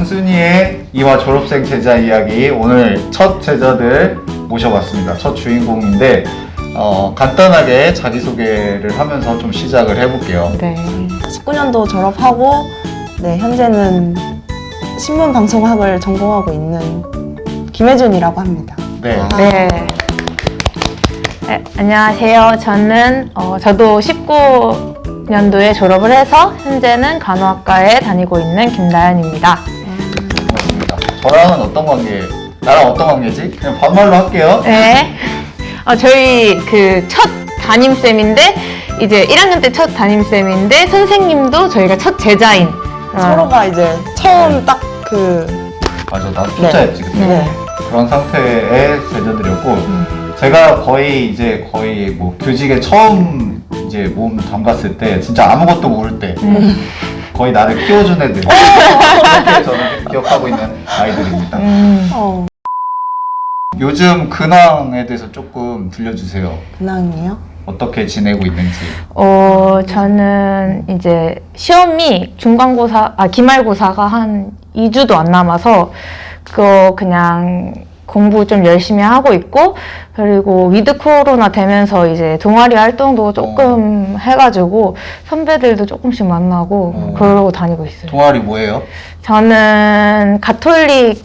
순이의 이화 졸업생 제자 이야기, 오늘 첫 제자들 모셔봤습니다. 첫 주인공인데 간단하게 자기소개를 하면서 좀 시작을 해볼게요. 네. 19년도 졸업하고 현재는 신문방송학을 전공하고 있는 김혜준이라고 합니다. 네. 네. 네, 안녕하세요. 저도 19년도에 졸업을 해서 현재는 간호학과에 다니고 있는 김나연입니다. 고맙습니다. 저랑은 어떤 관계? 나랑 어떤 관계지? 그냥 반말로 할게요. 네. 저희 첫 담임쌤인데, 이제 1학년 때 첫 담임쌤인데, 선생님도 저희가 첫 제자인. 서로가 이제 처음 딱 맞아, 나도 초짜였지 그때. 네. 그런 상태의 제자들이었고, 제가 거의 뭐 교직에 처음 이제 몸 담갔을 때, 진짜 아무것도 모를 때, 거의 나를 키워준 애들. 그렇게 저는 기억하고 있는 아이들입니다. 요즘 근황에 대해서 조금 들려주세요. 근황이에요? 어떻게 지내고 있는지. 저는 이제 시험이 기말고사가 한 2주도 안 남아서, 그거 그냥 공부 좀 열심히 하고 있고, 그리고 위드 코로나 되면서 이제 동아리 활동도 조금 해가지고 선배들도 조금씩 만나고 그러고 다니고 있어요. 동아리 뭐예요? 저는 가톨릭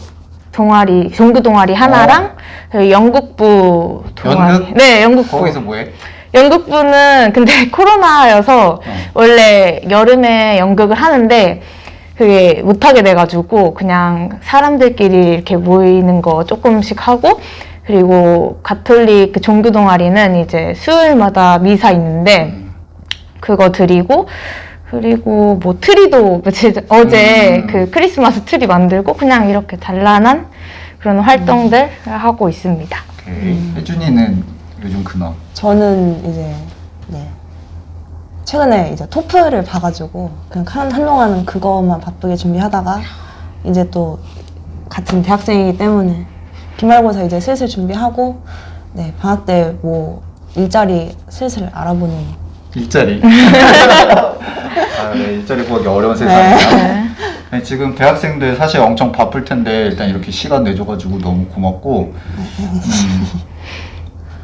동아리, 종교 동아리 하나랑 그리고 연극부 동아리. 연극? 네, 연극부. 거기서 뭐해? 연극부는 근데 코로나여서 원래 여름에 연극을 하는데 그게 못하게 돼가지고 그냥 사람들끼리 이렇게 모이는 거 조금씩 하고, 그리고 가톨릭 종교 동아리는 이제 수요일마다 미사 있는데 그거 드리고, 그리고 뭐 트리도 어제 크리스마스 트리 만들고 그냥 이렇게 단란한 그런 활동들 하고 있습니다. 오케이. 혜준이는 요즘 근황. 저는 이제 최근에 이제 토플을 봐가지고 그냥 한동안은 그것만 바쁘게 준비하다가, 이제 또 같은 대학생이기 때문에 기말고사 이제 슬슬 준비하고, 방학 때 뭐 일자리 슬슬 알아보는. 일자리. 네, 일자리 구하기 어려운 세상이야. 네, 지금 대학생들 사실 엄청 바쁠 텐데 일단 이렇게 시간 내줘가지고 너무 고맙고,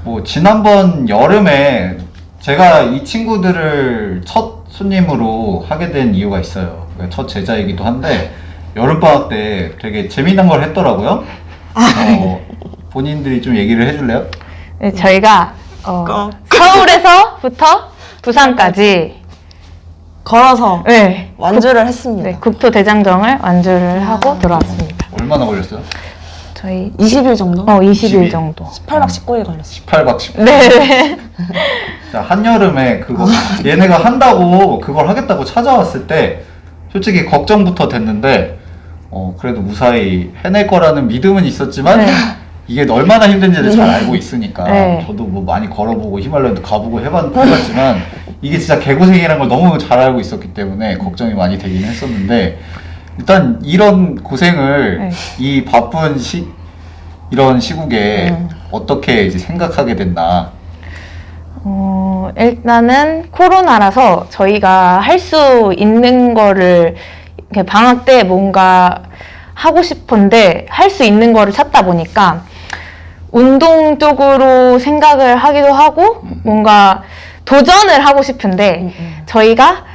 뭐 지난번 여름에 제가 이 친구들을 첫 손님으로 하게 된 이유가 있어요. 첫 제자이기도 한데 여름방학 때 되게 재미난 걸 했더라고요. 본인들이 좀 얘기를 해줄래요? 네, 저희가 서울에서부터 부산까지 걸어서 완주를 네, 했습니다. 국토 대장정을 완주를 하고 들어왔습니다. 얼마나 걸렸어요? 저희 20일 정도? 20일 정도. 18박 19일 걸렸어요. 18박 19일. 네. 자, 한여름에 얘네가 한다고 그걸 하겠다고 찾아왔을 때 솔직히 걱정부터 됐는데 그래도 무사히 해낼 거라는 믿음은 있었지만 이게 얼마나 힘든지를 잘 알고 있으니까 저도 뭐 많이 걸어보고 히말라야도 가보고 해봤지만 이게 진짜 개고생이라는 걸 너무 잘 알고 있었기 때문에 걱정이 많이 되긴 했었는데, 일단 이런 고생을 이 바쁜 이런 시국에 어떻게 이제 생각하게 됐나? 일단은 코로나라서 저희가 할 수 있는 거를 이렇게 방학 때 뭔가 하고 싶은데 할 수 있는 거를 찾다 보니까 운동 쪽으로 생각을 하기도 하고 뭔가 도전을 하고 싶은데 저희가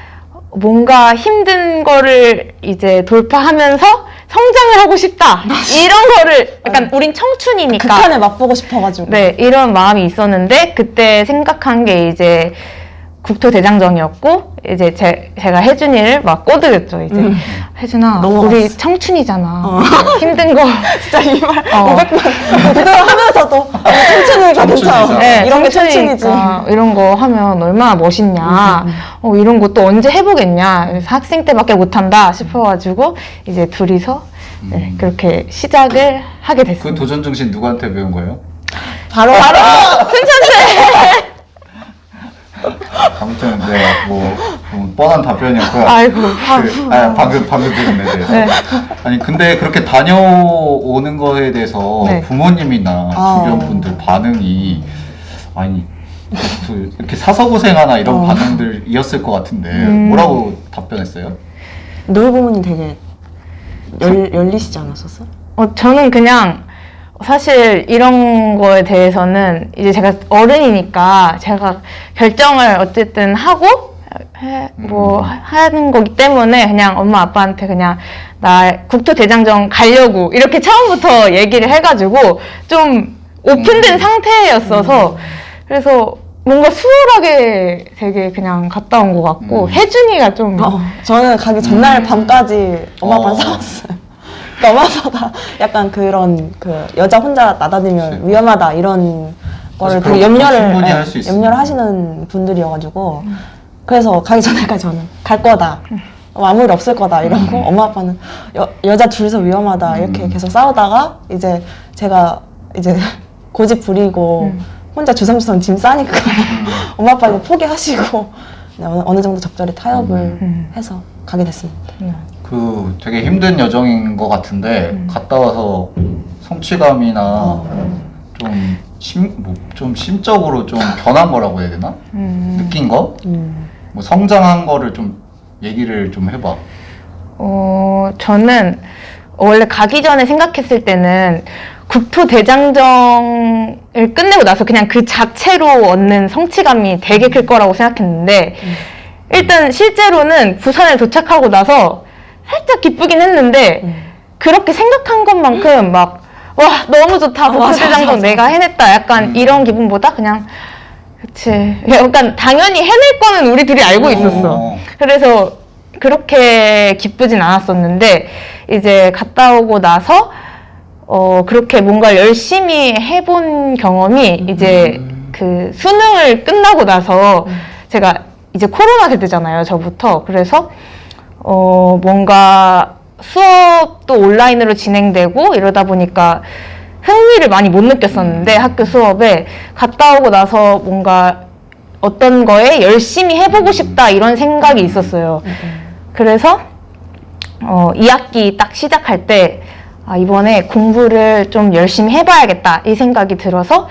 뭔가 힘든 거를 이제 돌파하면서 성장을 하고 싶다. 이런 거를 약간 우린 청춘이니까 극한에 맛보고 싶어가지고. 네, 이런 마음이 있었는데 그때 생각한 게 이제 국토 대장정이었고, 이제 제가 혜준이를 막 꼬드겼죠. 이제 혜준아, 넘어갔어. 우리 청춘이잖아. 힘든 거 진짜 이 말 500번 그대로 하면서도 청춘이니까 괜찮아. 네, 이런 게 청춘이지. 청춘이니까 이런 거 하면 얼마나 멋있냐. 이런 거 또 언제 해보겠냐. 그래서 학생 때밖에 못한다 싶어가지고 이제 둘이서 그렇게 시작을 하게 그 됐습니다. 도전 정신 누구한테 배운 거예요? 바로 승천쌤! 아무튼 뭐 뻔한 답변이었고요. 아이고, 방금 들은 네. 아니 근데 그렇게 다녀오는 거에 대해서 부모님이나 주변 분들 반응이 이렇게 사서 고생하나 이런 반응들이었을 것 같은데 뭐라고 답변했어요? 너희 부모님 되게 열리시지 않았었어? 저는 그냥 사실 이런 거에 대해서는 이제 제가 어른이니까 제가 결정을 어쨌든 하고 하는 거기 때문에 그냥 엄마 아빠한테 그냥 나 국토대장정 가려고 이렇게 처음부터 얘기를 해가지고 좀 오픈된 상태였어서 그래서 뭔가 수월하게 되게 그냥 갔다 온 것 같고 혜준이가 좀 저는 가기 전날 밤까지 엄마 아빠랑 싸웠어요. 그러니까 엄마 아빠가 약간 그런 그 여자 혼자 나다니면 그치. 위험하다 이런 거를 그런 되게 것도 충분히 할수 있으니까. 염려를 하시는 분들이어가지고 그래서 가기 전날까지 저는 갈 거다. 아무 일 없을 거다 이러고 엄마 아빠는 여자 둘이서 위험하다 이렇게 계속 싸우다가 이제 제가 이제 고집 부리고 혼자 주섬주섬 짐 싸니까 엄마 아빠 이제 포기하시고 어느 정도 적절히 타협을 해서 가게 됐습니다. 그 되게 힘든 여정인 것 같은데 갔다 와서 성취감이나 좀 심적으로 좀 변한 거라고 해야 되나? 느낀 거? 뭐 성장한 거를 좀 얘기를 좀 해봐. 저는 원래 가기 전에 생각했을 때는 국토대장정을 끝내고 나서 그냥 그 자체로 얻는 성취감이 되게 클 거라고 생각했는데 일단 실제로는 부산에 도착하고 나서 살짝 기쁘긴 했는데 그렇게 생각한 것만큼 막 와 너무 좋다 국토대장정 내가 해냈다 약간 이런 기분보다 그냥 그치 약간 당연히 해낼 거는 우리 둘이 알고 있었어. 그래서 그렇게 기쁘진 않았었는데 이제 갔다 오고 나서 그렇게 뭔가 열심히 해본 경험이 이제 그 수능을 끝나고 나서 제가 이제 코로나 세대잖아요, 저부터. 그래서 뭔가 수업도 온라인으로 진행되고 이러다 보니까 흥미를 많이 못 느꼈었는데 학교 수업에 갔다 오고 나서 뭔가 어떤 거에 열심히 해보고 싶다 이런 생각이 있었어요. 그래서 2학기 딱 시작할 때 이번에 공부를 좀 열심히 해봐야겠다 이 생각이 들어서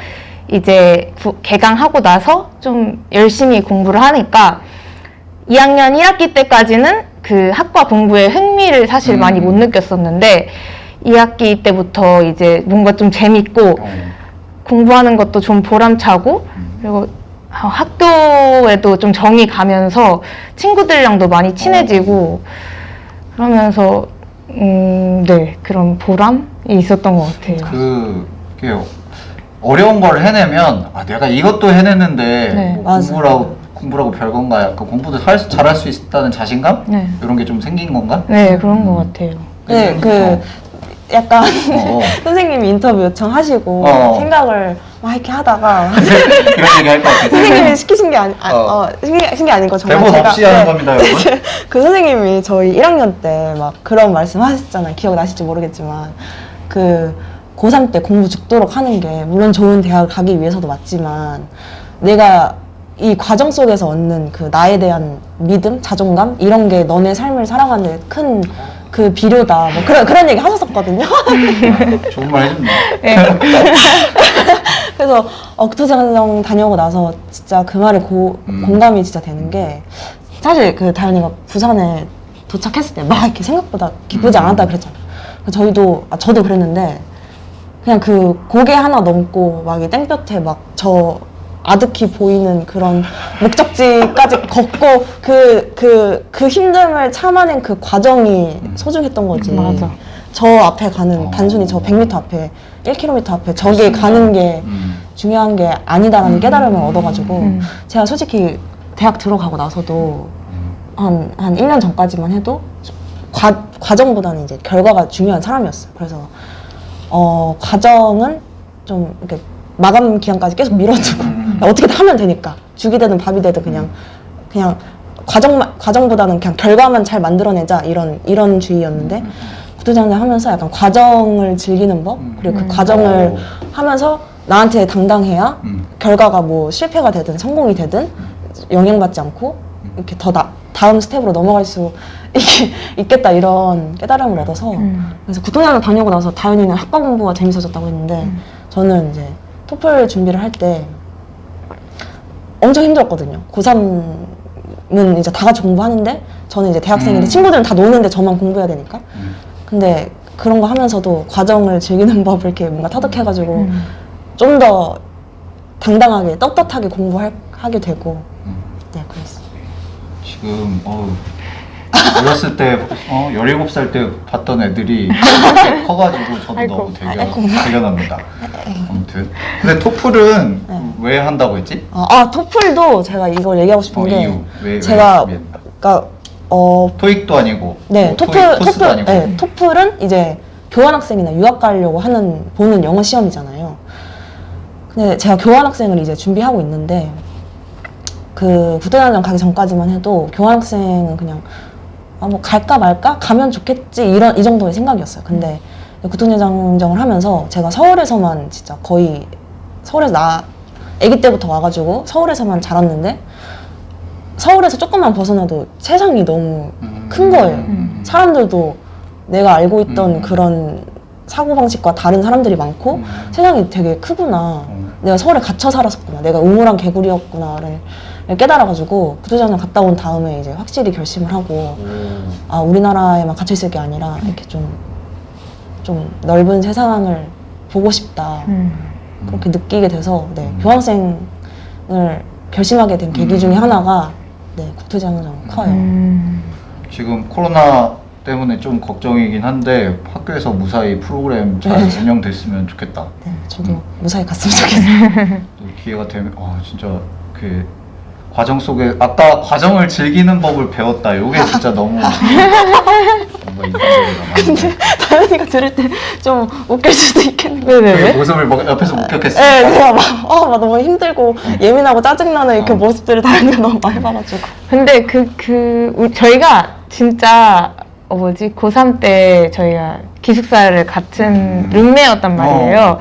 이제 개강하고 나서 좀 열심히 공부를 하니까 2학년 1학기 때까지는 그 학과 공부에 흥미를 사실 많이 못 느꼈었는데 2학기 때부터 이제 뭔가 좀 재밌고 공부하는 것도 좀 보람차고 그리고 학교에도 좀 정이 가면서 친구들이랑도 많이 친해지고 그러면서 네 그런 보람이 있었던 것 같아요. 그게 어려운 걸 해내면 내가 이것도 해냈는데 네, 뭐 공부라고 별건가 약간 공부도 잘할 수 있다는 자신감? 네. 이런 게 좀 생긴 건가? 네 그런 것 같아요. 네, 약간 선생님이 인터뷰 요청하시고 생각을 막 이렇게 하다가 그런 얘기 할 것 같아. 선생님이 시키신 게 시킨 게 아니고 정말 대본 제가 없이 하는 겁니다, 여러분. 그 선생님이 저희 1학년 때 막 그런 말씀 하셨잖아요. 기억나실지 모르겠지만 그 고3 때 공부 죽도록 하는 게 물론 좋은 대학을 가기 위해서도 맞지만 내가 이 과정 속에서 얻는 그 나에 대한 믿음, 자존감 이런 게 너네 삶을 살아가는 데 큰 그 비료다. 뭐 그런 얘기 하셨었거든요. 좋은 말 해줬네. 그래서 국토대장정 다녀오고 나서 진짜 그 말에 공감이 진짜 되는 게 사실 그 다현이가 부산에 도착했을 때 막 이렇게 생각보다 기쁘지 않았다 그랬잖아요. 저도 그랬는데 그냥 그 고개 하나 넘고 막 이 땡볕에 막 저 아득히 보이는 그런 목적지까지 걷고 그 힘듦을 참아낸 그 과정이 소중했던 거지. 맞아. 저 앞에 가는 단순히 저 100m 앞에 1km 앞에 저기 가는 게 중요한 게 아니다라는 깨달음을 얻어가지고 제가 솔직히 대학 들어가고 나서도 한 1년 전까지만 해도 과정보다는 이제 결과가 중요한 사람이었어요. 그래서 과정은 좀 이렇게 마감 기간까지 계속 밀어두고 어떻게든 하면 되니까 죽이 되든 밥이 되든 그냥 과정보다는 그냥 결과만 잘 만들어내자 이런 주의였는데 국토대장정 하면서 약간 과정을 즐기는 법 그리고 그 과정을 하면서 나한테 당당해야 결과가 뭐 실패가 되든 성공이 되든 영향받지 않고 이렇게 더 다음 스텝으로 넘어갈 수 있겠다 이런 깨달음을 얻어서 그래서 국토대장정 다녀오고 나서 다현이는 학과 공부가 재밌어졌다고 했는데 저는 이제 토플 준비를 할 때 엄청 힘들었거든요. 고3은 이제 다 같이 공부하는데 저는 이제 대학생인데 친구들은 다 노는데 저만 공부해야 되니까 근데 그런 거 하면서도 과정을 즐기는 법을 이렇게 뭔가 터득해가지고 좀 더 당당하게 떳떳하게 공부하게 되고 네 그랬어요. 지금 어렸을 때 17살 때 봤던 애들이 이렇게 커가지고 저도 아이고. 너무 대견합니다. 아무튼 근데 토플은 왜 한다고 했지? 토플도 제가 이걸 얘기하고 싶은 게 이유 왜 제가 준비했다? 그러니까 토익도 아니고 네, 뭐 토플, 코스도 토플, 아니고 네, 토플은 이제 교환학생이나 유학 가려고 보는 영어 시험이잖아요. 근데 제가 교환학생을 이제 준비하고 있는데, 그 국제대학원 가기 전까지만 해도 교환학생은 그냥, 뭐 갈까 말까? 가면 좋겠지. 이 정도의 생각이었어요. 근데 국토대장정을 하면서 제가 서울에서만 진짜 거의, 아기 때부터 와가지고 서울에서만 자랐는데, 서울에서 조금만 벗어나도 세상이 너무 큰 거예요. 사람들도 내가 알고 있던 그런 사고방식과 다른 사람들이 많고 세상이 되게 크구나. 내가 서울에 갇혀 살았었구나. 내가 우물한 개구리였구나를 깨달아가지고 국토대장정 갔다 온 다음에 이제 확실히 결심을 하고 우리나라에만 갇혀 있을 게 아니라 이렇게 좀 넓은 세상을 보고 싶다. 그렇게 느끼게 돼서 교환학생을 결심하게 된 계기 중에 하나가 국토대장정 커요. 지금 코로나 때문에 좀 걱정이긴 한데 학교에서 무사히 프로그램 잘 운영됐으면 좋겠다. 네, 저도 무사히 갔으면 좋겠어요. 또 기회가 되면 진짜 그 과정 속에 아까 과정을 즐기는 법을 배웠다. 이게 진짜 너무 뭔가 인상적이다. 근데 다현이가 들을 때 좀 웃길 수도 있겠는데. 그 네네네. 모습을 옆에서 목격했으니까. 네, 제가 막 너무 힘들고 예민하고 짜증나는 그 모습들을 다현이가 너무 많이 봐가지고. 근데 저희가 진짜 고3 때 저희가 기숙사를 같은 룸메였단 말이에요.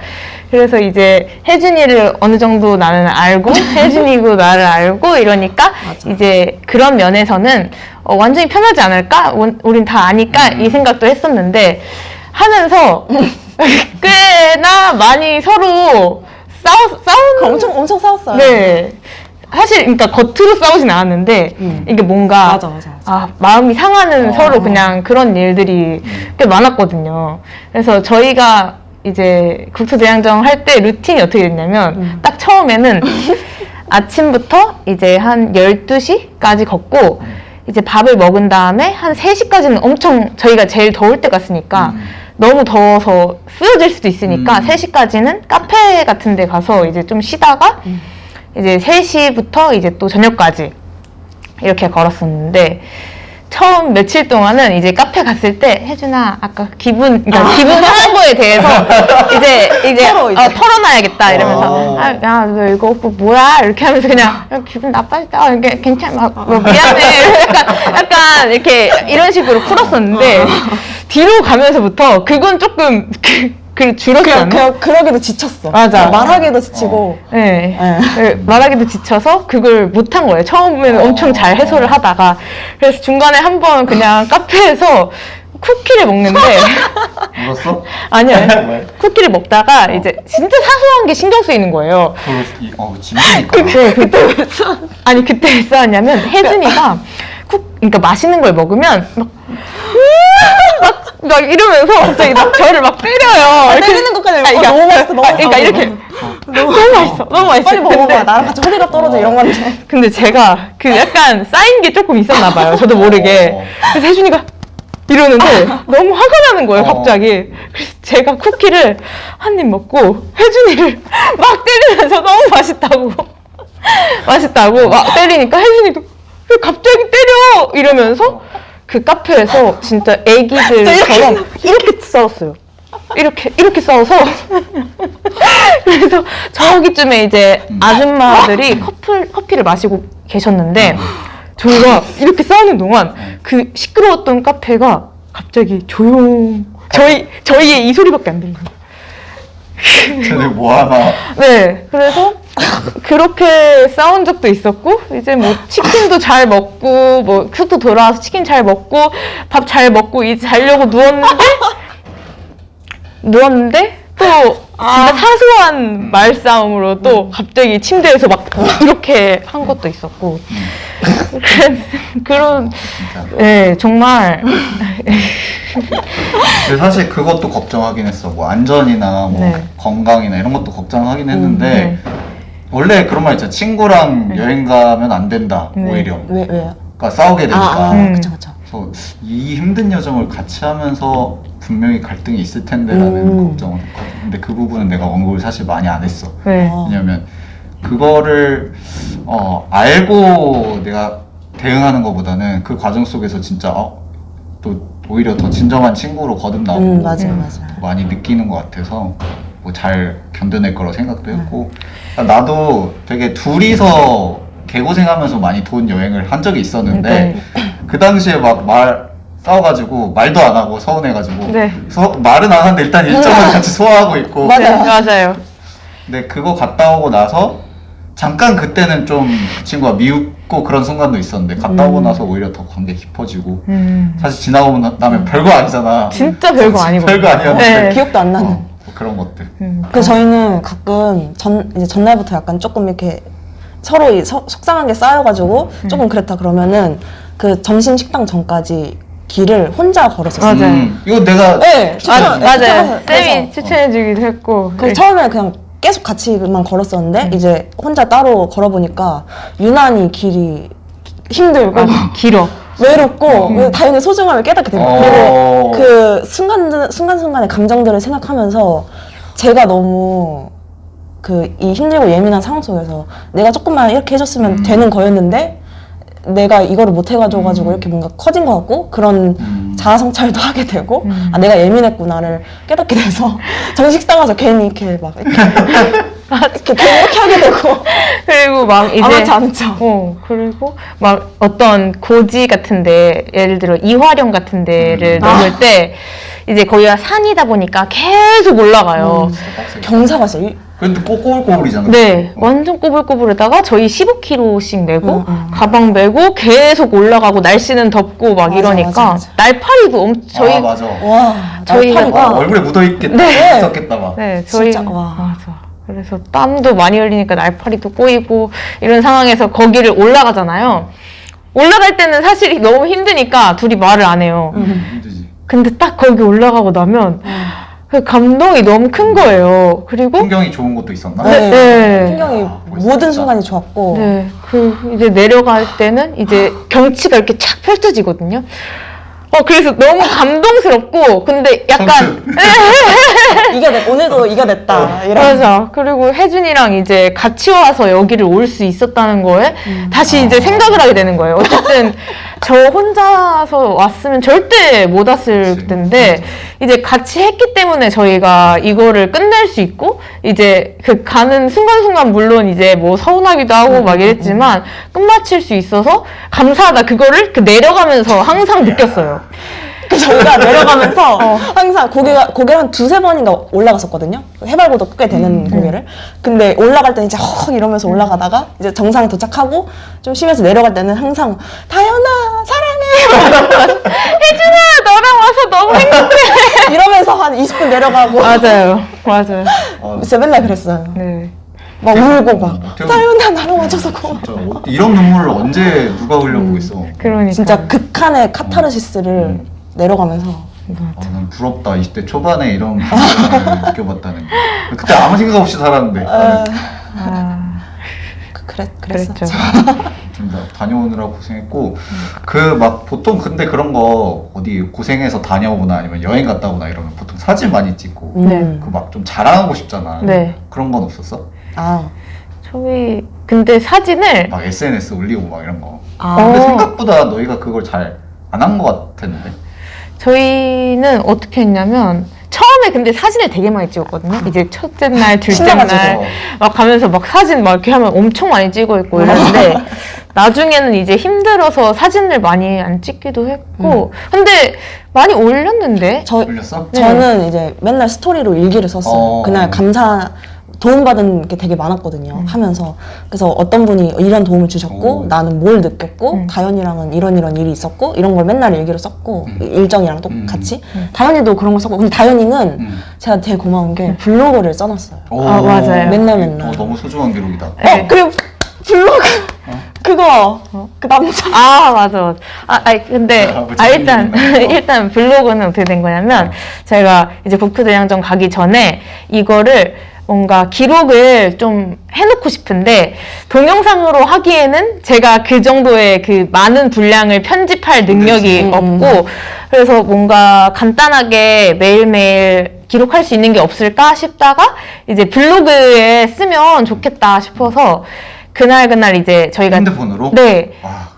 그래서 이제 혜준이를 어느 정도 나는 알고 혜준이고 나를 알고 이러니까 맞아. 이제 그런 면에서는 완전히 편하지 않을까? 우린 다 아니까 이 생각도 했었는데 하면서 꽤나 많이 서로 싸운 엄청 싸웠어요. 네. 사실 그러니까 겉으로 싸우진 않았는데 이게 뭔가 맞아. 마음이 상하는 서로 그냥 그런 일들이 꽤 많았거든요. 그래서 저희가 이제 국토대장정 할 때 루틴이 어떻게 됐냐면 딱 처음에는 아침부터 이제 한 12시까지 걷고 이제 밥을 먹은 다음에 한 3시까지는 엄청 저희가 제일 더울 때 갔으니까 너무 더워서 쓰러질 수도 있으니까 3시까지는 카페 같은 데 가서 이제 좀 쉬다가 이제 3시부터 이제 또 저녁까지 이렇게 걸었었는데 처음 며칠 동안은 이제 카페 갔을 때 혜준아 아까 기분 상한 거에 대해서 이제 털어놔야겠다 이러면서 야 너 이거 뭐야 이렇게 하면서 그냥 기분 나빠졌다 이렇게 괜찮아 뭐 미안해 약간 이렇게 이런 식으로 풀었었는데 뒤로 가면서부터 그건 조금 줄었지 않나? 그냥 그러기도 지쳤어. 맞아. 말하기도 지치고. 네. 말하기도 지쳐서 그걸 못한 거예요. 처음에는 엄청 잘 해소를 하다가. 그래서 중간에 한 번 그냥 카페에서 쿠키를 먹는데. 울었어? 아니요. 왜? 쿠키를 먹다가 이제 진짜 사소한 게 신경 쓰이는 거예요. 진짜니까. 네, 그때 왜 싸웠냐면 혜준이가 그러니까 맛있는 걸 먹으면 막 이러면서 갑자기 저를 막 때려요. 때리는 것까지 너무 맛있어. 그러니까 이렇게 너무 맛있어. 빨리 먹어봐. 나랑 같이 허리가 떨어져 이런 건데. 근데 제가 약간 쌓인 게 조금 있었나 봐요. 저도 모르게. 그래서 혜준이가 이러는데 너무 화가 나는 거예요, 갑자기. 그래서 제가 쿠키를 한 입 먹고 혜준이를 막 때리면서 너무 맛있다고 막 때리니까 혜준이도 왜 갑자기 때려 이러면서 그 카페에서 진짜 애기들처럼 이렇게 싸웠어요. 이렇게 싸워서 그래서 저기쯤에 이제 아줌마들이 커피를 마시고 계셨는데 저희가 이렇게 싸우는 동안 그 시끄러웠던 카페가 갑자기 저희의 이 소리밖에 안 들린 거예요. 쟤네 뭐하나. 네, 그래서 그렇게 싸운 적도 있었고 이제 뭐 치킨도 잘 먹고 뭐 숙소 돌아와서 치킨 잘 먹고 밥 잘 먹고 이제 자려고 누웠는데 또 진짜 사소한 말싸움으로 또 갑자기 침대에서 막 이렇게 한 것도 있었고 그런 진짜. 네 정말 근데 사실 그것도 걱정하긴 했어. 뭐 안전이나 뭐 네. 건강이나 이런 것도 걱정하긴 했는데 네. 원래 그런 말 있잖아. 친구랑 여행 가면 안 된다. 네. 오히려. 왜요? 그러니까 싸우게 되니까. 그쵸 그쵸. 그래서 이 힘든 여정을 같이 하면서 분명히 갈등이 있을 텐데라는 걱정은 했거든. 근데 그 부분은 내가 언급을 사실 많이 안 했어. 네. 왜냐면 그거를 알고 내가 대응하는 것보다는 그 과정 속에서 진짜 또 오히려 더 진정한 친구로 거듭나고 맞아요. 많이 느끼는 것 같아서 뭐 잘 견뎌낼 거라고 생각도 했고 나도 되게 둘이서 개고생하면서 많이 돈 여행을 한 적이 있었는데 그 당시에 막 싸워가지고 말도 안 하고 서운해가지고 네. 말은 안 하는데 일단 일정을 같이 소화하고 있고 맞아요. 네, 맞아요. 근데 그거 갔다 오고 나서 잠깐 그때는 좀 그 친구가 미웃고 그런 순간도 있었는데 갔다 오고 나서 오히려 더 관계 깊어지고 사실 지나고 나면 별거 아니잖아. 진짜 별거 아니고. 별거 아니었는데 네. 기억도 안 나는. 뭐 그런 것들. 그래서 저희는 가끔 이제 전날부터 약간 조금 이렇게 서로 속상한 게 쌓여가지고 조금 그랬다 그러면은 그 점심 식당 전까지 길을 혼자 걸었었어요. 맞아요. 이거 내가 네, 맞아요. 쌤이 그래서 추천해주기도 했고. 그래서 처음에 그냥 계속 같이만 걸었었는데 이제 혼자 따로 걸어보니까 유난히 길이 힘들고 길어. 외롭고 다행히 소중함을 깨닫게 된 거예요. 그리고 그 순간순간의 감정들을 생각하면서 제가 너무 이 힘들고 예민한 상황 속에서 내가 조금만 이렇게 해줬으면 되는 거였는데 내가 이거를 못 해가지고 이렇게 뭔가 커진 것 같고 그런 자아 성찰도 하게 되고 내가 예민했구나를 깨닫게 돼서 정식당 가서 괜히 이렇게 막 이렇게 괜히 이렇게 하게 되고 그리고 막 이제 아무렇지 않죠. 그리고 막 어떤 고지 같은데 예를 들어 이화령 같은 데를 넘을 때 이제 거기가 산이다 보니까 계속 올라가요. 경사가 있어요. 근데 꼬불꼬불이잖아. 네, 완전 꼬불꼬불에다가 저희 15kg씩 메고 가방 메고 계속 올라가고 날씨는 덥고 막 맞아, 이러니까 맞아. 날파리도 저희 맞아. 와, 저희가- 날파리가 얼굴에 묻어있겠다. 네. 있었겠다 막. 네, 저희 진짜, 와. 맞아. 그래서 땀도 많이 흘리니까 날파리도 꼬이고 이런 상황에서 거기를 올라가잖아요. 올라갈 때는 사실 너무 힘드니까 둘이 말을 안 해요. 힘들지. 근데 딱 거기 올라가고 나면 그 감동이 너무 큰 거예요. 그리고 풍경이 좋은 것도 있었나? 네. 풍경이 멋있었다. 모든 순간이 좋았고 네, 그 이제 내려갈 때는 이제 경치가 이렇게 착 펼쳐지거든요. 그래서 너무 감동스럽고 근데 약간 오늘도 이겨냈다 이런. 맞아. 그리고 혜준이랑 이제 같이 와서 여기를 올 수 있었다는 거에 다시 이제 생각을 하게 되는 거예요. 어쨌든 저 혼자서 왔으면 절대 못 왔을 그치. 텐데 이제 같이 했기 때문에 저희가 이거를 끝낼 수 있고 이제 그 가는 순간순간 물론 이제 뭐 서운하기도 하고 막 이랬지만 끝마칠 수 있어서 감사하다. 그거를 그 내려가면서 항상 느꼈어요. 저희가 내려가면서 항상 고개를 한 두세 번인가 올라갔었거든요. 해발고도 꽤 되는 고개를. 근데 올라갈 때는 이제 헉 이러면서 올라가다가 이제 정상 도착하고 좀 쉬면서 내려갈 때는 항상 다현아 사랑해 혜준아 너랑 와서 너무 행복해. 이러면서 한 20분 내려가고 맞아요. 진짜 맨날 그랬어요. 네. 막 울고 막 어떻게 다현아 나랑 와줘서 고마워. 진짜 이런 눈물을 언제 누가 흘려보겠어. 그러니까 진짜 극한의 카타르시스를 내려가면서 난 부럽다. 20대 초반에 이런 감정을 느껴봤다는 게. 그때 아무 생각 없이 살았는데. 나는 그랬어. 그랬죠. 진짜 다녀오느라 고생했고 그 막 보통 근데 그런 거 어디 고생해서 다녀오거나 아니면 여행 갔다 오거나 이러면 보통 사진 많이 찍고 네. 그 막 좀 자랑하고 싶잖아. 네. 그런 건 없었어? 저희 근데 사진을 막 SNS 올리고 막 이런 거. 아. 근데 생각보다 너희가 그걸 잘 안 한 것 같았는데. 저희는 어떻게 했냐면 처음에 근데 사진을 되게 많이 찍었거든요. 이제 첫째 날, 둘째 신나가지고. 날 막 가면서 막 사진 막 이렇게 하면 엄청 많이 찍어 있고 이러는데 나중에는 이제 힘들어서 사진을 많이 안 찍기도 했고 근데 많이 올렸는데 올렸어? 저는 이제 맨날 스토리로 일기를 썼어요. 그날 도움받은 게 되게 많았거든요. 하면서. 그래서 어떤 분이 이런 도움을 주셨고, 나는 뭘 느꼈고, 다현이랑은 이런 일이 있었고, 이런 걸 맨날 일기로 썼고, 일정이랑 똑같이. 다현이도 그런 걸 썼고, 근데 다현이는 제가 되게 고마운 게 블로그를 써놨어요. 오, 맞아요. 맨날. 너무 소중한 기록이다. 네. 그리고 블로그 그거 그 남자 아, 맞아. 근데, 뭐 일단, 재밌는 거. 일단 블로그는 어떻게 된 거냐면, 제가 이제 북투대장정 가기 전에 이거를 뭔가 기록을 좀 해놓고 싶은데, 동영상으로 하기에는 제가 그 정도의 그 많은 분량을 편집할 능력이 없고, 그래서 뭔가 간단하게 매일매일 기록할 수 있는 게 없을까 싶다가, 이제 블로그에 쓰면 좋겠다 싶어서, 그날 이제 저희가 핸드폰으로? 네. 아,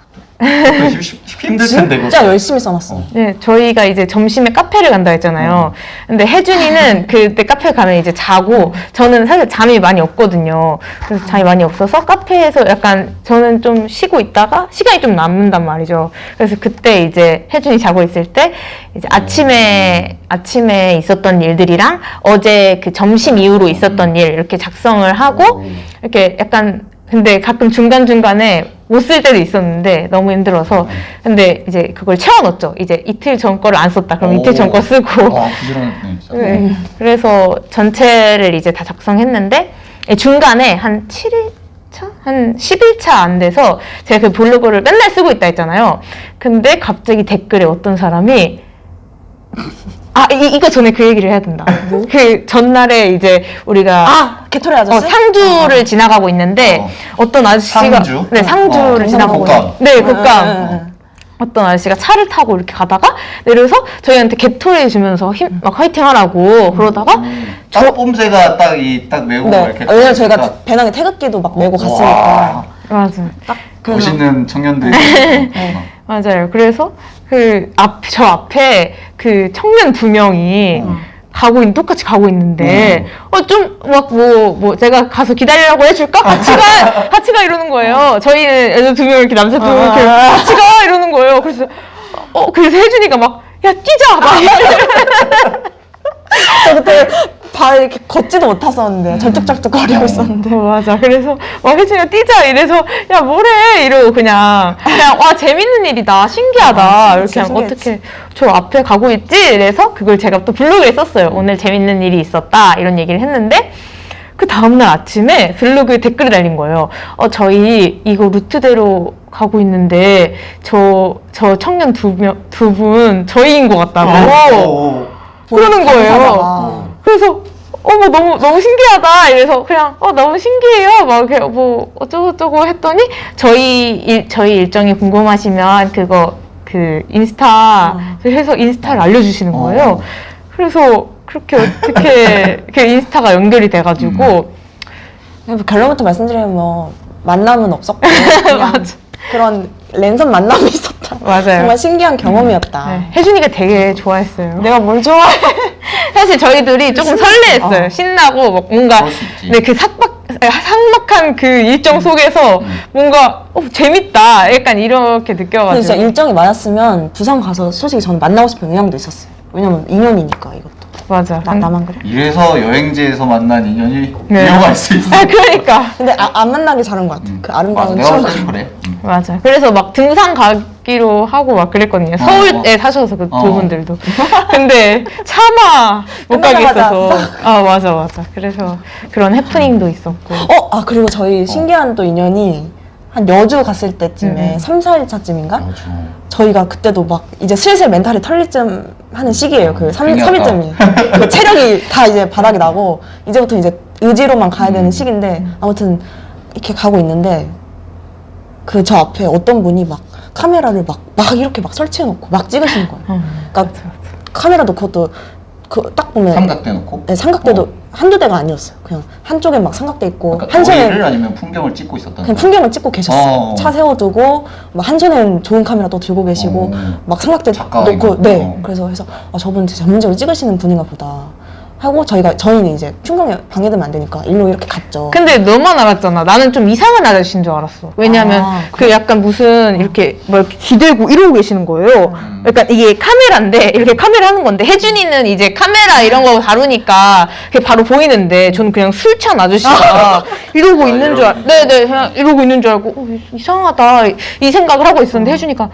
힘들 텐데 그거. 진짜 열심히 써놨어. 네, 저희가 이제 점심에 카페를 간다 했잖아요. 근데 혜준이는 그때 카페 가면 이제 자고, 저는 사실 잠이 많이 없거든요. 그래서 잠이 많이 없어서 카페에서 약간 저는 좀 쉬고 있다가 시간이 좀 남는단 말이죠. 그래서 그때 이제 혜준이 자고 있을 때 이제 아침에 있었던 일들이랑 어제 그 점심 이후로 있었던 일 이렇게 작성을 하고 이렇게 약간 근데 가끔 중간중간에 못 쓸 때도 있었는데 너무 힘들어서 근데 이제 그걸 채워넣었죠. 이제 이틀 전 거를 안 썼다. 그럼 이틀 전 거 쓰고 와, 부지런했네 진짜. 네. 그래서 전체를 이제 다 작성했는데 중간에 한 7일차? 한 10일차 안 돼서 제가 그 블로그를 맨날 쓰고 있다 했잖아요. 근데 갑자기 댓글에 어떤 사람이 이거 전에 그 얘기를 해야 된다. 그 전날에 이제 우리가 개토리 아저씨? 상주를 지나가고 있는데 어떤 아저씨가 상주? 네, 상주를 지나가고 곡감. 있는데 네, 곡감. 어떤 아저씨가 차를 타고 이렇게 가다가 내려서 저희한테 개토리 주면서 막 화이팅 하라고 그러다가 딱 뽐새가 딱 메고 네. 이렇게. 왜냐면 저희가 딱- 배낭에 태극기도 막 메고 와, 갔으니까. 맞아. 멋있는 청년들이. 맞아요. 그래서 저 앞에 그 청년 2명이 똑같이 가고 있는데, 좀, 제가 가서 기다리라고 해줄까? 같이 가! 이러는 거예요. 저희는 애들 2명 이렇게 남자 2명 이렇게 같이 가! 이러는 거예요. 그래서 혜준이가 막, 야, 뛰자! 막 저 그때 발 이렇게 걷지도 못했었는데 절뚝절뚝 거리고 있었는데. 맞아. 그래서 혜준이가 뛰자 이래서 야 뭐래 이러고 그냥 와 재밌는 일이다 신기하다 이렇게 진짜 하면 신기했지. 어떻게 저 앞에 가고 있지 이래서 그걸 제가 또 블로그에 썼어요. 오늘 재밌는 일이 있었다 이런 얘기를 했는데 그 다음날 아침에 블로그에 댓글이 달린 거예요. 저희 이거 루트대로 가고 있는데 저 청년 두 분 저희인 것 같다고 그러는 거예요. 그래서 너무 신기하다 이래서 그냥 너무 신기해요 막 이렇게 뭐 어쩌고저쩌고 했더니 저희 일정이 궁금하시면 그 인스타 해서 인스타를 알려주시는 거예요. 그래서 그렇게 어떻게 그 인스타가 연결이 돼가지고 결론부터 말씀드리면 뭐 만남은 없었고 그냥 그런 랜선 만남이 있었다. 맞아요. 정말 신기한 경험이었다. 네, 혜준이가 되게 좋아했어요. 내가 뭘 좋아해? 사실 저희들이 조금 설레했어요. 신나고 막 뭔가 그럴 수 있지. 네, 그 삭막한 그 일정 속에서 뭔가 재밌다. 약간 이렇게 근데 느껴가지고. 진짜 일정이 많았으면 부산 가서 솔직히 저는 만나고 싶은 의향도 있었어요. 왜냐면 인연이니까 이것도. 맞아. 나만 그래? 이래서 여행지에서 만난 인연이 네. 이어갈 수 있어. 그러니까. 근데 안 만나기 잘한 것 같아. 그 맞아, 아름다운 내가 추억. 볼 때도 그래. 맞아. 그래서 막 등산 가기로 하고 막 그랬거든요. 서울에 사셔서 그 두 분들도. 근데 차마 못 끝나자마자 가겠어서. 맞아. 그래서 그런 해프닝도 있었고. 그리고 저희 신기한 또 인연이 한 여주 갔을 때쯤에 3, 4일차쯤인가? 아주. 저희가 그때도 막 이제 슬슬 멘탈이 털릴 쯤 하는 시기예요. 그 3일쯤이. 그 체력이 다 이제 바닥이 나고 이제부터 이제 의지로만 가야 되는 시기인데 아무튼 이렇게 가고 있는데 그 저 앞에 어떤 분이 막 카메라를 막 이렇게 막 설치해놓고 막 찍으시는 거예요. 그러니까 카메라도 그것도 딱 보면 삼각대 놓고? 네, 삼각대도 한두 대가 아니었어요. 그냥 한쪽에 막 삼각대 있고 그러니까 한 손에 저희를 아니면 풍경을 찍고 있었던 그냥 거야? 풍경을 찍고 계셨어요. 어. 차 세워두고 막 한 손엔 좋은 카메라 또 들고 계시고 막 삼각대 작가인가? 놓고 그래서 저분 전문적으로 찍으시는 분인가 보다 하고 저희는 이제 풍경에 방해되면 안 되니까 일로 이렇게 갔죠. 근데 너만 알았잖아. 나는 좀 이상한 아저씨인 줄 알았어. 왜냐면 그 약간 무슨 이렇게 뭐 이렇게 기대고 이러고 계시는 거예요. 그러니까 이게 카메라인데 이렇게 카메라 하는 건데 혜준이는 이제 카메라 이런 거 다루니까 그게 바로 보이는데 저는 그냥 술 취한 아저씨가 이러고 있는 줄 네네 그냥 이러고 있는 줄 알고 이상하다 이 생각을 하고 있었는데 혜준이가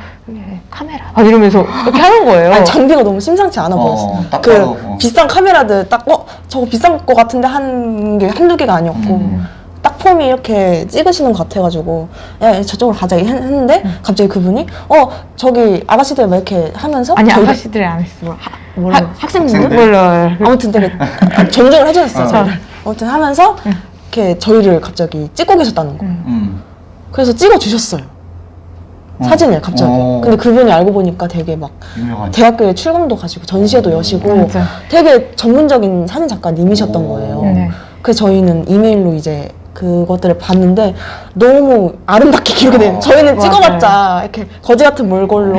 카메라 이러면서 이렇게 하는 거예요. 아니, 장비가 너무 심상치 않아 보였어요. 딱 그 봐도, 비싼 카메라들 딱 저거 비싼 거 같은데 한 개 한두 개가 아니었고 딱 폼이 이렇게 찍으시는 것 같아가지고 야 저쪽으로 가자 했는데 갑자기 그분이 저기 아가씨들 막 이렇게 하면서 아니 저희- 아가씨들이 안 했어. 학생분들 몰라. 아무튼 되게 존중을 해주셨어요. 어. 저를. 아무튼 하면서 이렇게 저희를 갑자기 찍고 계셨다는 거예요. 그래서 찍어주셨어요. 사진을 갑자기. 근데 그분이 알고 보니까 되게 막 유명한. 대학교에 출금도 가시고 전시회도 여시고 맞아. 되게 전문적인 사진 작가님이셨던 거예요. 네. 그래서 저희는 이메일로 이제 그것들을 봤는데 너무 아름답게 기록이 돼요. 저희는 맞아요. 찍어봤자 이렇게 거지 같은 몰골로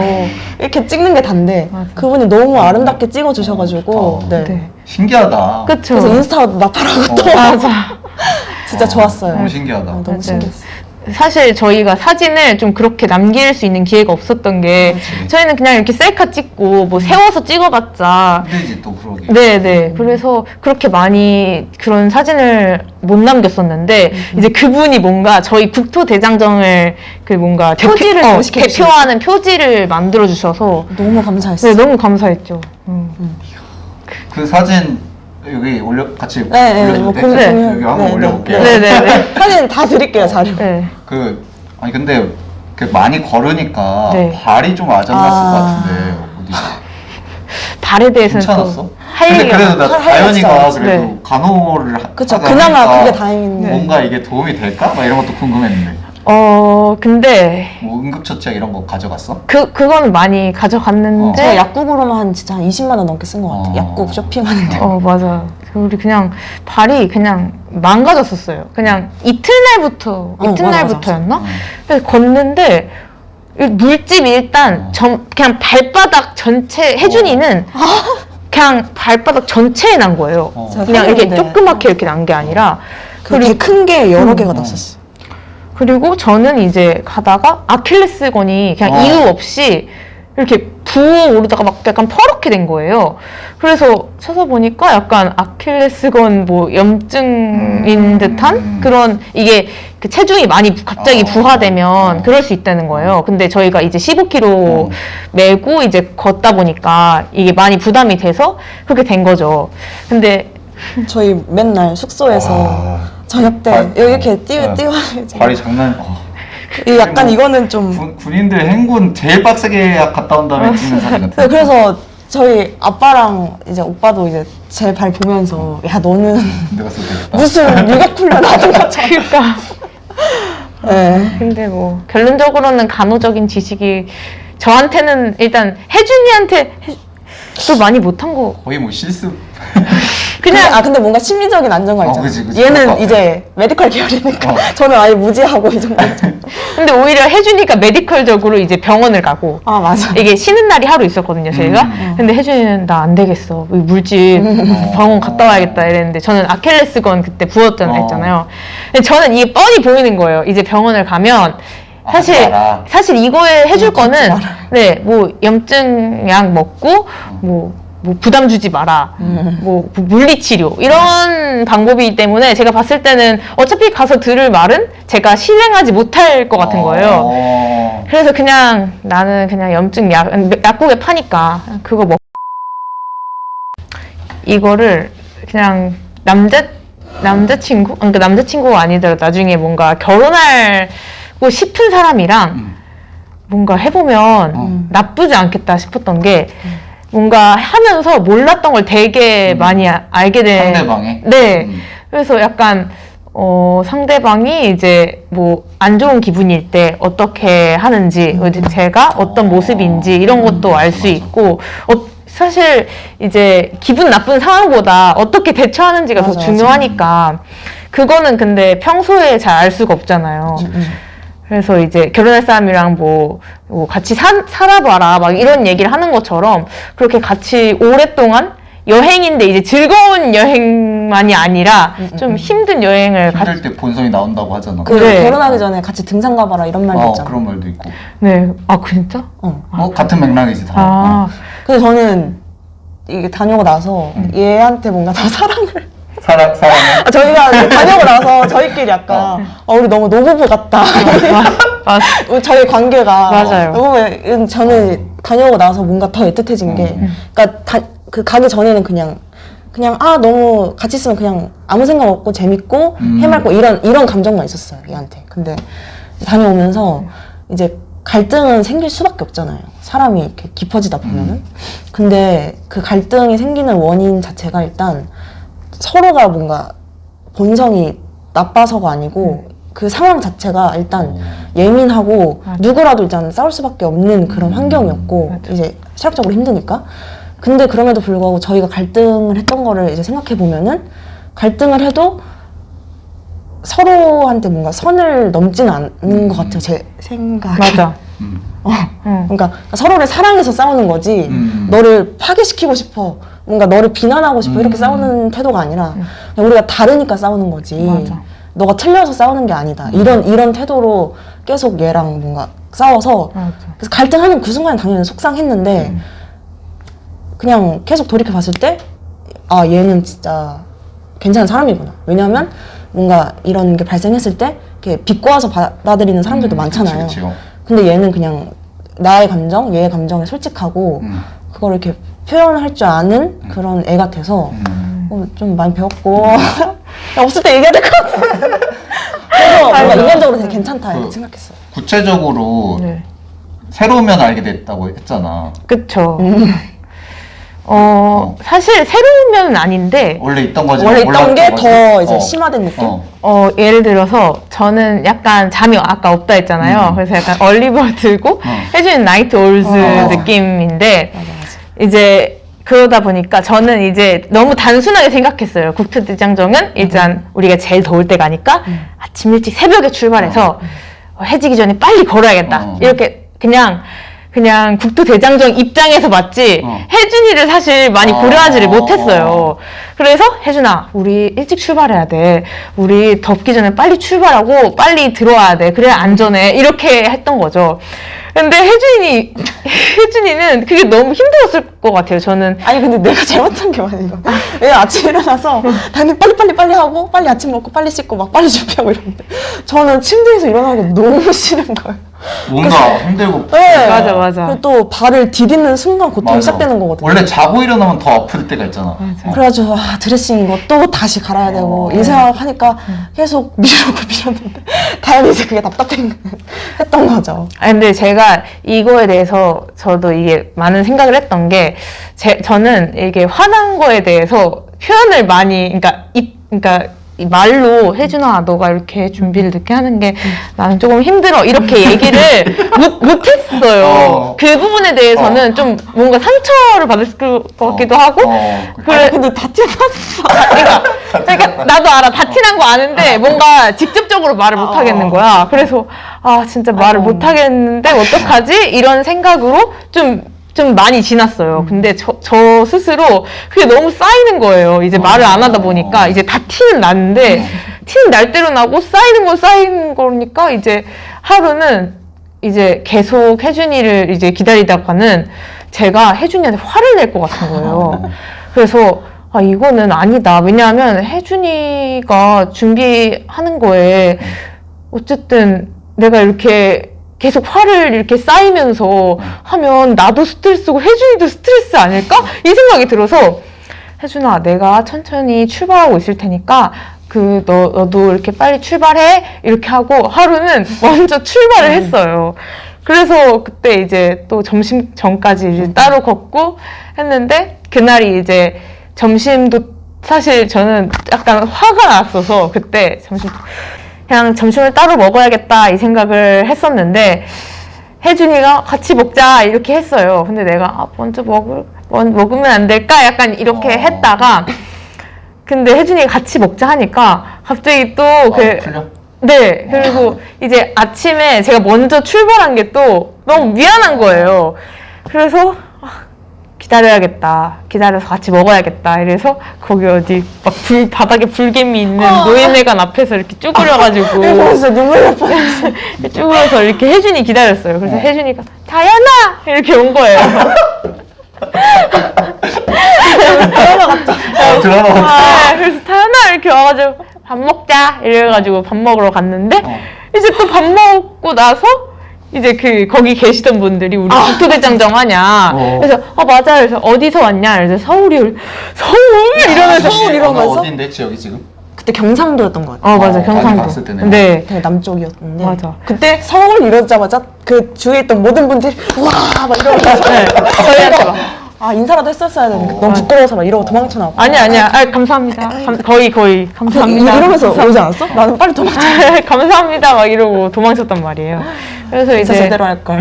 이렇게 찍는 게 단데 맞아. 그분이 너무 아름답게 찍어주셔가지고 네. 네. 신기하다. 그쵸. 그래서 인스타 나팔하고 또 맞아. 진짜 좋았어요. 너무 신기하다. 너무 맞아요. 신기했어요. 사실 저희가 사진을 좀 그렇게 남길 수 있는 기회가 없었던 게 그치. 저희는 그냥 이렇게 셀카 찍고 뭐 세워서 찍어봤자 힘들지 또 그러기. 네네 그래서 그렇게 많이 그런 사진을 못 남겼었는데 이제 그분이 뭔가 저희 국토대장정을 그 뭔가 표지를 멋있게 대표하는 표지를 만들어 주셔서 너무 네 감사했어요. 너무 감사했죠. 그 사진 여기 올려 네, 올려줄 뭐 때 공유. 여기 한번 네, 올려볼게요. 네. 네네네. 사진 다 드릴게요, 자료. 네. 아니 근데 많이 걸으니까 네. 발이 좀 아작났을 것 같은데 어디 발에 대해서는 괜찮았어? 또 할 근데 얘기가 그래도 나 할 다현이가 얘기가 그래도 네. 간호를 그쵸. 하다 그나마 보니까 그게 다행인데. 뭔가 이게 도움이 될까? 막 이런 것도 궁금했는데 근데 뭐 응급처치약 이런 거 가져갔어? 그거는 많이 가져갔는데 제가 약국으로만 진짜 한 20만 원 넘게 쓴 것 같아요. 약국 쇼핑하는데. 맞아. 우리 그냥 발이 그냥 망가졌었어요. 그냥 이튿날부터였나? 응. 그래서 걷는데 이 물집이 일단 그냥 발바닥 전체 혜준이는 그냥 발바닥 전체에 난 거예요. 제가 그냥 이렇게 봤는데 조그맣게 이렇게 난 게 아니라 그게 큰 게 여러 개가 났었어요. 그리고 저는 이제 가다가 아킬레스건이 그냥 이유 없이 이렇게 부어오르다가 막 약간 퍼렇게 된 거예요. 그래서 찾아보니까 약간 아킬레스건 뭐 염증인 듯한 그런 이게 그 체중이 많이 갑자기 부하되면 그럴 수 있다는 거예요. 근데 저희가 이제 15kg 메고 이제 걷다 보니까 이게 많이 부담이 돼서 그렇게 된 거죠. 근데 저희 맨날 숙소에서 저녁 때 발- 이렇게 네. 띄워야지. 발이 장난 약간 뭐 이거는 좀 군인들 행군 제일 빡세게 갔다 온 다음에 찍는 사진 같은 그래서 저희 아빠랑 이제 오빠도 이제 제 발 보면서 야 너는 내가 쓸 때겠다. 무슨 유격 훈련 하는 것처럼. 그러니까 네. 근데 뭐 결론적으로는 간호적인 지식이 저한테는 일단 혜준이한테 또 많이 못한 거 거의 뭐 실습 그냥 근데 뭔가 심리적인 안정감 있잖아. 그치, 그럴 것 얘는 같아. 이제 메디컬 계열이니까 저는 아예 무지하고 이 정도. 근데 오히려 혜준이가 메디컬적으로 이제 병원을 가고 아 맞아. 이게 쉬는 날이 하루 있었거든요 저희가 근데 혜준이는 나 안 되겠어 이 물집 병원 갔다 와야겠다 이랬는데 저는 아킬레스건 그때 부었잖아 했잖아요 근데 저는 이게 뻔히 보이는 거예요 이제 병원을 가면 하지 마라. 사실 이거에 해줄 걷지 거는 마라. 네 뭐 염증 약 먹고 뭐 부담 주지 마라. 뭐 물리치료 이런 방법이기 때문에 제가 봤을 때는 어차피 가서 들을 말은 제가 실행하지 못할 것 같은 거예요. 그래서 그냥 나는 그냥 염증 약국에 파니까 그거 먹 이거를 그냥 남자친구? 그러니까 남자친구가 아니더라도 나중에 뭔가 결혼하고 싶은 사람이랑 뭔가 해보면 나쁘지 않겠다 싶었던 게 뭔가 하면서 몰랐던 걸 되게 많이 알게 된 상대방이? 네. 그래서 약간 상대방이 이제 뭐 안 좋은 기분일 때 어떻게 하는지 제가 어떤 모습인지 이런 것도 알 수 있고 사실 이제 기분 나쁜 상황보다 어떻게 대처하는지가 더 맞아. 중요하니까 그거는 근데 평소에 잘 알 수가 없잖아요. 그래서 이제 결혼할 사람이랑 뭐 같이 살아봐라 막 이런 얘기를 하는 것처럼 그렇게 같이 오랫동안 여행인데 이제 즐거운 여행만이 아니라 좀 힘든 여행을 힘들 때 본성이 나온다고 하잖아. 그래. 결혼하기 전에 같이 등산 가봐라 이런 말도 있잖아. 그런 말도 있고. 네. 아 진짜? 같은 맥락이지 다. 아 근데 저는 이게 다녀오고 나서 얘한테 뭔가 더 사랑을 사랑해. 저희가 다녀오고 나서 저희끼리 약간 우리 너무 노부부 같다. 저희 관계가 맞아요. 저는 다녀오고 나서 뭔가 더 애틋해진 게 그러니까 그 가기 전에는 그냥 그냥 너무 같이 있으면 그냥 아무 생각 없고 재밌고 해맑고 이런 감정만 있었어요 얘한테. 근데 다녀오면서 이제 갈등은 생길 수밖에 없잖아요. 사람이 이렇게 깊어지다 보면은. 근데 그 갈등이 생기는 원인 자체가 일단 서로가 뭔가 본성이 나빠서가 아니고 그 상황 자체가 일단 예민하고 맞아. 누구라도 일단 싸울 수밖에 없는 그런 환경이었고 맞아. 이제 시각적으로 힘드니까. 근데 그럼에도 불구하고 저희가 갈등을 했던 거를 이제 생각해 보면은 갈등을 해도 서로한테 뭔가 선을 넘지는 않는 것 같아요. 제 생각에. 맞아. 그러니까 서로를 사랑해서 싸우는 거지 너를 파괴시키고 싶어 뭔가 너를 비난하고 싶어 이렇게 싸우는 태도가 아니라 그냥 우리가 다르니까 싸우는 거지 맞아. 너가 틀려서 싸우는 게 아니다 이런 태도로 계속 얘랑 뭔가 싸워서 맞아. 그래서 갈등하는 그 순간에 당연히 속상했는데 그냥 계속 돌이켜 봤을 때 얘는 진짜 괜찮은 사람이구나. 왜냐면 뭔가 이런 게 발생했을 때 이렇게 비꼬아서 받아들이는 사람들도 많잖아요. 그치, 그치. 근데 얘는 그냥 나의 감정, 얘의 감정에 솔직하고 그걸 이렇게 표현할 줄 아는 그런 애 같아서 좀 많이 배웠고 없을 때 얘기해야 될 것 같아. 그래서 뭔가 인간적으로 되게 괜찮다 이렇게 생각했어요. 구체적으로 네. 새로 오면 알게 됐다고 했잖아. 그쵸. 사실 새로운 아닌데, 원래 있던 거지. 원래 있던 게 더 이제 어. 심화된 느낌? 예를 들어서 저는 약간 잠이 아까 없다 했잖아요. 그래서 약간 얼리버 들고 혜준이는 나이트 올즈 느낌인데, 맞아. 이제 그러다 보니까 저는 이제 너무 단순하게 생각했어요. 국토대장정은 일단 우리가 제일 더울 때 가니까 아침 일찍 새벽에 출발해서 해지기 전에 빨리 걸어야겠다. 이렇게 그냥 국토대장정 입장에서 봤지 혜준이를 사실 많이 고려하지를 못했어요. 그래서 혜준아 우리 일찍 출발해야 돼. 우리 덥기 전에 빨리 출발하고 빨리 들어와야 돼. 그래야 안전해. 이렇게 했던 거죠. 근데 혜준이는 그게 너무 힘들었을 것 같아요. 저는 아니 근데 내가 잘못한 게 많아요. 왜냐면 아침에 일어나서 당연히 빨리 하고 빨리 아침 먹고 빨리 씻고 막 빨리 준비하고 이러는데 저는 침대에서 일어나기 너무 싫은 거예요. 뭔가 힘들고. 네. 맞아. 그리고 또 발을 디디는 순간 고통이 맞아. 시작되는 거거든요. 원래 자고 일어나면 더 아플 때가 있잖아. 그래가지고 드레싱 이거 또 다시 갈아야 되고 이 생각하니까 계속 미뤘는데 다행히 이제 그게 답답했던 거죠. 근데 제가 이거에 대해서 저도 이게 많은 생각을 했던 게 저는 이게 화난 거에 대해서 표현을 많이 그러니까 이 말로 혜준아 너가 이렇게 준비를 늦게 하는 게 나는 조금 힘들어 이렇게 얘기를 못했어요. 그 부분에 대해서는 좀 뭔가 상처를 받을 것 같기도 하고 그래 근데 다 티났어. 그러니까 나도 알아 다 티난 거 아는데 뭔가 직접적으로 말을 못 하겠는 거야. 그래서 진짜 말을 못 하겠는데 어떡하지? 이런 생각으로 좀 많이 지났어요. 근데 저 스스로 그게 너무 쌓이는 거예요. 이제 말을 안 하다 보니까 이제 다 티는 났는데 티는 날 대로 나고 쌓이는 건 쌓이는 거니까 이제 하루는 이제 계속 혜준이를 이제 기다리다가는 제가 혜준이한테 화를 낼 것 같은 거예요. 그래서 이거는 아니다. 왜냐하면 혜준이가 준비하는 거에 어쨌든 내가 이렇게 계속 화를 이렇게 쌓이면서 하면 나도 스트레스고 혜준이도 스트레스 아닐까? 이 생각이 들어서 혜준아 내가 천천히 출발하고 있을 테니까 너도 이렇게 빨리 출발해 이렇게 하고 하루는 먼저 출발을 했어요. 그래서 그때 이제 또 점심 전까지 이제 따로 걷고 했는데 그날이 이제 점심도 사실 저는 약간 화가 났어서 그때 그냥 점심을 따로 먹어야겠다 이 생각을 했었는데 혜준이가 같이 먹자 이렇게 했어요. 근데 내가 먼저 먹으면 안 될까? 약간 이렇게 했다가 근데 혜준이가 같이 먹자 하니까 갑자기 또 풀려? 네. 그리고 이제 아침에 제가 먼저 출발한 게 또 너무 미안한 거예요. 그래서 기다려서 같이 먹어야겠다. 이래서 거기 어디 막 바닥에 불개미 있는 노인회관 앞에서 이렇게 쭈그려가지고 그래서 눈물 날 뻔했어. 쭈그려서 이렇게 혜준이 기다렸어요. 그래서 혜준이가 다현아 이렇게 온 거예요. 들어가. 그래서 다현아 이렇게 와가지고 밥 먹자 이래가지고 밥 먹으러 갔는데 이제 또 밥 먹고 나서 이제 거기 계시던 분들이 우리 국토대장정 하냐. 그래서 맞아. 그래서 어디서 왔냐. 그래서 서울 이러면서 서울 이러면서? 어디인데 여기 지금? 그때 경상도였던 것 같아요. 맞아. 경상도. 갔을 때는. 네. 되게 남쪽이었는데 맞아. 그때 서울 이러자마자 그 주위에 있던 모든 분들이 와 막 이러면서 네. 저희한테 막. 인사라도 했었어야 되는데 너무 부끄러워서 막 이러고 도망쳐나고 아니야. 감사합니다. 거의 감사합니다. 이러면서 감사합니다. 오지 않았어? 나는 빨리 도망쳐. 감사합니다. 막 이러고 도망쳤단 말이에요. 그래서 진짜 이제 제대로 할 걸.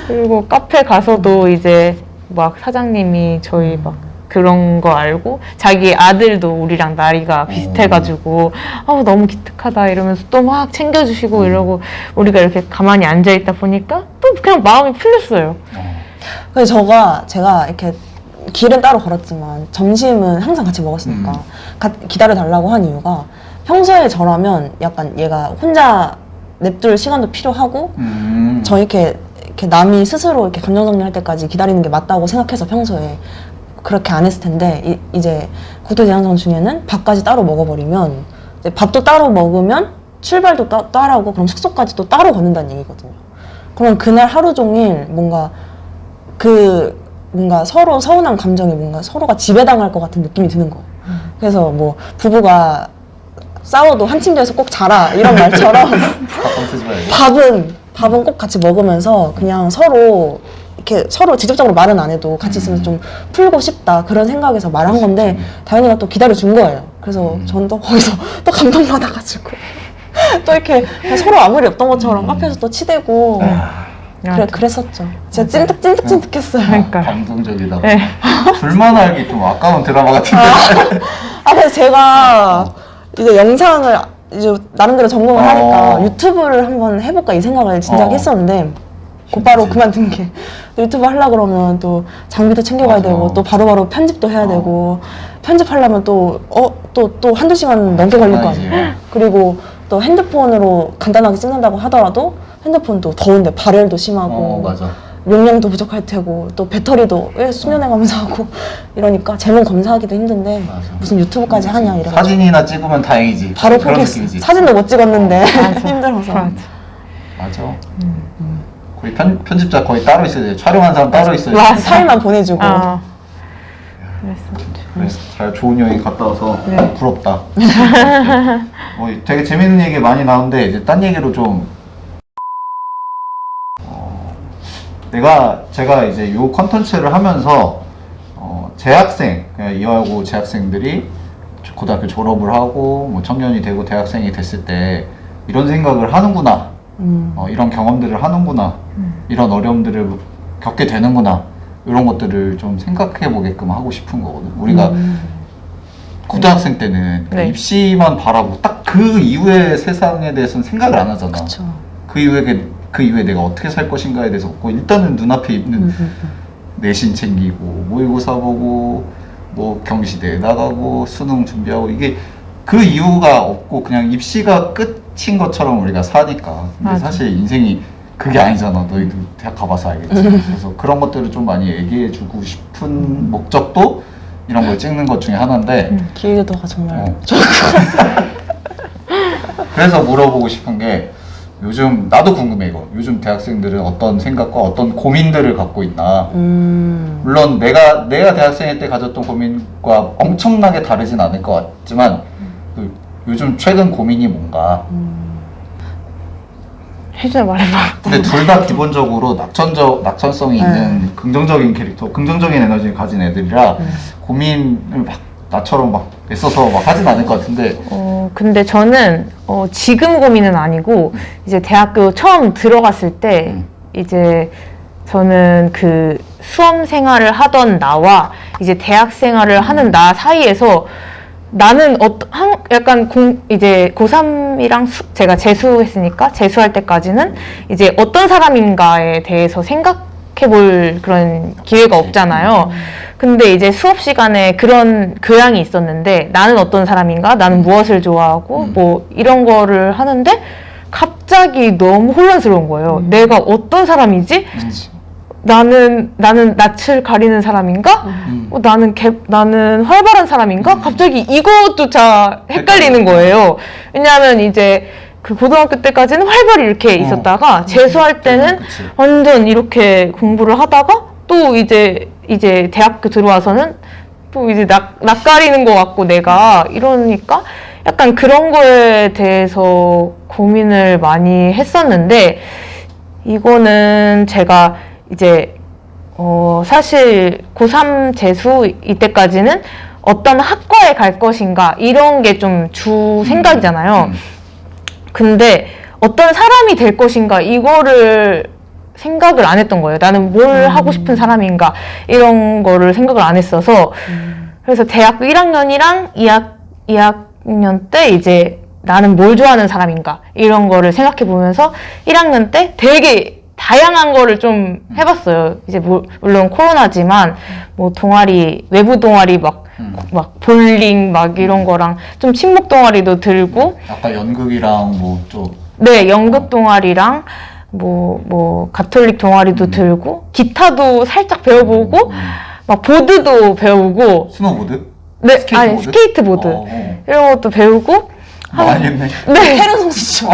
그리고 카페 가서도 이제 막 사장님이 저희 막 그런 거 알고 자기 아들도 우리랑 나이가 비슷해가지고 너무 기특하다 이러면서 또 막 챙겨주시고 이러고 우리가 이렇게 가만히 앉아있다 보니까 또 그냥 마음이 풀렸어요. 그래서 제가 이렇게 길은 따로 걸었지만 점심은 항상 같이 먹었으니까 기다려달라고 한 이유가 평소에 저라면 약간 얘가 혼자 냅둘 시간도 필요하고 저 이렇게 남이 스스로 이렇게 감정 정리할 때까지 기다리는 게 맞다고 생각해서 평소에 그렇게 안 했을 텐데 이제 국토대장정 중에는 밥까지 따로 먹어버리면 이제 밥도 따로 먹으면 출발도 따라오고 그럼 숙소까지 또 따로 걷는다는 얘기거든요. 그럼 그날 하루 종일 뭔가 서로 서운한 감정이 뭔가 서로가 지배당할 것 같은 느낌이 드는 거예요. 그래서 뭐 부부가 싸워도 한 침대에서 꼭 자라 이런 말처럼 밥은 꼭 같이 먹으면서 그냥 서로 직접적으로 말은 안 해도 같이 있으면 좀 풀고 싶다 그런 생각에서 말한 건데 다현이가 또 기다려준 거예요. 그래서 전 또 거기서 또 감동받아가지고 또 이렇게 서로 아무 리 없던 것처럼 카페에서 또 치대고 그랬었죠. 진짜 찐득찐득했어요. 그러니까. 감동적이다. 네. 둘만 알기 좀 아까운 드라마 같은데. 그래서 제가 이제 영상을 이제 나름대로 전공을 하니까 유튜브를 한번 해볼까 이 생각을 진작 했었는데 곧바로 그만둔 게 유튜브 하려고 그러면 또 장비도 챙겨가야 되고 또 바로바로 편집도 해야 되고 편집하려면 또 한두 시간 넘게 걸릴 거 아니에요. 그리고 또 핸드폰으로 간단하게 찍는다고 하더라도 핸드폰도 더운데 발열도 심하고 맞아. 용량도 부족할 테고 또 배터리도 숙련해가면서 하고 이러니까 제목 검사하기도 힘든데 맞아. 무슨 유튜브까지 하냐 이래가지고 사진이나 찍으면 다행이지. 바로 그런 포기했어. 느낌이지. 사진도 못 찍었는데 힘들어서. 맞아. 거의 편집자 거의 따로 있어야 돼. 촬영한 사람 따로 있어야 돼. 맞아. 파일만 보내주고. 그래서 잘 좋은 여행 갔다 와서 네. 부럽다. 되게 재밌는 얘기 많이 나오는데 이제 딴 얘기로 좀 제가 이제 요 컨텐츠를 하면서 그냥 이화여고 재학생들이 고등학교 졸업을 하고 뭐 청년이 되고 대학생이 됐을 때 이런 생각을 하는구나. 이런 경험들을 하는구나. 이런 어려움들을 겪게 되는구나. 이런 것들을 좀 생각해 보게끔 하고 싶은 거거든. 우리가 고등학생 때는 그 입시만 바라고 딱 그 이후의 세상에 대해서는 생각을 안 하잖아. 그쵸. 그 이후에 내가 어떻게 살 것인가에 대해서 없고 일단은 눈앞에 있는 내신 챙기고 모의고사 보고 뭐 경시대에 나가고 수능 준비하고 이게 그 이유가 없고 그냥 입시가 끝인 것처럼 우리가 사니까. 근데 맞아. 사실 인생이 그게 아니잖아. 너희도 대학 가봐서 알겠지. 그래서 그런 것들을 좀 많이 얘기해주고 싶은 목적도 이런 걸 찍는 것 중에 하나인데 기회도가 정말 그래서 물어보고 싶은 게 요즘 나도 궁금해 이거. 요즘 대학생들은 어떤 생각과 어떤 고민들을 갖고 있나. 물론 내가 대학생일 때 가졌던 고민과 엄청나게 다르진 않을 것 같지만 요즘 최근 고민이 뭔가. 혜준아 말해봐. 근데 둘 다 기본적으로 낙천성이 있는 긍정적인 캐릭터, 긍정적인 에너지를 가진 애들이라 고민을 막 나처럼 막 애써서 막 하진 않을 것 같은데. 근데 저는 지금 고민은 아니고 이제 대학교 처음 들어갔을 때 이제 저는 그 수험 생활을 하던 나와 이제 대학 생활을 하는 나 사이에서 나는 약간 이제 고3이랑 제가 재수했으니까 재수할 때까지는 이제 어떤 사람인가에 대해서 생각해볼 그런 기회가 없잖아요. 근데 이제 수업 시간에 그런 교양이 있었는데 나는 어떤 사람인가? 나는 무엇을 좋아하고 뭐 이런 거를 하는데 갑자기 너무 혼란스러운 거예요. 내가 어떤 사람이지? 나는 낯을 가리는 사람인가? 나는 활발한 사람인가? 갑자기 이것조차 헷갈리는 거예요. 왜냐하면 이제 그 고등학교 때까지는 활발히 이렇게 있었다가 재수할 때는 그치. 완전 이렇게 공부를 하다가 또 이제 대학교 들어와서는 또 이제 낯가리는 것 같고 내가 이러니까 약간 그런 거에 대해서 고민을 많이 했었는데 이거는 제가 이제 사실 고3 재수 이때까지는 어떤 학과에 갈 것인가 이런 게 좀 주 생각이잖아요. 근데 어떤 사람이 될 것인가 이거를 생각을 안 했던 거예요. 나는 뭘 하고 싶은 사람인가 이런 거를 생각을 안 했어서 그래서 대학교 1학년이랑 2학년 때 이제 나는 뭘 좋아하는 사람인가 이런 거를 생각해 보면서 1학년 때 되게 다양한 거를 좀 해봤어요. 이제 물론 코로나지만 뭐 동아리 외부 동아리 막 볼링 막 이런 거랑 좀 친목 동아리도 들고 아까 연극이랑 뭐좀 네 연극 동아리랑 뭐 가톨릭 동아리도 들고 기타도 살짝 배워보고 막 보드도 배우고 스노보드? 네 스케이트보드? 아니 스케이트보드 이런 것도 배우고 많이 했네. 네. 테른 선수죠.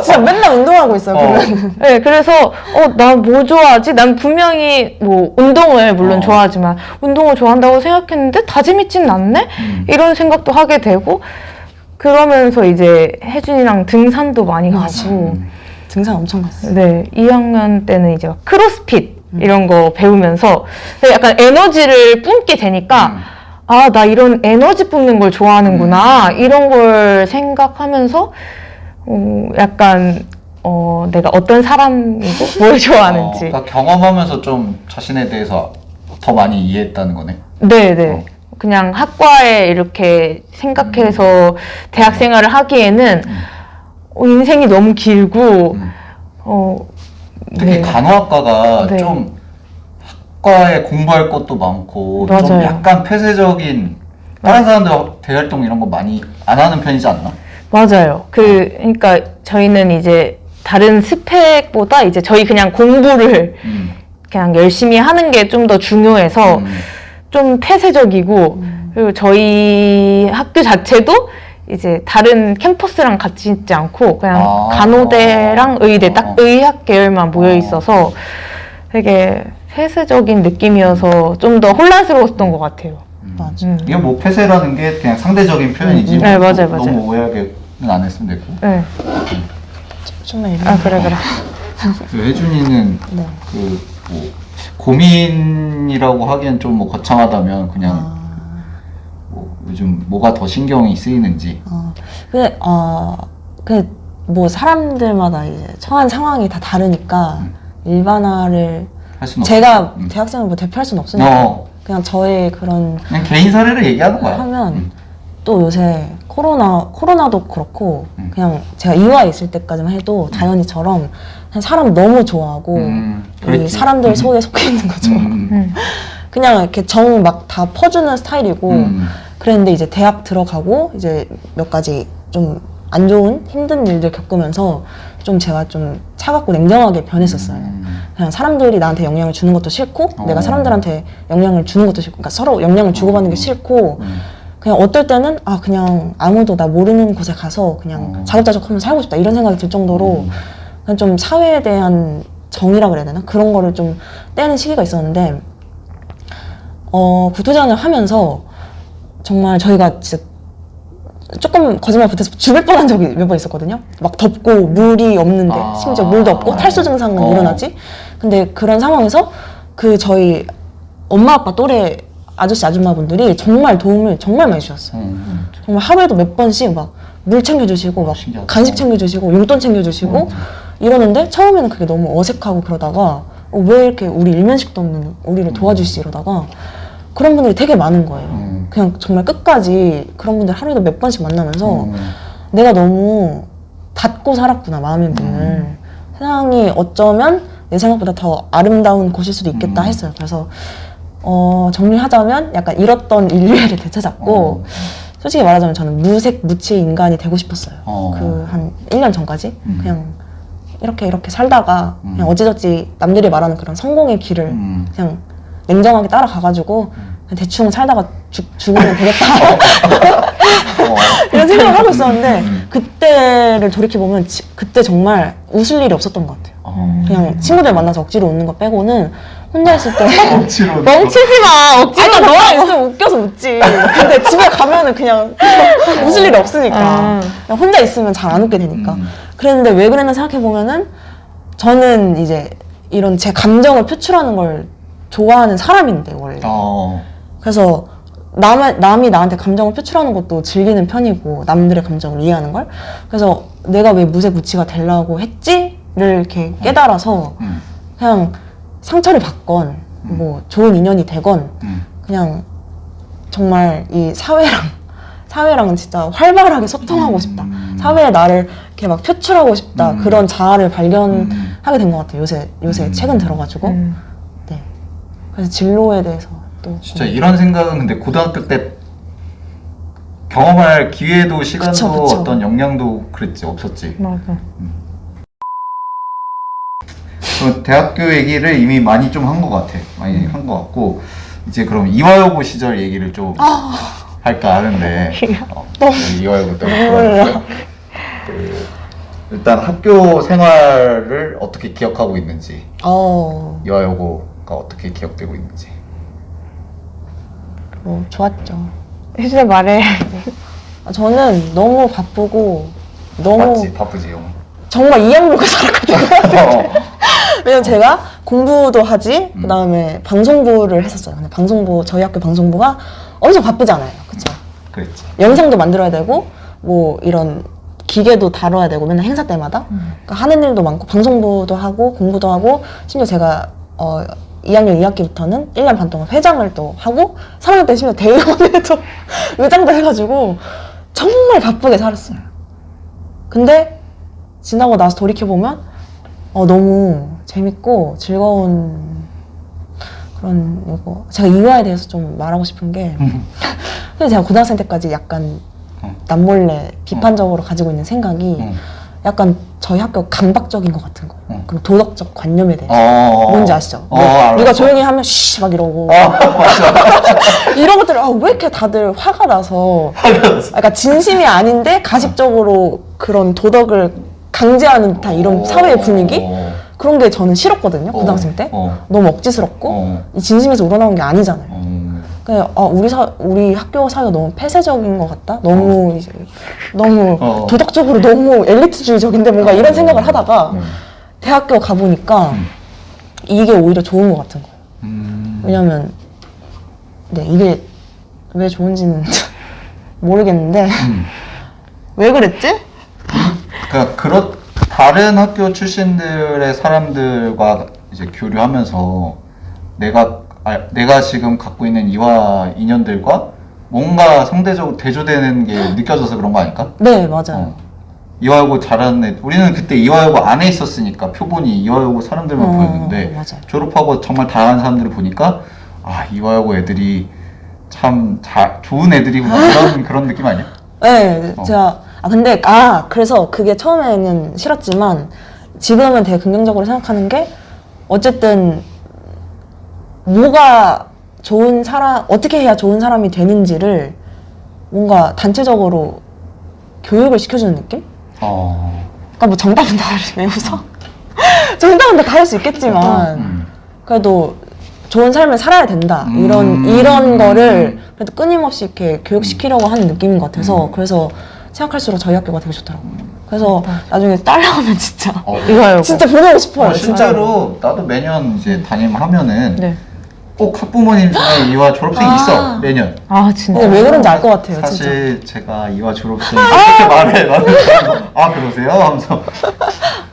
진짜 맨날 운동하고 있어요. 보면. 네, 그래서 나 뭐 좋아하지? 난 분명히 뭐 운동을 물론 좋아하지만 운동을 좋아한다고 생각했는데 다짐있지는 않네? 이런 생각도 하게 되고 그러면서 이제 혜준이랑 등산도 많이 가고 등산 엄청 갔어요. 네, 2학년 때는 이제 막 크로스핏 이런 거 배우면서 약간 에너지를 뿜게 되니까 아, 나 이런 에너지 뿜는 걸 좋아하는구나. 이런 걸 생각하면서, 약간, 내가 어떤 사람이고 뭘 좋아하는지. 그러니까 경험하면서 좀 자신에 대해서 더 많이 이해했다는 거네. 네네. 그냥 학과에 이렇게 생각해서 대학 생활을 하기에는 인생이 너무 길고, 특히 네. 간호학과가 네. 좀 학과에 공부할 것도 많고 좀 맞아요. 약간 폐쇄적인 다른 사람들 대활동 이런 거 많이 안 하는 편이지 않나? 맞아요. 그러니까 저희는 이제 다른 스펙보다 이제 저희 그냥 공부를 그냥 열심히 하는 게 좀 더 중요해서 좀 폐쇄적이고 그리고 저희 학교 자체도 이제 다른 캠퍼스랑 같이 있지 않고 그냥 간호대랑 의대 딱 의학 계열만 모여 있어서 되게 폐쇄적인 느낌이어서 좀 더 혼란스러웠던 것 같아요. 맞아. 이게 뭐 폐쇄라는 게 그냥 상대적인 표현이지. 네, 맞아요, 너무 맞아요. 오해하게는 안 했으면 됐고. 네. 정말 이런. 아, 그래. 그 혜준이는 네. 그 뭐 고민이라고 하기엔 좀 뭐 거창하다면 그냥 뭐 요즘 뭐가 더 신경이 쓰이는지. 뭐 사람들마다 이제 처한 상황이 다 다르니까 일반화를 할 수는 제가 없어. 대학생을 뭐 대표할 수는 없으니까 그냥 저의 그런 그냥 개인 사례를 얘기하는 거야. 하면 또 요새 코로나도 그렇고 그냥 제가 이화에 있을 때까지만 해도 다현이처럼 그냥 사람 너무 좋아하고 이 그랬지. 사람들 속에 속해 있는 거죠. 그냥 이렇게 정 막 다 퍼주는 스타일이고 그랬는데 이제 대학 들어가고 이제 몇 가지 좀 안 좋은 힘든 일들 겪으면서 좀 제가 좀 차갑고 냉정하게 변했었어요. 그냥 사람들이 나한테 영향을 주는 것도 싫고 내가 사람들한테 영향을 주는 것도 싫고 그러니까 서로 영향을 주고받는 게 싫고 그냥 어떨 때는 그냥 아무도 나 모르는 곳에 가서 그냥 자급자족하면 살고 싶다 이런 생각이 들 정도로 그냥 좀 사회에 대한 정의라 그래야 되나? 그런 거를 좀 떼는 시기가 있었는데 구토전을 하면서 정말 저희가 진짜 조금 거짓말 보태서 죽을 뻔한 적이 몇 번 있었거든요. 막 덥고 물이 없는데 심지어 물도 없고 탈수 증상은 일어나지. 근데 그런 상황에서 저희 엄마 아빠 또래 아저씨 아줌마분들이 정말 도움을 정말 많이 주셨어요. 정말 하루에도 몇 번씩 막 물 챙겨주시고 막 신기하다. 간식 챙겨주시고 용돈 챙겨주시고 이러는데 처음에는 그게 너무 어색하고 그러다가 왜 이렇게 우리 일면식도 없는 우리를 도와주시지 이러다가 그런 분들이 되게 많은 거예요. 그냥 정말 끝까지 그런 분들 하루에도 몇 번씩 만나면서 내가 너무 닫고 살았구나 마음의 문을. 세상이 어쩌면 내 생각보다 더 아름다운 곳일 수도 있겠다 했어요. 그래서 정리하자면 약간 잃었던 인류애를 되찾았고 솔직히 말하자면 저는 무색 무취의 인간이 되고 싶었어요. 그 한 1년 전까지 그냥 이렇게 살다가 그냥 어찌저찌 남들이 말하는 그런 성공의 길을 그냥 냉정하게 따라가가지고 그냥 대충 살다가 죽으면 되겠다. 이런 생각을 하고 있었는데 그때를 돌이켜보면 그때 정말 웃을 일이 없었던 것 같아요. 그냥 친구들 만나서 억지로 웃는 거 빼고는 혼자 있을 때 억지로 멈추지 마. 억지로. 아니, 너랑 있으면 웃겨서 웃지. 근데 집에 가면은 그냥 웃을 일이 없으니까. 그냥 혼자 있으면 잘 안 웃게 되니까. 그랬는데 왜 그랬나 생각해보면은 저는 이제 이런 제 감정을 표출하는 걸 좋아하는 사람인데, 원래. 그래서 남이 나한테 감정을 표출하는 것도 즐기는 편이고, 남들의 감정을 이해하는 걸. 그래서 내가 왜 무색무취가 되려고 했지를 이렇게 깨달아서 그냥 상처를 받건, 뭐 좋은 인연이 되건, 그냥 정말 이 사회랑은 진짜 활발하게 소통하고 싶다. 사회에 나를 이렇게 막 표출하고 싶다. 그런 자아를 발견하게 된 것 같아요. 요새 최근 들어가지고. 네. 그래서 진로에 대해서 또. 진짜 이런 생각은 근데 고등학교 때 경험할 기회도 시간도 그쵸. 어떤 역량도 그랬지 없었지. 맞아. 그럼 대학교 얘기를 이미 많이 좀 한 것 같아. 많이 한 것 같고 이제 그럼 이화여고 시절 얘기를 좀 할까 하는데 이화여고 때문에 일단 학교 생활을 어떻게 기억하고 있는지 이화여고가 어떻게 기억되고 있는지. 좋았죠. 혜진아 말해. 저는 너무 바쁘고 너무 바쁘지 형. 정말 이양물고 살았거든요. 왜냐면 제가 공부도 하지, 그 다음에 방송부를 했었어요. 근데 저희 학교 방송부가 엄청 바쁘잖아요. 그쵸? 그랬지. 영상도 만들어야 되고, 뭐 이런 기계도 다뤄야 되고, 맨날 행사 때마다. 그러니까 하는 일도 많고, 방송부도 하고, 공부도 하고, 심지어 제가, 2학년 2학기부터는 1년 반 동안 회장을 또 하고, 3학년 때 심지어 대의원에도 의장도 해가지고, 정말 바쁘게 살았어요. 근데, 지나고 나서 돌이켜보면, 너무 재밌고 즐거운 그런 이거. 제가 이화에 대해서 좀 말하고 싶은 게, 근데 제가 고등학생 때까지 약간 남몰래 비판적으로 가지고 있는 생각이 약간 저희 학교 강박적인 것 같은 거. 그리고 도덕적 관념에 대해서. 뭔지 아시죠? 누가 조용히 하면 쉬 막 이러고. 이런 것들을 왜 이렇게 다들 화가 나서. 그러니까 진심이 아닌데 가식적으로 그런 도덕을 강제하는 듯한 이런 사회의 분위기? 그런 게 저는 싫었거든요, 고등학생 때. 너무 억지스럽고, 이 진심에서 우러나온 게 아니잖아요. 그냥, 우리 학교 사회가 너무 폐쇄적인 것 같다? 너무, 도덕적으로 너무 엘리트주의적인데 뭔가 이런 생각을 하다가, 대학교 가보니까, 이게 오히려 좋은 것 같은 거예요. 왜냐면, 이게 왜 좋은지는 모르겠는데, 왜 그랬지? 그러니까 다른 학교 출신들의 사람들과 이제 교류하면서 내가 지금 갖고 있는 이화 인연들과 뭔가 상대적으로 대조되는 게 느껴져서 그런 거 아닐까? 네, 맞아요. 이화여고 잘하는 애, 우리는 그때 이화여고 안에 있었으니까 표본이 이화여고 사람들만 보였는데 맞아요. 졸업하고 정말 다양한 사람들을 보니까 이화여고 애들이 참 좋은 애들이구나 그런 느낌 아니야? 네, 제가 그래서 그게 처음에는 싫었지만 지금은 되게 긍정적으로 생각하는 게, 어쨌든 뭐가 좋은 사람, 어떻게 해야 좋은 사람이 되는지를 뭔가 단체적으로 교육을 시켜주는 느낌? 그러니까 뭐 정답은 왜 웃어? 정답은 다 다를 수 있겠지만 그래도 좋은 삶을 살아야 된다, 이런 거를 그래도 끊임없이 이렇게 교육시키려고 하는 느낌인 것 같아서, 그래서 생각할수록 저희 학교가 되게 좋더라고요. 그래서 나중에 딸 나오면 진짜 이거요. 진짜 보내고 싶어요. 실제로 나도 매년 이제 담임하면은 네. 꼭 학부모님 중에 이화 졸업생이 있어, 매년. 진짜. 근데 왜 그런지 알 것 같아요. 사실 제가 이화 졸업생 이렇게 말해. 나는 그러세요? 하면서.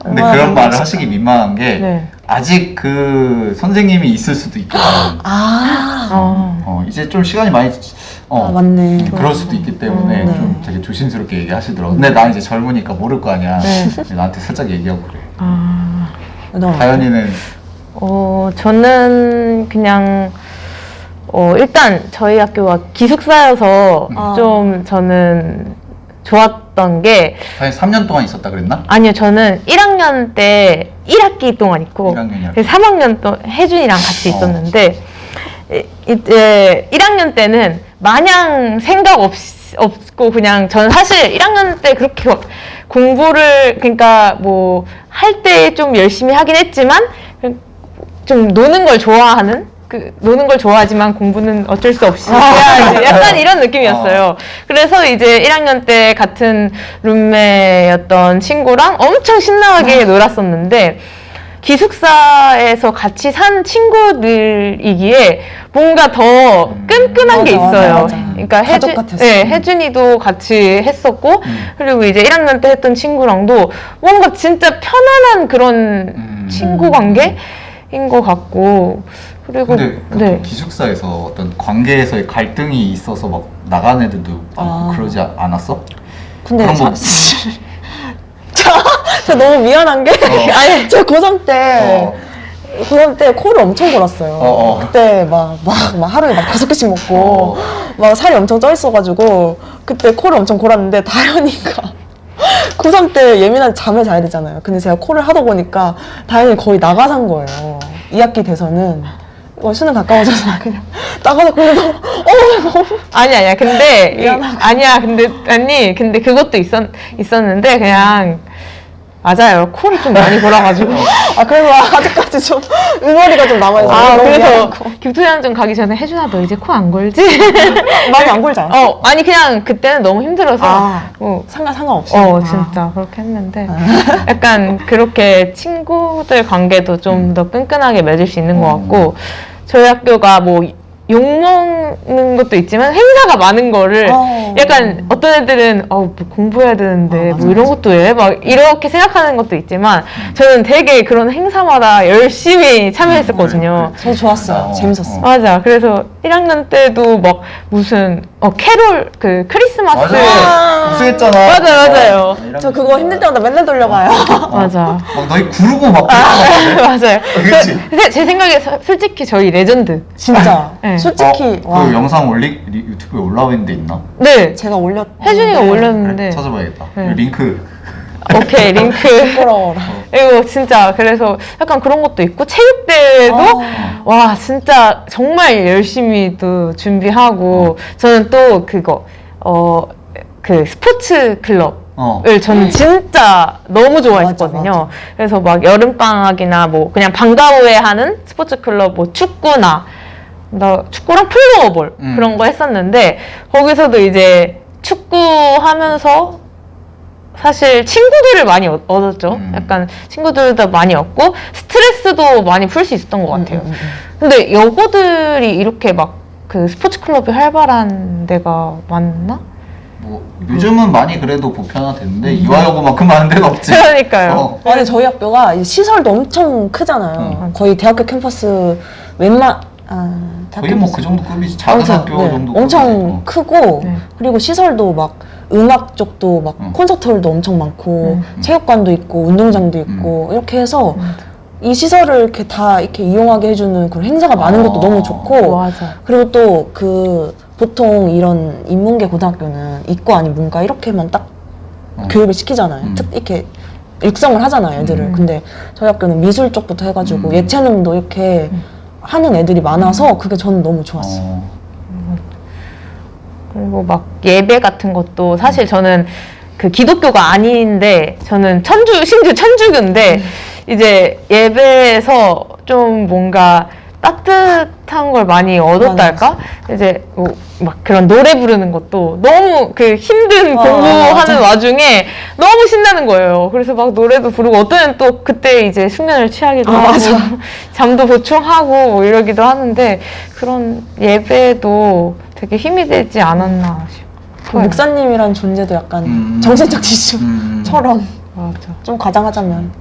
근데 그런 말을 하시기 민망한 게 아직 그 선생님이 있을 수도 있거든. 이제 좀 시간이 많이 맞네. 그럴 수도 있기 때문에 좀 되게 조심스럽게 얘기하시더라고. 근데 난 이제 젊으니까 모를 거 아니야. 나한테 살짝 얘기하고 그래. 다현이는 저는 그냥 일단 저희 학교가 기숙사여서 좀 저는 좋았던 게, 다현이 3년 동안 있었다 그랬나? 아니요, 저는 1학년 때 1학기 동안 있고 3학년 또 혜준이랑 같이 있었는데, 이제 1학년 때는 마냥 생각 없고 그냥 저는 사실 1학년 때 그렇게 막 공부를 그러니까 뭐 할 때 좀 열심히 하긴 했지만 좀 노는 걸 좋아하는 노는 걸 좋아하지만 공부는 어쩔 수 없이 해야지 약간 이런 느낌이었어요. 그래서 이제 1학년 때 같은 룸메였던 친구랑 엄청 신나게 놀았었는데 기숙사에서 같이 산 친구들이기에 뭔가 더 끈끈한 게 맞아, 있어요. 맞아. 그러니까 가족 같았어. 네, 혜준이도 같이 했었고 그리고 이제 1학년 때 했던 친구랑도 뭔가 진짜 편안한 그런 친구 관계인 것 같고 그리고 근데 보통 기숙사에서 어떤 관계에서의 갈등이 있어서 막 나간 애들도 많고 그러지 않았어? 근데 그런 거- 저 너무 미안한 게 아니 저 고3 때 고3 때 코를 엄청 골았어요. 그때 막 하루에 막 5개씩 먹고 막 살이 엄청 쪄 있어가지고 그때 코를 엄청 골았는데 다현이가 고3 때 예민한 잠을 자야 되잖아요. 근데 제가 코를 하다 보니까 다현이 거의 나가 산 거예요. 2학기 돼서는 수능 가까워져서 그냥 나가서 그래도 너무 아니야 근데 미안하고. 근데 그것도 있었는데 그냥 맞아요 코를 좀 많이 골아가지고 그래서 아직까지 좀 응어리가 좀 남아있어요. 너무 그래서 미안하고. 교토양전 가기 전에 혜준아 너 이제 코 안 골지? 많이 안 골지 않았어? 아니 그냥 그때는 너무 힘들어서 상관없이. 진짜 그렇게 했는데 약간 그렇게 친구들 관계도 좀 더 끈끈하게 맺을 수 있는 것 같고 저희 학교가 뭐 욕먹는 것도 있지만 행사가 많은 거를 약간 어떤 애들은 뭐 공부해야 되는데 맞아, 뭐 이런 것도 해? 막 이렇게 생각하는 것도 있지만 저는 되게 그런 행사마다 열심히 참여했었거든요. 저 좋았어요. 재밌었어요. 맞아. 그래서 1학년 때도 막 무슨 캐롤 크리스마스 우승했잖아. 맞아요. 저 그거 힘들 때마다 맨날 돌려가요. 맞아. 막 너희 구르고 막 맞아요. 그치? 제 생각에 솔직히 저희 레전드. 진짜. 네. 솔직히 와. 그 영상 유튜브에 올라와 있는 데 있나? 네. 제가 혜준이가 올렸는데 올렸는데. 찾아봐야겠다. 네. 링크. 오케이 링크. 부끄러워라. 이거 진짜 그래서 약간 그런 것도 있고 체육 대회도 와 진짜 정말 열심히 또 준비하고 저는 또 그거 그 스포츠 클럽을 저는 진짜 너무 좋아했거든요. 맞아. 그래서 막 여름 방학이나 뭐 그냥 방과 후에 하는 스포츠 클럽 뭐 축구나 나 축구랑 플로어볼 그런 거 했었는데 거기서도 이제 축구 하면서 사실 친구들을 많이 얻었죠. 약간 친구들도 많이 얻고 스트레스도 많이 풀 수 있었던 것 같아요. 근데 여고들이 이렇게 막 그 스포츠 클럽이 활발한 데가 많나? 뭐 요즘은 많이 그래도 보편화됐는데 이화여고만큼 많은 데는 없지. 그러니까요. 아니 저희 학교가 이 시설도 엄청 크잖아요. 거의 대학교 캠퍼스 거의 뭐 그 정도 급이지. 작은 엄청, 학교 네. 정도 엄청 급이지. 크고 네. 그리고 시설도 막 음악 쪽도 막 콘서트홀도 엄청 많고 체육관도 있고 운동장도 있고 이렇게 해서 이 시설을 이렇게 다 이렇게 이용하게 해주는 그런 행사가 많은 것도 너무 좋고 맞아. 그리고 또 그 보통 이런 인문계 고등학교는 이과 아닌 문과 이렇게만 딱 교육을 시키잖아요. 이렇게 육성을 하잖아요, 애들을. 근데 저희 학교는 미술 쪽부터 해가지고 예체능도 이렇게 하는 애들이 많아서 그게 저는 너무 좋았어요. 그리고 막 예배 같은 것도 사실 저는 그 기독교가 아닌데 저는 심지어 천주교인데 이제 예배에서 좀 뭔가 따뜻한 걸 많이 얻었달까? 이제 막 그런 노래 부르는 것도 너무 그 힘든 공부하는 와중에 너무 신나는 거예요. 그래서 막 노래도 부르고 어떤 애는 또 그때 이제 숙면을 취하기도 하고 잠도 보충하고 뭐 이러기도 하는데 그런 예배도 되게 힘이 되지 않았나 싶어요. 그 목사님이란 존재도 약간 정신적 지수처럼 맞아. 좀 과장하자면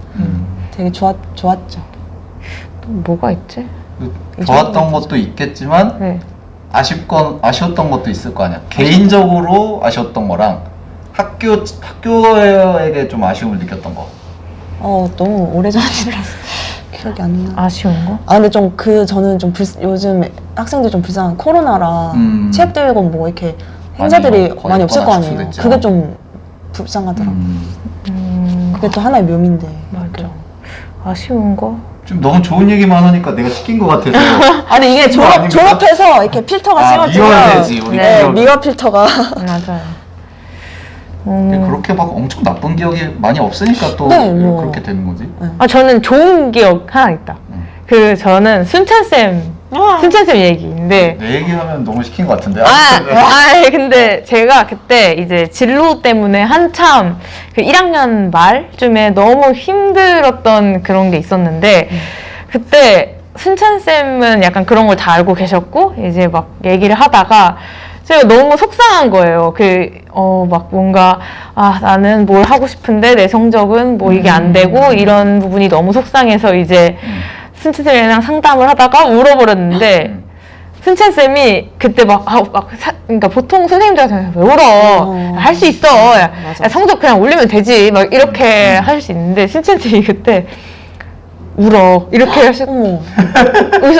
되게 좋았죠. 또 뭐가 있지? 좋았던 것도 있겠지만 네. 아쉬웠던 것도 있을 거 아니야. 개인적으로 아쉬웠던 거랑 학교에게 좀 아쉬움을 느꼈던 거. 너무 오래전이라서 기억이 안 나. 아쉬운 거? 근데 좀 저는 좀 요즘 학생들 좀 불쌍한 코로나라 체육대회건 뭐 이렇게 행사들이 거의 많이 없을 거 없거나 아니에요. 취소됐죠. 그게 좀 불쌍하더라고요. 그게 또 하나의 묘미인데. 맞아. 아쉬운 거? 좀 너무 좋은 얘기만 하니까 내가 시킨 것 같아서. 아니 이게 그거 아닙니까? 졸업해서 이렇게 필터가 씌워지면 미워야지 우리 네, 기억. 미워 필터가 맞아요. 그렇게 막 엄청 나쁜 기억이 많이 없으니까 또 네, 뭐. 그렇게 되는 거지. 아, 저는 좋은 기억 하나 있다. 그 저는 순찬쌤 얘기인데 내 얘기하면 너무 시킨 것 같은데. 근데 제가 그때 이제 진로 때문에 한참 그 1학년 말쯤에 너무 힘들었던 그런 게 있었는데 그때 순찬쌤은 약간 그런 걸 다 알고 계셨고 이제 막 얘기를 하다가 제가 너무 속상한 거예요. 막 뭔가, 나는 뭘 하고 싶은데 내 성적은 뭐 이게 안 되고 이런 부분이 너무 속상해서 이제 순찬쌤이랑 상담을 하다가 울어버렸는데 순찬쌤이 그때 그러니까 보통 선생님들한테 왜 울어? 할 수 있어. 야, 성적 그냥 올리면 되지. 막 이렇게 할 수 있는데 순찬쌤이 그때 울어. 이렇게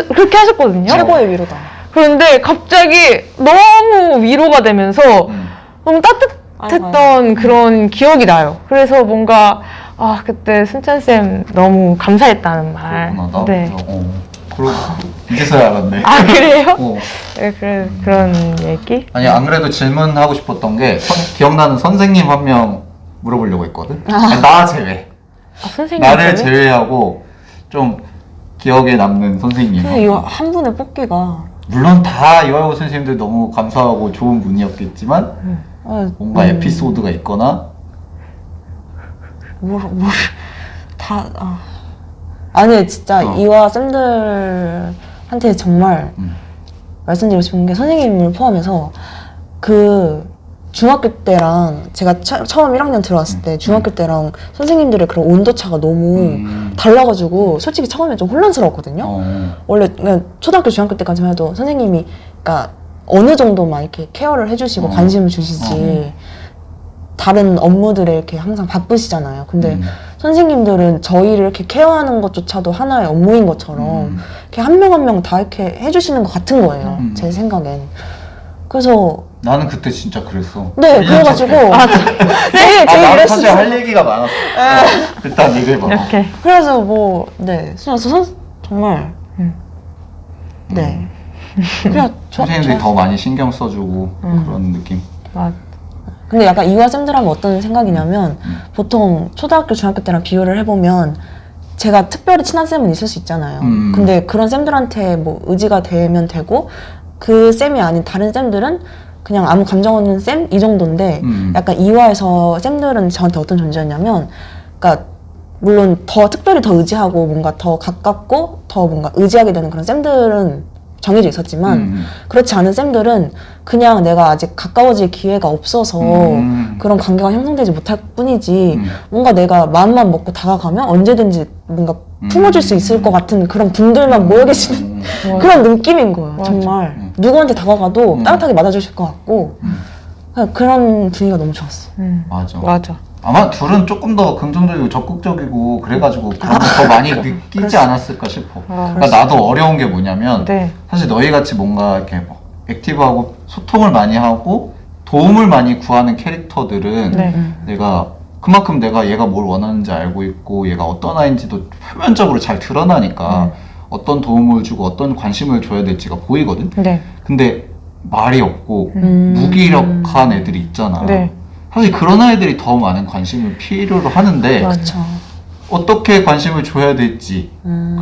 그렇게 하셨거든요. 최고의 위로다. 그런데 갑자기 너무 위로가 되면서 너무 따뜻했던 그런 기억이 나요. 그래서 뭔가 그때 순찬쌤 너무 감사했다는 말. 그렇구나. 네. 그러고 이제서야 알았네. 아 그래요? 어. 네, 그런 얘기? 아니 안 그래도 질문하고 싶었던 게 기억나는 선생님 한 명 물어보려고 했거든. 아니, 나 제외. 선생님 나를 제외하고 좀 기억에 남는 선생님. 근데 이거 한 분의 뽑기가 물론 다 이화여고 선생님들 너무 감사하고 좋은 분이었겠지만 뭔가 에피소드가 있거나 아니 진짜 이화 쌤들한테 정말 말씀드리고 싶은 게 선생님을 포함해서 그 중학교 때랑 제가 처음 1학년 들어왔을 때 중학교 때랑 선생님들의 그런 온도차가 너무 달라가지고 솔직히 처음에 좀 혼란스러웠거든요. 원래 그냥 초등학교 중학교 때까지만 해도 선생님이 그러니까 어느 정도만 이렇게 케어를 해주시고 관심을 주시지 다른 업무들에 이렇게 항상 바쁘시잖아요. 근데 선생님들은 저희를 이렇게 케어하는 것조차도 하나의 업무인 것처럼 이렇게 한 명 한 명 다 이렇게 해주시는 것 같은 거예요. 제 생각엔. 그래서 나는 그때 진짜 그랬어. 네, 그래가지고 제일 나는 이랬어요. 사실 할 얘기가 많았어. 일단 얘기해봐. 이렇게. 그래서 정말 네. 그냥 선생님들이 더 많이 신경 써주고 그런 느낌. 맞. 근데 약간 이화 쌤들 하면 어떤 생각이냐면 보통 초등학교 중학교 때랑 비교를 해보면 제가 특별히 친한 쌤은 있을 수 있잖아요. 근데 그런 쌤들한테 뭐 의지가 되면 되고 그 쌤이 아닌 다른 쌤들은 그냥 아무 감정 없는 쌤 이 정도인데 약간 이화에서 쌤들은 저한테 어떤 존재였냐면 그러니까 물론 더 특별히 더 의지하고 뭔가 더 가깝고 더 뭔가 의지하게 되는 그런 쌤들은 정해져 있었지만 그렇지 않은 쌤들은 그냥 내가 아직 가까워질 기회가 없어서 그런 관계가 형성되지 못할 뿐이지 뭔가 내가 마음만 먹고 다가가면 언제든지 뭔가 품어줄 수 있을 것 같은 그런 분들만 모여 계시는 그런 느낌인 거예요. 맞아. 정말 누구한테 다가가도 따뜻하게 맞아주실 것 같고 그냥 그런 분위기가 너무 좋았어. 맞아. 아마 둘은 조금 더 긍정적이고 적극적이고 그래가지고 그런 거 더 많이 느끼지 않았을까 싶어. 그러니까 나도 어려운 게 뭐냐면 사실 너희 같이 뭔가 이렇게 막 액티브하고 소통을 많이 하고 도움을 많이 구하는 캐릭터들은 내가 그만큼 내가 얘가 뭘 원하는지 알고 있고 얘가 어떤 아이인지도 표면적으로 잘 드러나니까 어떤 도움을 주고 어떤 관심을 줘야 될지가 보이거든. 근데 말이 없고 무기력한 애들이 있잖아. 사실 그런 아이들이 더 많은 관심을 필요로 하는데 어떻게 관심을 줘야 될지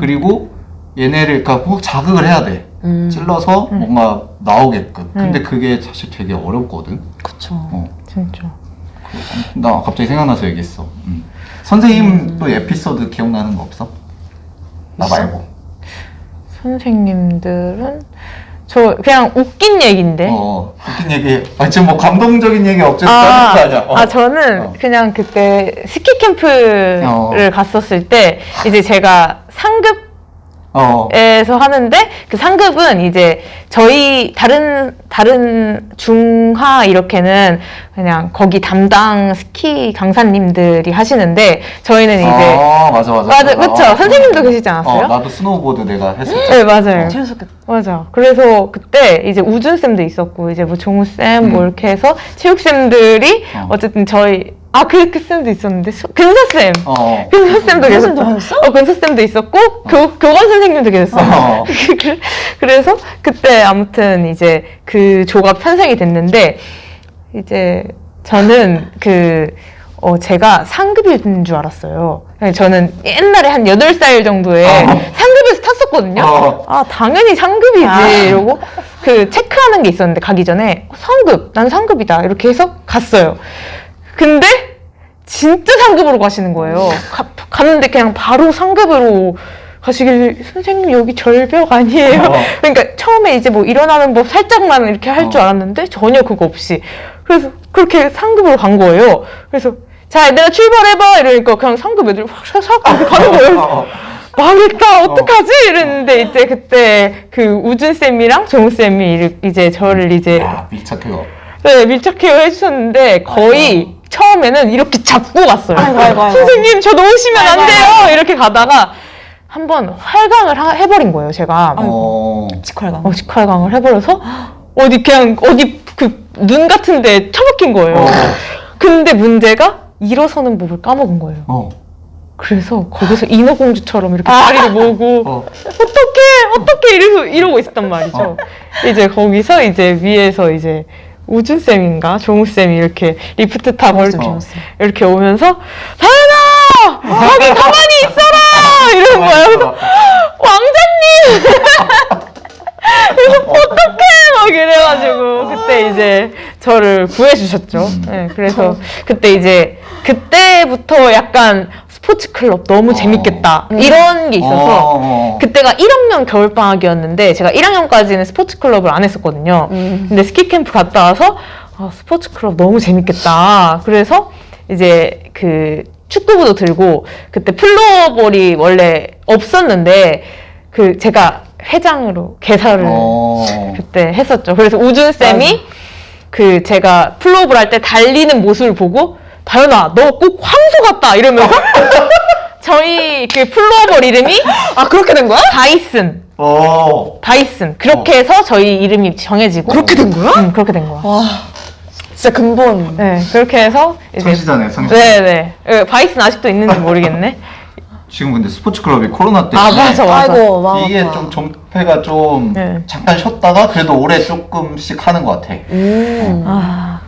그리고 얘네를 그러니까 꼭 자극을 해야 돼. 찔러서 뭔가 나오게끔. 근데 그게 사실 되게 어렵거든. 그쵸. 진짜. 나 갑자기 생각나서 얘기했어. 선생님 또 에피소드 기억나는 거 없어? 나 말고. 선생님들은 저 그냥 웃긴 얘기인데. 웃긴 얘기. 지금 뭐 감동적인 얘기 어쨌든 하는 거 아니야. 저는 그냥 그때 스키 캠프를 갔었을 때 이제 제가 상급 에서 하는데 그 상급은 이제 저희 다른 중하 이렇게는 그냥 거기 담당 스키 강사님들이 하시는데 저희는 이제 맞아 그쵸 선생님도 계시지 않았어요? 나도 스노우보드 내가 했었죠. 네 맞아요. 재밌었겠다. 맞아. 그래서 그때 이제 우준 쌤도 있었고 이제 뭐 종우 쌤 뭐 이렇게 해서 체육 쌤들이 어쨌든 저희 아, 그 쌤도 있었는데, 근사쌤. 근사쌤도 근사쌤도 계셨죠. 하셨어? 근사쌤도 있었고, 교관 선생님도 계셨어요. 그래서 그때 아무튼 이제 그 조가 편성이 됐는데, 이제 저는 제가 상급인 줄 알았어요. 저는 옛날에 한 8살 정도에 상급에서 탔었거든요. 아, 당연히 상급이지. 이러고 체크하는 게 있었는데 가기 전에 상급, 난 상급이다. 이렇게 해서 갔어요. 근데 진짜 상급으로 가시는 거예요. 갔는데 그냥 바로 상급으로 가시길래 선생님 여기 절벽 아니에요? 그러니까 처음에 이제 뭐 일어나는 법 살짝만 이렇게 할 줄 알았는데 전혀 그거 없이 그래서 그렇게 상급으로 간 거예요. 그래서 자 얘들아 출발해봐 이러니까 그냥 상급 애들이 확 가는 거예요. 망했다 어떡하지? 이랬는데 이제 그때 우준쌤이랑 정우쌤이 이제 저를 이제 밀착해요. 네, 밀착해요 해주셨는데 거의 처음에는 이렇게 잡고 갔어요. 아이고. 선생님 저 놓으시면 안 돼요. 이렇게 가다가 한번 활강을 해버린 거예요, 제가. 직활강. 직활강을 해버려서 어디 눈 같은데 처박힌 거예요. 근데 문제가 일어서는 법을 까먹은 거예요. 그래서 거기서 인어공주처럼 이렇게 다리를 모으고 어떡해 이러고 있었단 말이죠. 이제 거기서 이제 위에서 이제 우준쌤인가 정우쌤이 이렇게 리프트 타고 이렇게 오면서 다현아! 여기 가만히 있어라! 이러는 거예요. 그래서 왕자님! 그래서 어떡해! 막 이래가지고 그때 이제 저를 구해주셨죠. 네, 그래서 그때부터 약간 스포츠 클럽 너무 재밌겠다 이런 게 있어서 그때가 1학년 겨울방학이었는데 제가 1학년까지는 스포츠 클럽을 안 했었거든요. 근데 스키 캠프 갔다 와서 스포츠 클럽 너무 재밌겠다. 그래서 이제 축구부도 들고 그때 플로어볼이 원래 없었는데 제가 회장으로 개설을 그때 했었죠. 그래서 우준쌤이 제가 플로어볼 할 때 달리는 모습을 보고 다현아 너 꼭 황소 같다 이러면서 저희 플로어볼 이름이 그렇게 된 거야? 다이슨 그렇게 해서 저희 이름이 정해지고 그렇게 된 거야? 응, 그렇게 된 거야. 와, 진짜 근본. 네, 그렇게 해서 성시자네. 네네. 바이슨 아직도 있는지 모르겠네. 지금 근데 스포츠 클럽이 코로나 때 맞아. 아이고, 마음 이게 아파. 좀 정패가 좀 네. 잠깐 쉬었다가 그래도 올해 조금씩 하는 것 같아.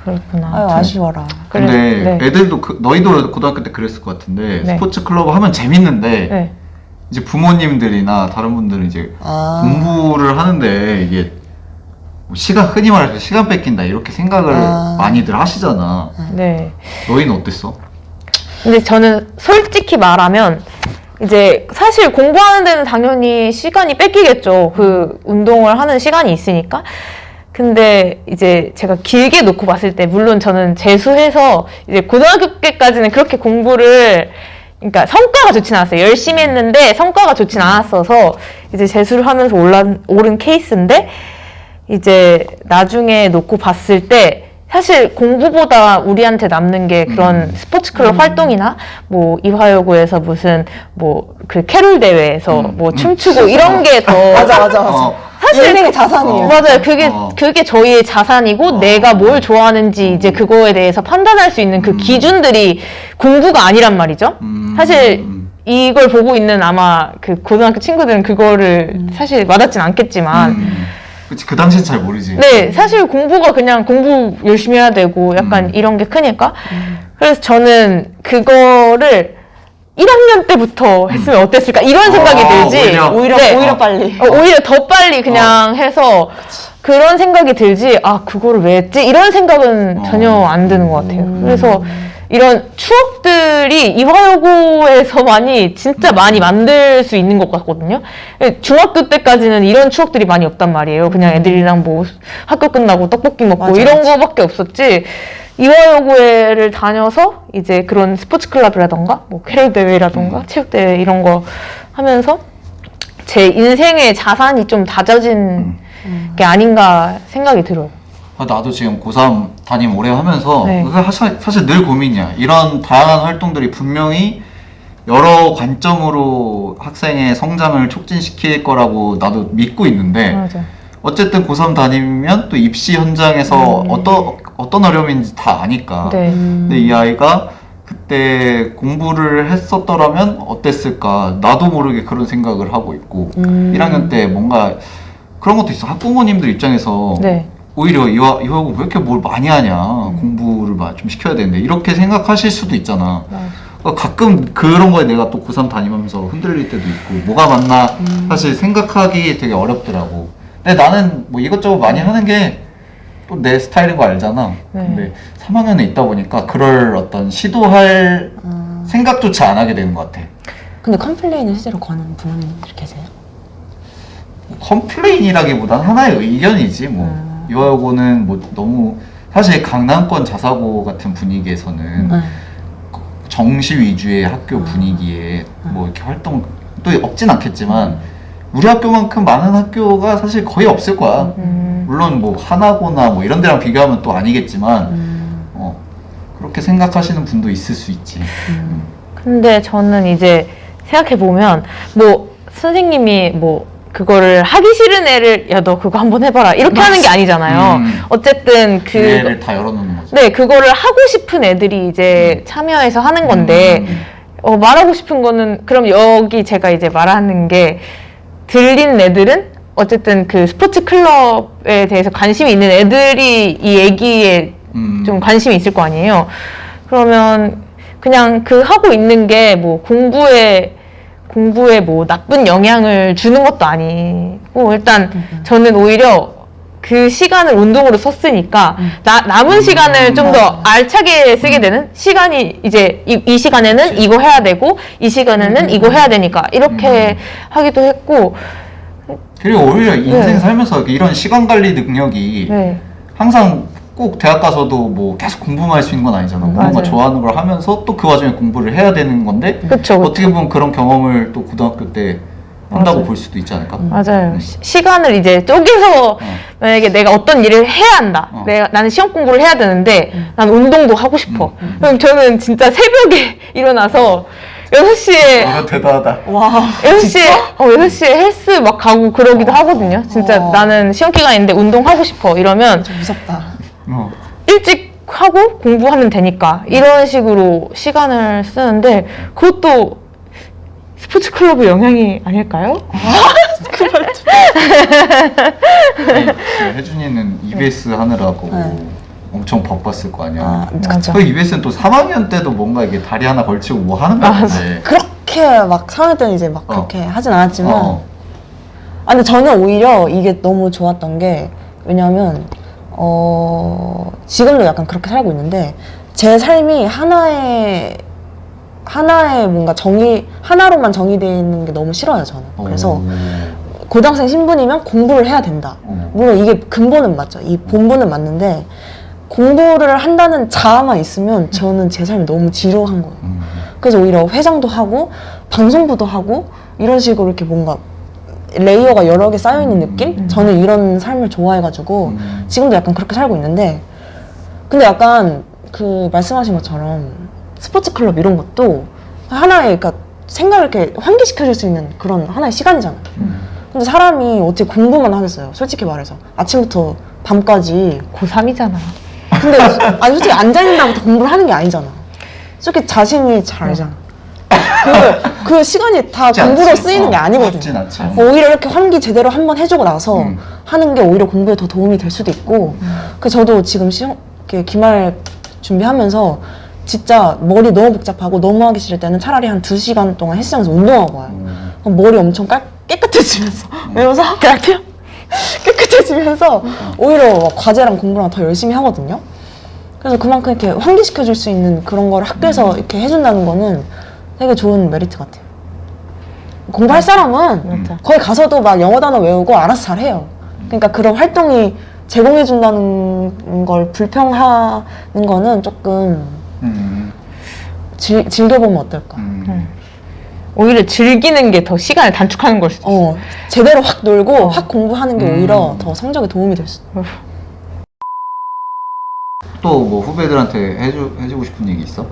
그렇구나. 아유, 아쉬워라. 근데 네. 애들도 너희도 고등학교 때 그랬을 것 같은데 네. 스포츠 클럽 하면 재밌는데 네. 이제 부모님들이나 다른 분들은 이제 공부를 하는데 이게 흔히 말해서 시간 뺏긴다 이렇게 생각을 많이들 하시잖아. 네. 너희는 어땠어? 근데 저는 솔직히 말하면 이제 사실 공부하는 데는 당연히 시간이 뺏기겠죠. 운동을 하는 시간이 있으니까. 근데 이제 제가 길게 놓고 봤을 때 물론 저는 재수해서 이제 고등학교 때까지는 그렇게 그러니까 성과가 좋진 않았어요. 열심히 했는데 성과가 좋진 않았어서 이제 재수를 하면서 오른 케이스인데 이제 나중에 놓고 봤을 때 사실 공부보다 우리한테 남는 게 그런 스포츠 클럽 활동이나 뭐 이화여고에서 무슨 캐롤 대회에서 춤추고 이런 게 더 맞아. 사실 인생의 자산이에요. 맞아요. 그게 저희의 자산이고 내가 뭘 좋아하는지 이제 그거에 대해서 판단할 수 있는 그 기준들이 공부가 아니란 말이죠. 사실 이걸 보고 있는 아마 고등학교 친구들은 그거를 사실 와닿진 않겠지만 그치, 그 당시엔 잘 모르지. 네, 사실 공부가 그냥 공부 열심히 해야 되고 약간 이런 게 크니까. 그래서 저는 그거를 1학년 때부터 했으면 어땠을까 이런 생각이 들지. 오히려 빨리. 오히려 더 빨리 그냥 해서 그런 생각이 들지. 그거를 왜 했지? 이런 생각은 전혀 안 드는 것 같아요. 그래서 이런 추억들이 이화여고에서만이 진짜 많이 만들 수 있는 것 같거든요. 중학교 때까지는 이런 추억들이 많이 없단 말이에요. 그냥 애들이랑 학교 끝나고 떡볶이 먹고 이런 거밖에 없었지. 이화여고를 다녀서 이제 그런 스포츠 클럽이라던가 캐롤 대회라던가 체육 대회 이런 거 하면서 제 인생의 자산이 좀 다져진 게 아닌가 생각이 들어요. 나도 지금 고3 담임 오래 하면서 네. 사실 늘 고민이야. 이런 다양한 활동들이 분명히 여러 관점으로 학생의 성장을 촉진시킬 거라고 나도 믿고 있는데 맞아. 어쨌든 고3 다니면 또 입시 현장에서 어떤 어려움인지 다 아니까. 네. 근데 이 아이가 그때 공부를 했었더라면 어땠을까 나도 모르게 그런 생각을 하고 있고 1학년 때 뭔가 그런 것도 있어. 학부모님들 입장에서 네. 오히려 이화고 왜 이렇게 뭘 많이 하냐 공부를 좀 시켜야 되는데 이렇게 생각하실 수도 있잖아. 가끔 그런 거에 내가 또 고3 다니면서 흔들릴 때도 있고 뭐가 맞나 사실 생각하기 되게 어렵더라고. 근데 나는 뭐 이것저것 많이 하는 게 또 내 스타일인 거 알잖아. 네. 근데 3학년에 있다 보니까 그럴 어떤 시도할 생각조차 안 하게 되는 것 같아. 근데 컴플레인을 실제로 거는 부모님들 계세요? 컴플레인이라기보단 하나의 의견이지 뭐. 이화여고는 뭐 너무 사실 강남권 자사고 같은 분위기에서는 정시 위주의 학교 분위기에 뭐 이렇게 활동 또 없진 않겠지만 우리 학교만큼 많은 학교가 사실 거의 없을 거야. 물론 뭐 하나고나 뭐 이런 데랑 비교하면 또 아니겠지만 그렇게 생각하시는 분도 있을 수 있지. 근데 저는 이제 생각해보면, 뭐, 선생님이 뭐, 그거를 하기 싫은 애를, 야, 너 그거 한번 해봐라. 이렇게 하는 게 아니잖아요. 어쨌든 기회를 다 열어놓는 거지. 네, 그거를 하고 싶은 애들이 이제 참여해서 하는 건데, 말하고 싶은 거는, 그럼 여기 제가 이제 말하는 게, 들린 애들은 어쨌든 그 스포츠 클럽에 대해서 관심이 있는 애들이 이 얘기에 좀 관심이 있을 거 아니에요. 그러면 그냥 그 하고 있는 게 뭐 공부에 뭐 나쁜 영향을 주는 것도 아니고, 일단 저는 오히려 그 시간을 운동으로 썼으니까 남은 시간을 좀 더 알차게 쓰게 되는 시간이 이제 이 시간에는 이거 해야 되고 이 시간에는 이거 해야 되니까 이렇게 하기도 했고. 그리고 오히려 인생 네. 살면서 이런 시간 관리 능력이 네. 항상 꼭 대학 가서도 뭐 계속 공부만 할 수 있는 건 아니잖아. 뭔가 맞아요. 좋아하는 걸 하면서 또 그 와중에 공부를 해야 되는 건데 그쵸. 어떻게 보면 그런 경험을 또 고등학교 때 한다고 맞아요. 볼 수도 있지 않을까? 맞아요. 시간을 이제 쪼개서 만약에 내가 어떤 일을 해야 한다. 나는 시험 공부를 해야 되는데 난 운동도 하고 싶어. 그럼 저는 진짜 새벽에 일어나서 6시에 이거 대단하다. 와 6시에 헬스 막 가고 그러기도 하거든요. 진짜 나는 시험 기간 있는데 운동하고 싶어. 이러면 좀 무섭다. 일찍 하고 공부하면 되니까 이런 식으로 시간을 쓰는데 그것도 스포츠 클럽의 영향이 아닐까요? 아니, 혜준이는 EBS 하느라고 네. 엄청 바빴을 거 아니야. 그쵸. 그 EBS는 또 3학년 때도 뭔가 이게 다리 하나 걸치고 뭐 하는 거 같은데. 그렇게 막 3학년 때는 이제 막 그렇게 하진 않았지만 어. 근데 저는 오히려 이게 너무 좋았던 게 왜냐면 지금도 약간 그렇게 살고 있는데 제 삶이 하나의 뭔가 하나로만 정의되어 있는 게 너무 싫어요 저는. 그래서 고등학생 신분이면 공부를 해야 된다. 물론 이게 근본은 맞죠. 이 본분은 맞는데 공부를 한다는 자아만 있으면 저는 제 삶이 너무 지루한 거예요. 그래서 오히려 회장도 하고 방송부도 하고 이런 식으로 이렇게 뭔가 레이어가 여러 개 쌓여있는 느낌? 저는 이런 삶을 좋아해가지고 지금도 약간 그렇게 살고 있는데 근데 약간 그 말씀하신 것처럼 스포츠 클럽 이런 것도 하나의 그러니까 생각을 이렇게 환기시켜줄 수 있는 그런 하나의 시간이잖아요. 근데 사람이 어떻게 공부만 하겠어요? 솔직히 말해서 아침부터 밤까지. 고3이잖아. 근데 아니 솔직히 앉아있는다고 공부를 하는 게 아니잖아. 솔직히 자신이 잘 알잖아. 그 시간이 다 공부로 쓰이는 게 아니거든요. 쉽진 않지. 오히려 이렇게 환기 제대로 한번 해주고 나서 하는 게 오히려 공부에 더 도움이 될 수도 있고. 그래서 저도 지금 이렇게 기말 준비하면서 진짜 머리 너무 복잡하고 너무 하기 싫을 때는 차라리 한 2시간 동안 헬스장에서 운동하고 와요. 그럼 머리 엄청 깨끗해지면서 이러면서 깨끗해지면서 오히려 과제랑 공부랑 더 열심히 하거든요. 그래서 그만큼 이렇게 환기시켜줄 수 있는 그런 걸 학교에서 이렇게 해준다는 거는 되게 좋은 메리트 같아요. 공부할 사람은 거기 가서도 막 영어 단어 외우고 알아서 잘해요. 그러니까 그런 활동이 제공해준다는 걸 불평하는 거는 조금 즐겨보면 어떨까. 오히려 즐기는 게 더 시간을 단축하는 걸 수도 있어. 제대로 확 놀고 확 공부하는 게 오히려 더 성적에 도움이 될 수도 있어. 또 뭐 후배들한테 해주고 싶은 얘기 있어?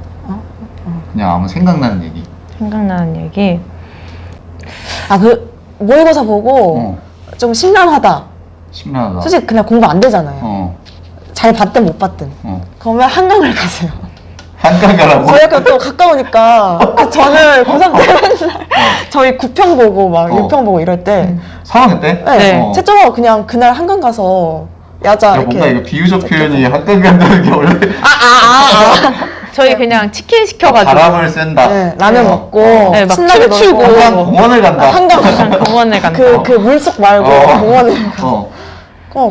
그냥 아무 생각나는 얘기. 생각나는 얘기. 모의고사 보고 좀 심란하다. 심란하다. 솔직히 그냥 공부 안 되잖아요. 잘 봤든 못 봤든 그러면 한강을 가세요. 한강 가라고? 저희가 또 가까우니까 그 저는 고3 때 맨날 저희 9평 보고 막 6평 보고 이럴 때 3학년 때? 네. 채점하고 그냥 그날 한강 가서 야자 야, 이렇게 뭔가 이거 비유적 표현이 한강 간다는 게 원래 저희 그냥 치킨 시켜가지고 바람을 쐰다. 네, 라면 어. 먹고 네, 막 신나게 춤추고. 놀고 한강 공원을 간다. 한강 그냥 공원을 간다. 그 물속 말고 공원에 가서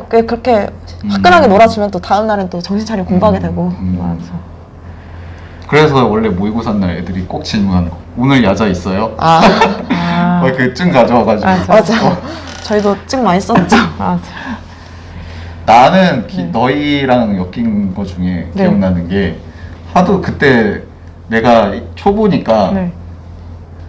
그렇게 화끈하게 놀아주면 또 다음 날은 또 정신 차리고 공부하게 되고. 맞아. 그래서 원래 모의고사 날 애들이 꼭 질문하는 거. 오늘 야자 있어요? 아 그증 가져와가지고. 맞아. 저희도 찍 많이 썼죠. 맞아. 나는 너희랑 엮인 거 중에 네. 기억나는 게 하도 그때 내가 초보니까 네.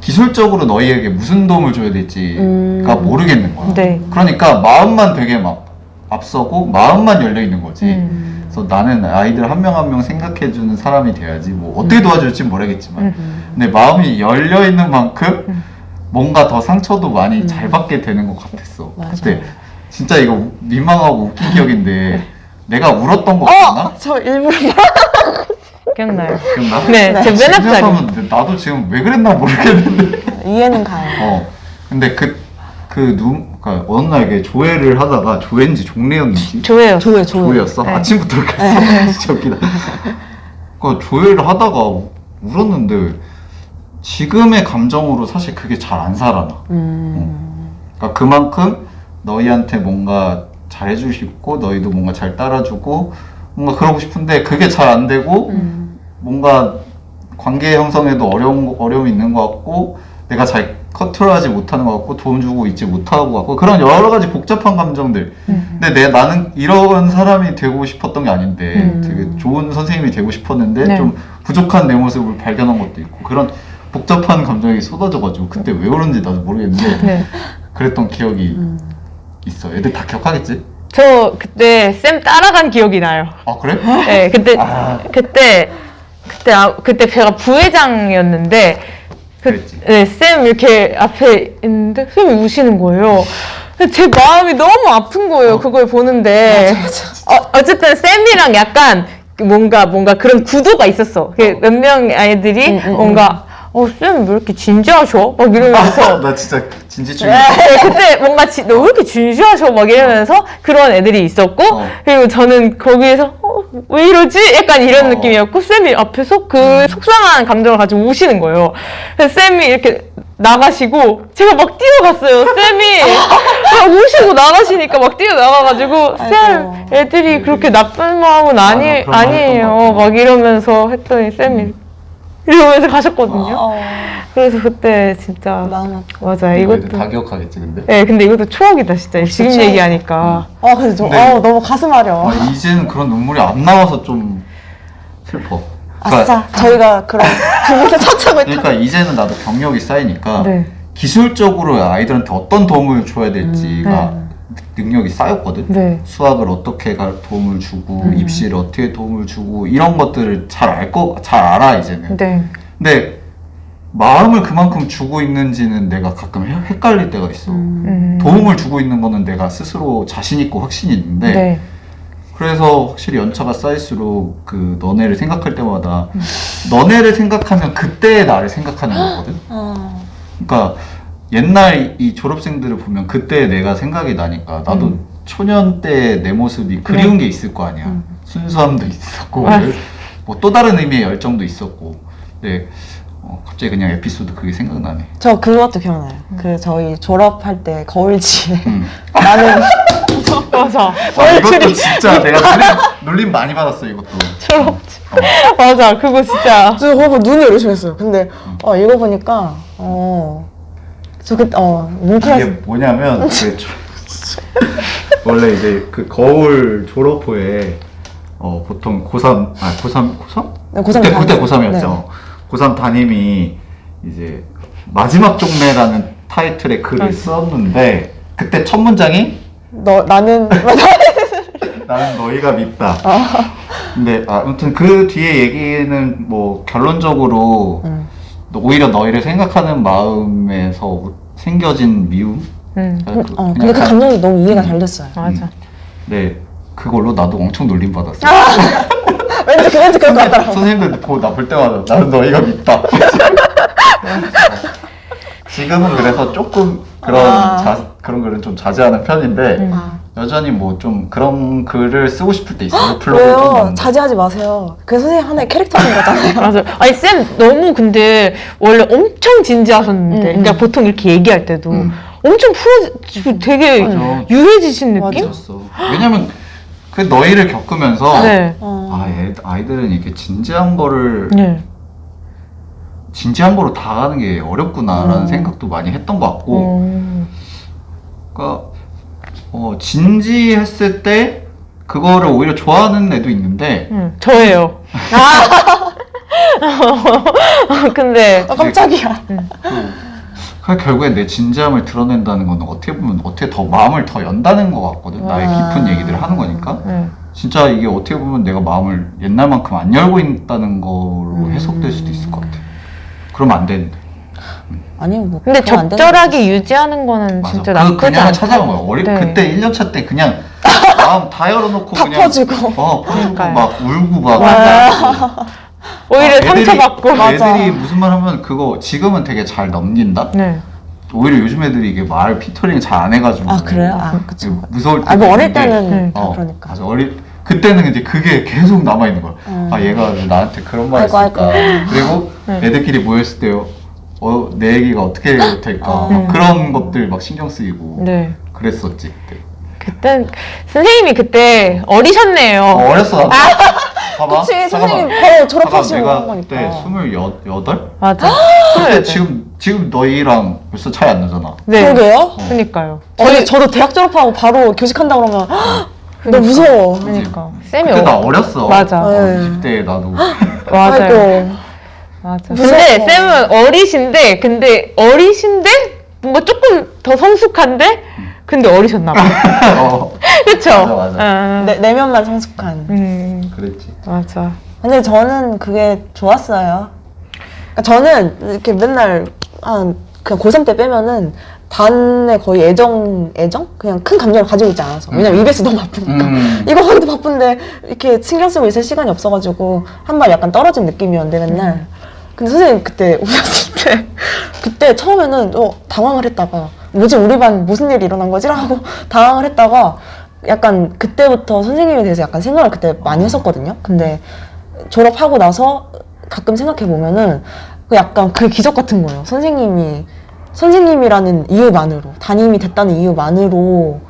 기술적으로 너희에게 무슨 도움을 줘야 될지가 모르겠는 거야. 네. 그러니까 마음만 되게 막 앞서고 마음만 열려 있는 거지. 음. 그래서 나는 아이들 한 명 한 명 생각해주는 사람이 돼야지. 뭐 어떻게 도와줄지 모르겠지만, 근데 마음이 열려 있는 만큼 뭔가 더 상처도 많이 잘 받게 되는 것 같았어. 맞아. 그때 진짜 이거 민망하고 웃긴 기억인데 내가 울었던 거 같나? 저 일부러 기억나요? 기억나? 네, 네. 제 맨 앞자리. 생각하면 나도 지금 왜 그랬나 모르겠는데. 이해는 가요. 근데 그러니까 어느 날 이게 조회를 하다가 조회인지 종례였는지 조예요. 조회였어? 네. 아침부터 그랬어. 진짜 웃기다. 그러니까 조회를 하다가 울었는데 지금의 감정으로 사실 그게 잘 안 살아나. 그러니까 그만큼 너희한테 뭔가 잘해주고 싶고 너희도 뭔가 잘 따라주고 뭔가 그러고 싶은데 그게 잘 안 되고 뭔가 관계 형성에도 어려움이 있는 것 같고 내가 잘 컨트롤하지 못하는 것 같고 돈 주고 있지 못하고 같고 그런 여러 가지 복잡한 감정들. 근데 나는 이런 사람이 되고 싶었던 게 아닌데 되게 좋은 선생님이 되고 싶었는데 네. 좀 부족한 내 모습을 발견한 것도 있고 그런 복잡한 감정이 쏟아져가지고 그때 왜 그런지 나도 모르겠는데 네. 그랬던 기억이 있어. 애들 다 기억하겠지? 저 그때 쌤 따라간 기억이 나요. 아 그래? 네, 그때 아. 그때 제가 부회장이었는데 그랬지. 네, 쌤 이렇게 앞에 있는데 쌤이 우시는 거예요. 근데 제 마음이 너무 아픈 거예요. 그걸 보는데. 어쨌든 쌤이랑 약간 뭔가 그런 구도가 있었어. 몇 명 아이들이 뭔가 쌤 왜 이렇게 진지하셔? 막 이러면서 나 진짜 진지충이. 네, 그때 뭔가 너 왜 이렇게 진지하셔? 막 이러면서 그런 애들이 있었고 그리고 저는 거기에서 왜 이러지? 약간 이런 느낌이었고 쌤이 앞에서 그 속상한 감정을 가지고 우시는 거예요. 그래서 쌤이 이렇게 나가시고 제가 막 뛰어갔어요. 쌤이 막 우시고 나가시니까 막 뛰어나가가지고 쌤 애들이 그렇게 나쁜 마음은 그런 말 했던 것 아니에요. 같아요. 막 이러면서 했더니 쌤이 이러면서 가셨거든요. 그래서 그때 진짜 마음 아파. 맞아요. 이거 이것도 다 기억하겠지 근데. 네, 근데 이것도 추억이다 진짜. 지금 추억. 얘기하니까. 근데 저 근데- 너무 가슴 아려. 이제는 그런 눈물이 안 나와서 좀 슬퍼. 아싸, 저희가 그런 부분을 찾아고 있다. 그러니까 이제는 나도 경력이 쌓이니까 네. 기술적으로 아이들한테 어떤 도움을 줘야 될지가 능력이 쌓였거든. 네. 수학을 어떻게 도움을 주고 입시를 어떻게 도움을 주고 이런 것들을 잘 알아 이제는. 네. 근데 마음을 그만큼 주고 있는지는 내가 가끔 헷갈릴 때가 있어. 도움을 주고 있는 거는 내가 스스로 자신 있고 확신이 있는데 네. 그래서 확실히 연차가 쌓일수록 그 너네를 생각할 때마다 너네를 생각하면 그때의 나를 생각하는 거거든. 그러니까 옛날 이 졸업생들을 보면 그때 내가 생각이 나니까 나도 초년 때 내 모습이 그리운 게 있을 거 아니야. 순수함도 있었고 뭐 또 다른 의미의 열정도 있었고. 네. 갑자기 그냥 에피소드 그게 생각나네. 저 그것도 기억나요. 그 저희 졸업할 때 거울지에 음. 나는 맞아. 이것도 진짜 내가 놀림 많이 받았어 이것도. 철없지. 맞아. 그거 진짜. 저 그거 눈이 이러시겠어요. 근데 이거 보니까 저 그때 이게 뭉클했어. 뭐냐면 원래 이제 그 거울 졸업후에 보통 고3 네, 고3 그때 담임. 고3이었죠. 고3 담임이 이제 마지막 종례라는 타이틀의 글을 썼는데 그때 첫 문장이 나는 나는 너희가 밉다. 근데 아무튼 그 뒤에 얘기는 뭐 결론적으로 오히려 너희를 생각하는 마음에서 생겨진 미움. 근데 그 감정이 너무 이해가 잘 됐어요. 맞아. 네. 그걸로 나도 엄청 놀림받았어. 왠지 그럴 것 같더라고. 선생님들 보고 나 볼 때마다 나는 너희가 밉다. 지금은 그래서 조금 그런 글은 좀 자제하는 편인데 여전히 뭐 좀 그런 글을 쓰고 싶을 때 있어요. 블로그에 좀 왜요? 많은데. 자제하지 마세요. 그게 선생님 하나의 캐릭터인 거잖아요. 맞아요. 아니 쌤 너무 근데 원래 엄청 진지하셨는데, 그러니까 보통 이렇게 얘기할 때도 엄청 풀어지고 되게 맞아. 유해지신 느낌? 맞았어. 왜냐면 그 너희를 겪으면서 네. 아이들은 이렇게 진지한 거를 네. 진지한 거로 다 가는 게 어렵구나라는 생각도 많이 했던 것 같고, 그러니까 진지했을 때 그거를 오히려 좋아하는 애도 있는데 저예요. 근데 깜짝이야. 그 결국에 내 진지함을 드러낸다는 건 어떻게 보면 더 마음을 더 연다는 것 같거든. 나의 깊은 얘기들을 하는 거니까. 진짜 이게 어떻게 보면 내가 마음을 옛날만큼 안 열고 있다는 거로 해석될 수도 있을 것 같아. 그러면 안 되는데. 아니요, 뭐. 근데 그건 안 되는 적절하게 유지하는 거는 맞아. 진짜 그 나쁘지 그냥을 않다. 찾아간 거야. 네. 그때 1년차 때 그냥 마음 다 열어놓고 다 그냥 퍼주고. 퍼주고 그러니까요. 막 울고 막. 오히려 애들이- 상처받고. 맞아. 애들이 무슨 말 하면 그거 지금은 되게 잘 넘긴다? 네. 오히려 요즘 애들이 이게 말 피터링 잘 안 해가지고. 아, 그래요? 그쵸. 무서울 때. 뭐 어릴 때는 다 어, 그러니까. 맞아. 그때는 이제 그게 계속 남아있는 거야. 얘가 왜 나한테 그런 말 아이고, 했을까. 아이고. 그리고 애들끼리 모였을 때, 내 얘기가 어떻게 될까. 막 그런 것들 막 신경 쓰이고. 네. 그랬었지, 그때. 그땐 선생님이 그때 어리셨네요. 어렸어, 나도. 봐봐. 그치, 잠깐만. 선생님 바로 졸업하시고 내가 한 거니까. 그때 28? 맞아. 근데 지금 너희랑 벌써 차이 안 나잖아. 네. 그러게요? 그러니까요. 저도 대학 졸업하고 바로 교직한다 그러면 너무 무서워. 그러니까. 쌤이 그때 나 어렸어. 맞아. 20대에 나도. 맞아요. 아이고. 맞아. 무서워. 근데 쌤은 어리신데 뭔가 조금 더 성숙한데 근데 어리셨나 봐. 그쵸? 맞아. 내면만 성숙한. 그랬지. 맞아. 근데 저는 그게 좋았어요. 그러니까 저는 이렇게 맨날 그냥 고3 때 빼면은 단에 거의 애정? 그냥 큰 감정을 가지고 있지 않아서. 왜냐면 EBS 너무 바쁘니까. 이거 하기도 바쁜데 이렇게 신경 쓰고 있을 시간이 없어가지고 한 발 약간 떨어진 느낌이었는데 맨날. 근데 선생님 그때 오셨을 때 그때 처음에는 당황을 했다가 뭐지 우리 반 무슨 일이 일어난 거지? 라고 당황을 했다가 약간 그때부터 선생님에 대해서 약간 생각을 그때 많이 했었거든요. 근데 졸업하고 나서 가끔 생각해 보면은 약간 그 기적 같은 거예요. 선생님이라는 이유만으로, 담임이 됐다는 이유만으로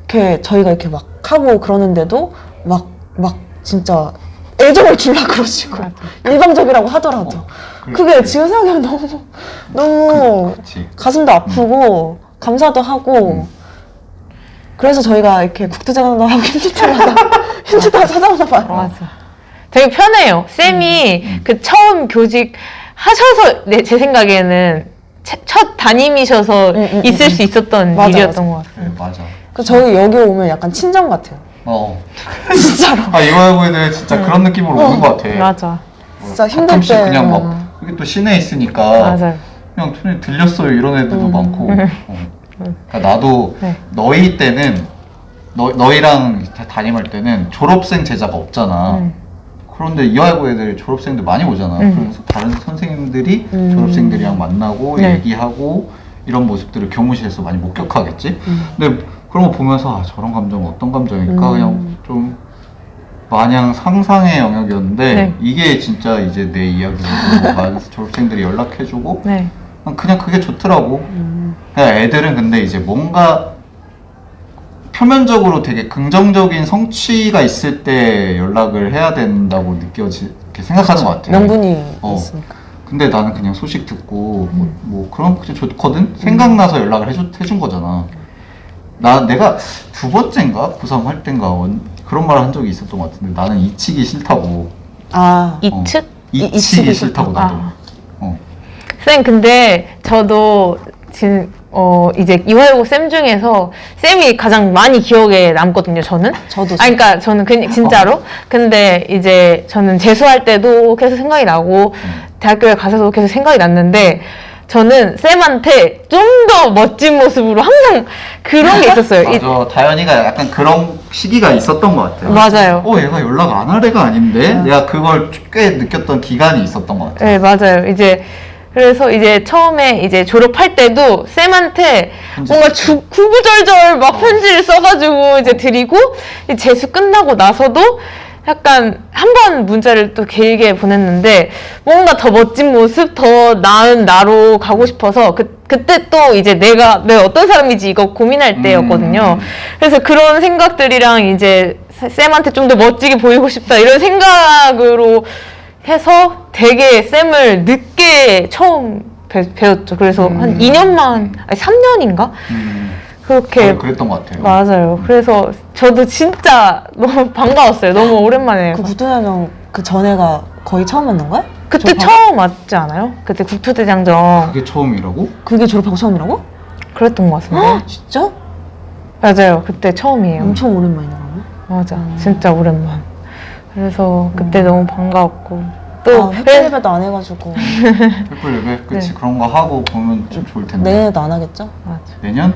이렇게 저희가 이렇게 막 하고 그러는데도 막 진짜 애정을 줄라 그러시고 일방적이라고 하더라도 그게 지금 생각하면 너무 그치. 가슴도 아프고 감사도 하고 그래서 저희가 이렇게 국토대장도 하고 힘들 때마다 찾아오나 봐요. 맞아. 되게 편해요. 쌤이 그 처음 교직 하셔서 제 생각에는 첫 담임이셔서 있을 수 있었던 맞아, 일이었던 것 같아요. 네, 맞아. 그래서 저희 여기 오면 약간 친정 같아요. 진짜로. 이거 하고 애들 진짜 그런 느낌으로 오는 것 같아. 맞아. 진짜 힘들 가끔씩 때 그냥 막 여기 또 시내에 있으니까 맞아요. 그냥 손에 들렸어요 이런 애들도 많고. 그러니까 나도 네. 너희 때는 너희랑 담임할 때는 졸업생 제자가 없잖아. 그런데 이화여고 애들 졸업생들 많이 오잖아. 그래서 다른 선생님들이 졸업생들이랑 만나고 네. 얘기하고 이런 모습들을 교무실에서 많이 목격하겠지. 근데 그런 거 보면서 저런 감정은 어떤 감정일까 그냥 좀 마냥 상상의 영역이었는데 네. 이게 진짜 이제 내 이야기로 많은 졸업생들이 연락해주고 네. 그냥 그게 좋더라고. 그냥 애들은 근데 이제 뭔가 표면적으로 되게 긍정적인 성취가 있을 때 연락을 해야 된다고 이렇게 생각하는 것 같아. 명분이 있으니까. 근데 나는 그냥 소식 듣고 뭐 그런 게 좋거든? 생각나서 연락을 해준 거잖아. 내가 두 번째인가? 고3 할 땐가 그런 말을 한 적이 있었던 것 같은데 나는 이치기 싫다고. 이측? 이치기 싫다고 나도. 쌤 근데 저도 이제 이화여고 쌤 중에서 쌤이 가장 많이 기억에 남거든요. 저는. 저도. 그러니까 저는 진짜로. 근데 이제 저는 재수할 때도 계속 생각이 나고 대학교에 가서도 계속 생각이 났는데 저는 쌤한테 좀 더 멋진 모습으로 항상 그런 게 있었어요. 맞아. 다현이가 약간 그런 시기가 있었던 것 같아요. 맞아요. 얘가 연락 안 할 애가 아닌데? 내가 그걸 꽤 느꼈던 기간이 있었던 것 같아요. 네, 맞아요. 그래서 이제 처음에 이제 졸업할 때도 쌤한테 편지 뭔가 썼죠. 구구절절 막 편지를 써가지고 이제 드리고, 이제 재수 끝나고 나서도 약간 한 번 문자를 또 길게 보냈는데, 뭔가 더 멋진 모습, 더 나은 나로 가고 싶어서 그때 또 이제 내가 어떤 사람이지 이거 고민할 때였거든요. 그래서 그런 생각들이랑 이제 쌤한테 좀 더 멋지게 보이고 싶다 이런 생각으로 해서 되게 쌤을 늦게 처음 배웠죠. 그래서 한 2년만, 아니 3년인가? 그렇게. 그랬던 것 같아요. 맞아요. 그래서 저도 진짜 너무 반가웠어요. 너무 오랜만에. 그 국토대장정 그 전에가 거의 처음 만난 거야? 그때 졸업하고? 처음 왔지 않아요? 그때 국토대장정 그게 처음이라고? 그게 졸업하고 처음이라고? 그랬던 것 같은데. 진짜? 맞아요. 그때 처음이에요. 엄청 오랜만이네 그러면. 맞아. 진짜 오랜만. 그래서 그때 너무 반가웠고. 또 햇볕 안 해가지고 햇불 그치. 네. 그런 거 하고 보면 좀 좋을 텐데. 내년에도 안 하겠죠? 맞아. 내년?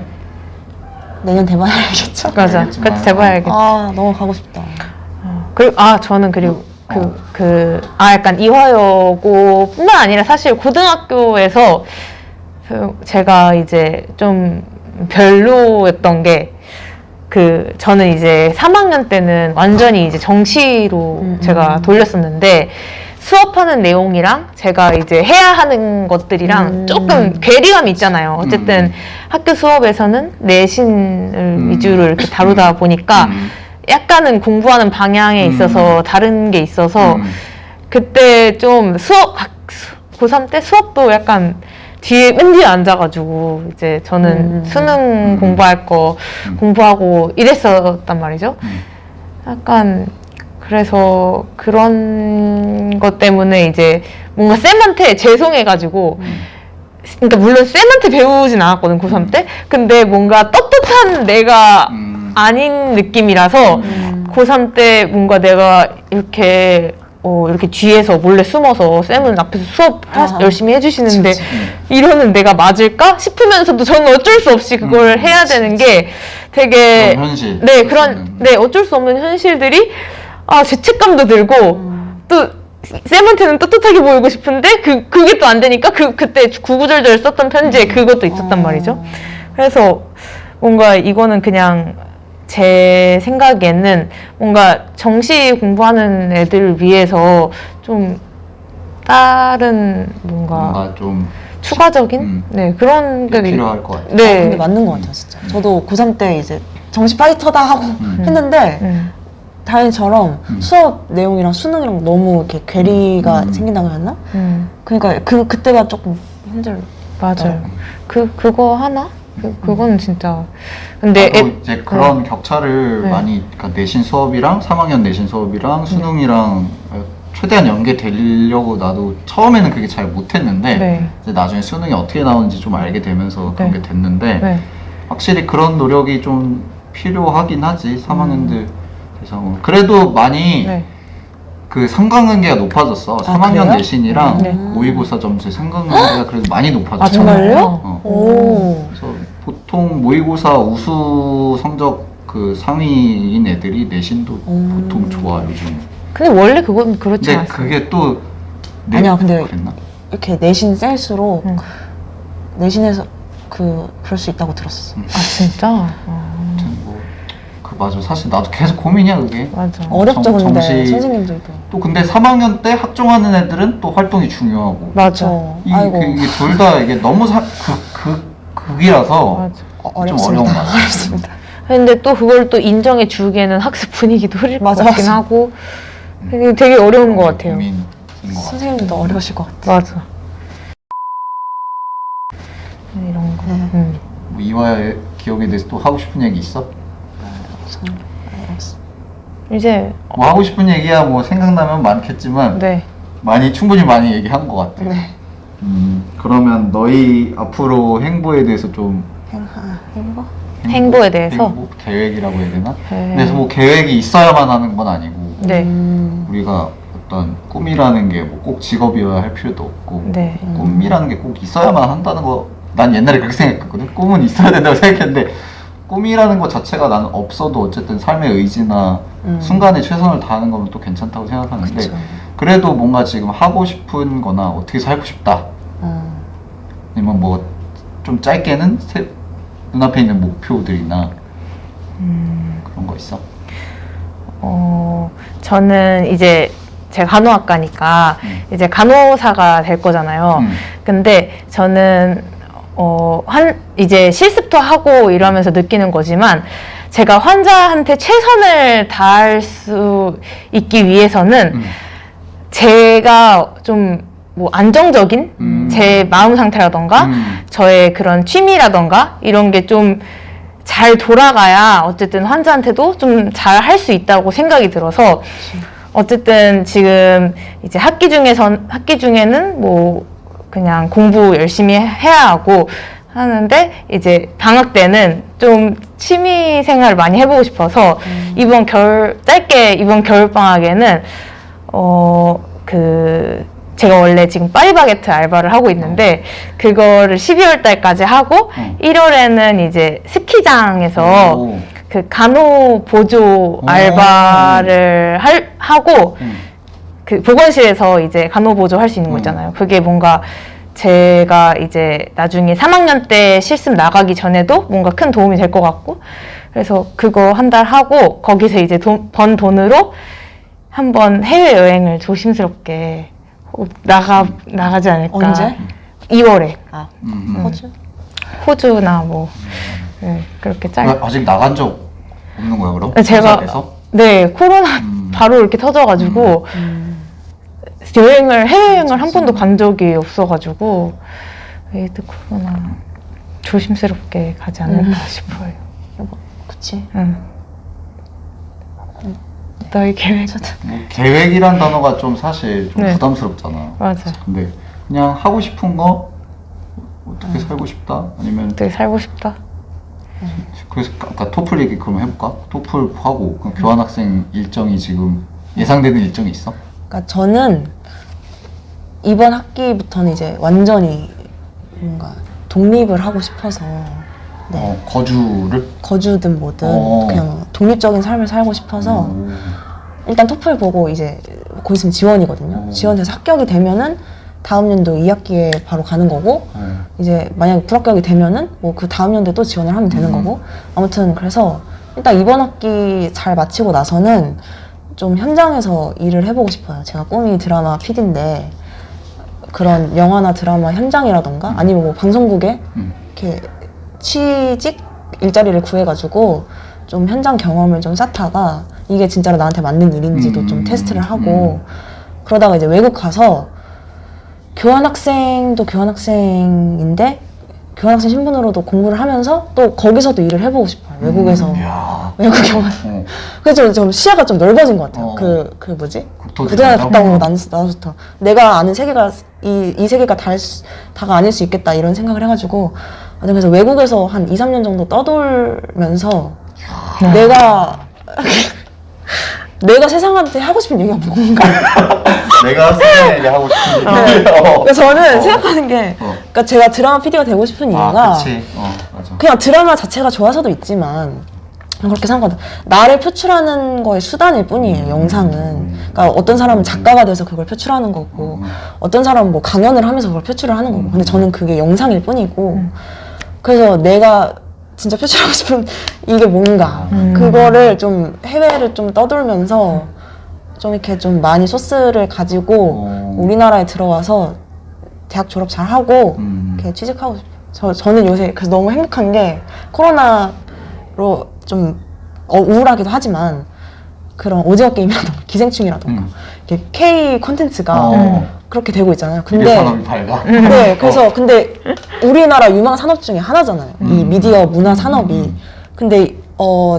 내년 돼봐야 알겠죠? 맞아. 알겠지만. 그때 돼봐야겠다. 아 너무 가고 싶다. 그리고 저는 그리고 약간 이화여고뿐만 아니라 사실 고등학교에서 제가 이제 좀 별로였던 게, 저는 이제 3학년 때는 완전히 이제 정시로 제가 돌렸었는데, 수업하는 내용이랑 제가 이제 해야 하는 것들이랑 조금 괴리감이 있잖아요. 어쨌든 학교 수업에서는 내신을 위주로 이렇게 다루다 보니까 약간은 공부하는 방향에 있어서 다른 게 있어서 그때 좀 고3 때 수업도 약간 맨 뒤에 앉아가지고 이제 저는 수능 공부할 거 공부하고 이랬었단 말이죠. 약간 그래서 그런 것 때문에 이제 뭔가 쌤한테 죄송해가지고, 그러니까 물론 쌤한테 배우진 않았거든 고3 때. 근데 뭔가 떳떳한 내가 아닌 느낌이라서 고3 때 뭔가 내가 이렇게 뒤에서 몰래 숨어서 쌤은 앞에서 수업 열심히 해주시는데 이러는 내가 맞을까 싶으면서도 저는 어쩔 수 없이 그걸 해야 되는 게 되게 그런 현실. 어쩔 수 없는 현실들이 죄책감도 들고 또 쌤한테는 떳떳하게 보이고 싶은데 그게 또 안 되니까 그때 구구절절 썼던 편지에 그것도 있었단 말이죠. 그래서 뭔가 이거는 그냥 제 생각에는 뭔가 정시 공부하는 애들을 위해서 좀 다른 뭔가 좀 추가적인 그런 게 필요할 것 같아요. 네. 근데 맞는 것 같아요 진짜. 저도 고3 때 이제 정시 파이터다 하고 했는데 다현이처럼 수업 내용이랑 수능이랑 너무 이렇게 괴리가 생긴다고 했나? 그러니까 그때가 조금 힘들어요. 맞아요. 그거 하나? 그건 진짜. 근데 이제 그런 격차를 많이, 그러니까 내신 수업이랑 3학년 내신 수업이랑 수능이랑 최대한 연계되려고 나도 처음에는 그게 잘 못했는데 이제 나중에 수능이 어떻게 나오는지 좀 알게 되면서 그런 게 됐는데 확실히 그런 노력이 좀 필요하긴 하지. 3학년들 대상으로. 그래도 많이 그 상관관계가 높아졌어. 3학년 그래요? 내신이랑 모의고사 점수의 상관관계가 그래도 많이 높아졌어. 정말요? 오. 그래서 보통 모의고사 우수 성적 그 상위인 애들이 내신도 보통 좋아 요즘. 근데 원래 그건 그렇지 근데 않았어요. 그게 또 아니야, 근데 그랬나? 이렇게 내신 셀수록 내신에서 그럴 수 있다고 들었어. 진짜? 아무튼 맞아. 사실 나도 계속 고민이야 그게. 맞아. 어렵죠 근데 정시- 선생님들도. 또 근데 3학년 때 학종하는 애들은 또 활동이 중요하고. 맞아. 아이고 이게 둘 다 이게 너무 극이라서 맞아. 좀 어렵습니다. 어려운 것 같아. 어렵습니다. 근데 또 그걸 또 인정해 주기에는 학습 분위기도 흐릴 것 맞아, 같긴 맞아. 하고 되게 어려운 것 같아요. 고민인 것 같아. 선생님들도 어려우실 것 같아. 맞아. 이런 거. 네. 뭐 이화의 기억에 대해서 또 하고 싶은 얘기 있어? 저는 알았어. 이제 뭐 하고 싶은 얘기야 뭐 생각나면 많겠지만 충분히 많이 얘기한 것 같아. 네. 그러면 너희 앞으로 행보에 대해서 좀 행복? 행보에 대해서? 행보? 계획이라고 해야 되나? 네. 그래서 뭐 계획이 있어야만 하는 건 아니고 네. 우리가 어떤 꿈이라는 게 뭐 꼭 직업이어야 할 필요도 없고 네. 꿈이라는 게 꼭 있어야만 한다는 거 난 옛날에 그렇게 생각했거든. 꿈은 있어야 된다고 생각했는데 꿈이라는 것 자체가 나는 없어도 어쨌든 삶의 의지나 순간에 최선을 다하는 거면 또 괜찮다고 생각하는데 그쵸. 그래도 뭔가 지금 하고 싶은 거나 어떻게 살고 싶다 아니면 뭐 좀 짧게는 눈앞에 있는 목표들이나 그런 거 있어? 저는 이제 제가 간호학과니까 이제 간호사가 될 거잖아요. 근데 저는 이제 실습도 하고 이러면서 느끼는 거지만 제가 환자한테 최선을 다할 수 있기 위해서는 제가 좀 뭐 안정적인 제 마음 상태라던가 저의 그런 취미라던가 이런 게 좀 잘 돌아가야 어쨌든 환자한테도 좀 잘 할 수 있다고 생각이 들어서 어쨌든 지금 이제 학기 중에는 뭐 그냥 공부 열심히 해야 하고 하는데 이제 방학 때는 좀 취미 생활을 많이 해보고 싶어서 짧게 이번 겨울 방학에는 제가 원래 지금 파리바게트 알바를 하고 있는데 그거를 12월 달까지 하고 1월에는 이제 스키장에서 오. 그 간호 보조 알바를 하고 그 보건실에서 이제 간호 보조 할 수 있는 거 있잖아요. 그게 뭔가 제가 이제 나중에 3학년 때 실습 나가기 전에도 뭔가 큰 도움이 될 것 같고 그래서 그거 한 달 하고 거기서 이제 번 돈으로 한번 해외여행을 조심스럽게 나가지 않을까. 언제? 2월에 호주? 호주나 뭐 네, 그렇게 아직 나간 적 없는 거야 그럼? 제가 회사에서? 네 코로나 바로 이렇게 터져가지고 해외여행을 한 번도 간 적이 없어가지고 에이드 코로나 조심스럽게 가지 않을까 싶어요. 그치. 너의 계획? 뭐 계획이란 단어가 좀 사실 좀 네. 부담스럽잖아. 맞아. 근데 그냥 하고 싶은 거 어떻게 살고 싶다? 아니면 되게 살고 싶다. 그래서 아까 토플 얘기 그럼 해볼까? 토플 하고 그럼 교환학생 일정이 지금 예상되는 일정이 있어? 그러니까 저는 이번 학기부터는 이제 완전히 뭔가 독립을 하고 싶어서 거주를? 거주든 뭐든 어. 그냥 독립적인 삶을 살고 싶어서 일단 토플 보고 이제 곧 있으면 지원이거든요. 지원돼서 합격이 되면은 다음 연도 2학기에 바로 가는 거고 이제 만약에 불합격이 되면은 뭐 그 다음 연도에 또 지원을 하면 되는 거고 아무튼 그래서 일단 이번 학기 잘 마치고 나서는 좀 현장에서 일을 해보고 싶어요. 제가 꿈이 드라마 PD인데 그런 영화나 드라마 현장이라던가 아니면 뭐 방송국에 이렇게 취직 일자리를 구해가지고 좀 현장 경험을 좀 쌓다가 이게 진짜로 나한테 맞는 일인지도 좀 테스트를 하고 그러다가 이제 외국 가서 교환학생도 교환학생인데 교환학생 신분으로도 공부를 하면서 또 거기서도 일을 해보고 싶어요. 외국에서 외국 영화. 그래서 좀 시야가 좀 넓어진 것 같아요. 그 뭐지? 구대나 갔다 오고 나서부터 내가 아는 세계가 이 세계가 다가 아닐 수 있겠다 이런 생각을 해가지고 그래서 외국에서 한 2, 3년 정도 떠돌면서 내가 세상한테 하고 싶은 얘기가 뭔가 내가 세상에게 하고 싶은 얘기. 그래서 저는 생각하는 게 그러니까 제가 드라마 PD가 되고 싶은 이유가 그치. 맞아. 그냥 드라마 자체가 좋아서도 있지만 그렇게 생각하거든. 나를 표출하는 거의 수단일 뿐이에요. 영상은. 그러니까 어떤 사람은 작가가 돼서 그걸 표출하는 거고 어떤 사람은 뭐 강연을 하면서 그걸 표출을 하는 거고 근데 저는 그게 영상일 뿐이고 그래서 내가 진짜 표출하고 싶은 이게 뭔가 그거를 좀 해외를 좀 떠돌면서 좀 이렇게 좀 많이 소스를 가지고 우리나라에 들어와서 대학 졸업 잘 하고 이렇게 취직하고 싶어요. 저는 요새 그래서 너무 행복한 게 코로나로 좀 우울하기도 하지만 그런 오징어 게임이라던가 기생충이라던가 이렇게 K 콘텐츠가 그렇게 되고 있잖아요. 근데 산업이 밝아. 네, 그래서 근데 우리나라 유망 산업 중에 하나잖아요. 이 미디어 문화 산업이. 근데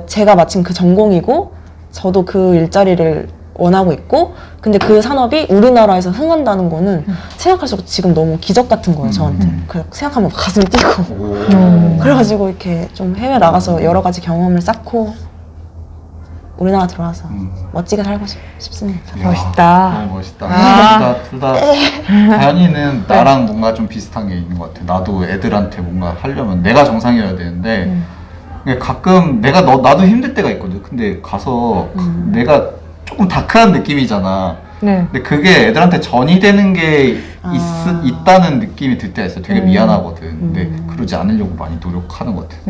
제가 마침 그 전공이고 저도 그 일자리를 원하고 있고 근데 그 산업이 우리나라에서 흥한다는 거는 생각할수록 지금 너무 기적 같은 거예요, 저한테. 그 생각하면 가슴이 뛰고. 그래가지고 이렇게 좀 해외 나가서 여러 가지 경험을 쌓고 우리나라 들어와서 멋지게 살고 싶습니다. 이야, 멋있다. 너무 멋있다. 아. 둘다 다현이는 나랑 뭔가 좀 비슷한 게 있는 것 같아. 나도 애들한테 뭔가 하려면 내가 정상이어야 되는데 근데 가끔 나도 힘들 때가 있거든. 근데 가서 내가 조금 다크한 느낌이잖아. 네. 근데 그게 애들한테 전이되는 게 있다는 느낌이 들 때가 있어. 되게 미안하거든. 근데 그러지 않으려고 많이 노력하는 것 같아.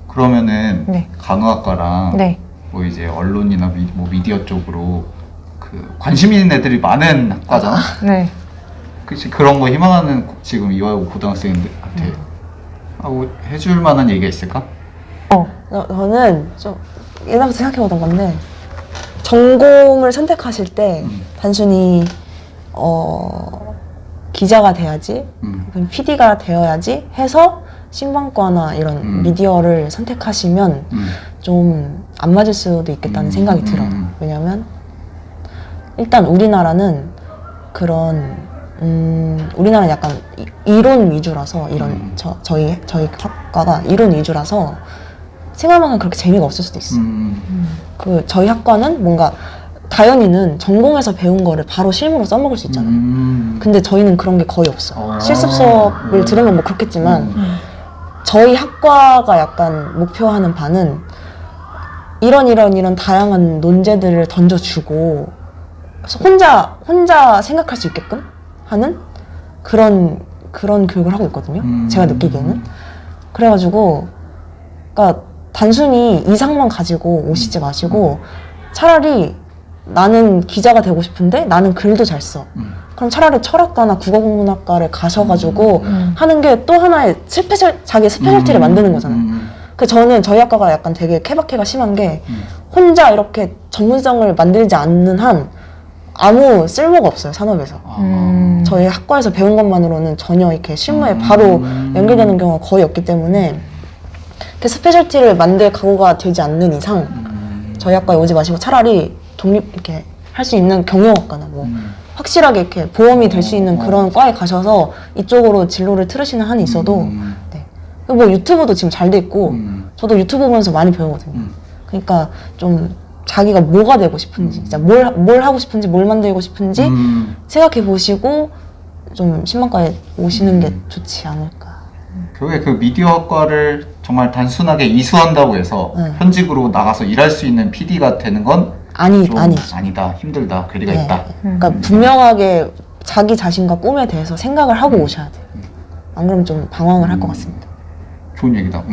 그러면은 네. 간호학과랑 네. 뭐 이제 언론이나 미디어 쪽으로 그 관심 있는 애들이 많은 학과잖아. 네. 그치, 그런 거 희망하는 지금 이화여고 고등학생들한테 하고 해줄 만한 얘기가 있을까? 저는 좀 옛날부터 생각해보던 건데 전공을 선택하실 때 단순히 기자가 돼야지, PD가 되어야지 해서 신방과나 이런 미디어를 선택하시면 좀 안 맞을 수도 있겠다는 생각이 들어요. 왜냐면 일단 우리나라는 그런 우리나라는 약간 이론 위주라서 저희 학과가 이론 위주라서 생각만큼 그렇게 재미가 없을 수도 있어. 저희 학과는 뭔가 다현이는 전공에서 배운 거를 바로 실무로 써먹을 수 있잖아요. 근데 저희는 그런 게 거의 없어. 실습 수업을 들으면 뭐 그렇겠지만 저희 학과가 약간 목표하는 바는 이런 다양한 논제들을 던져주고 혼자 생각할 수 있게끔 하는 그런 교육을 하고 있거든요. 제가 느끼기에는. 그래가지고 그러니까 단순히 이상만 가지고 오시지 마시고 차라리 나는 기자가 되고 싶은데 나는 글도 잘 써. 그럼 차라리 철학과나 국어국문학과를 가셔가지고 하는 게 또 하나의 자기 스페셜티를 만드는 거잖아요. 저는 저희 학과가 약간 되게 케바케가 심한 게 혼자 이렇게 전문성을 만들지 않는 한 아무 쓸모가 없어요, 산업에서. 저희 학과에서 배운 것만으로는 전혀 이렇게 실무에 바로 연결되는 경우가 거의 없기 때문에 그 스페셜티를 만들 각오가 되지 않는 이상 저희 학과에 오지 마시고 차라리 이렇게 할 수 있는 경영학과나 뭐 확실하게 이렇게 보험이 될 수 있는 그런 과에 가셔서 이쪽으로 진로를 틀으시는 한이 있어도 네. 뭐 유튜브도 지금 잘 돼 있고 저도 유튜브 보면서 많이 배우거든요. 그러니까 좀 자기가 뭐가 되고 싶은지 진짜 뭘 하고 싶은지 뭘 만들고 싶은지 생각해 보시고 좀 신방과에 오시는 게 좋지 않을까. 결국에 그 미디어학과를 정말 단순하게 이수한다고 해서 현직으로 나가서 일할 수 있는 PD가 되는 건 아니다, 힘들다, 괴리가 네. 있다. 그러니까 분명하게 자기 자신과 꿈에 대해서 생각을 하고 오셔야 돼요. 안 그러면 좀 방황을 할 것 같습니다. 좋은 얘기다.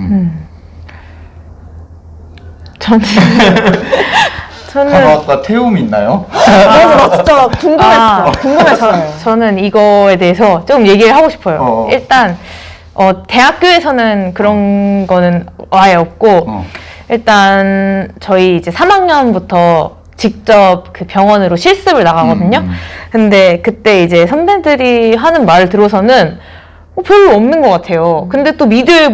저는 간호학과 태움 있나요? 그래서 나 진짜 궁금했어요. 저는 이거에 대해서 좀 얘기를 하고 싶어요. 일단 대학교에서는 그런 거는 아예 없고 일단 저희 이제 3학년부터 직접 그 병원으로 실습을 나가거든요. 근데 그때 이제 선배들이 하는 말을 들어서는 별로 없는 것 같아요. 근데 또 미디어에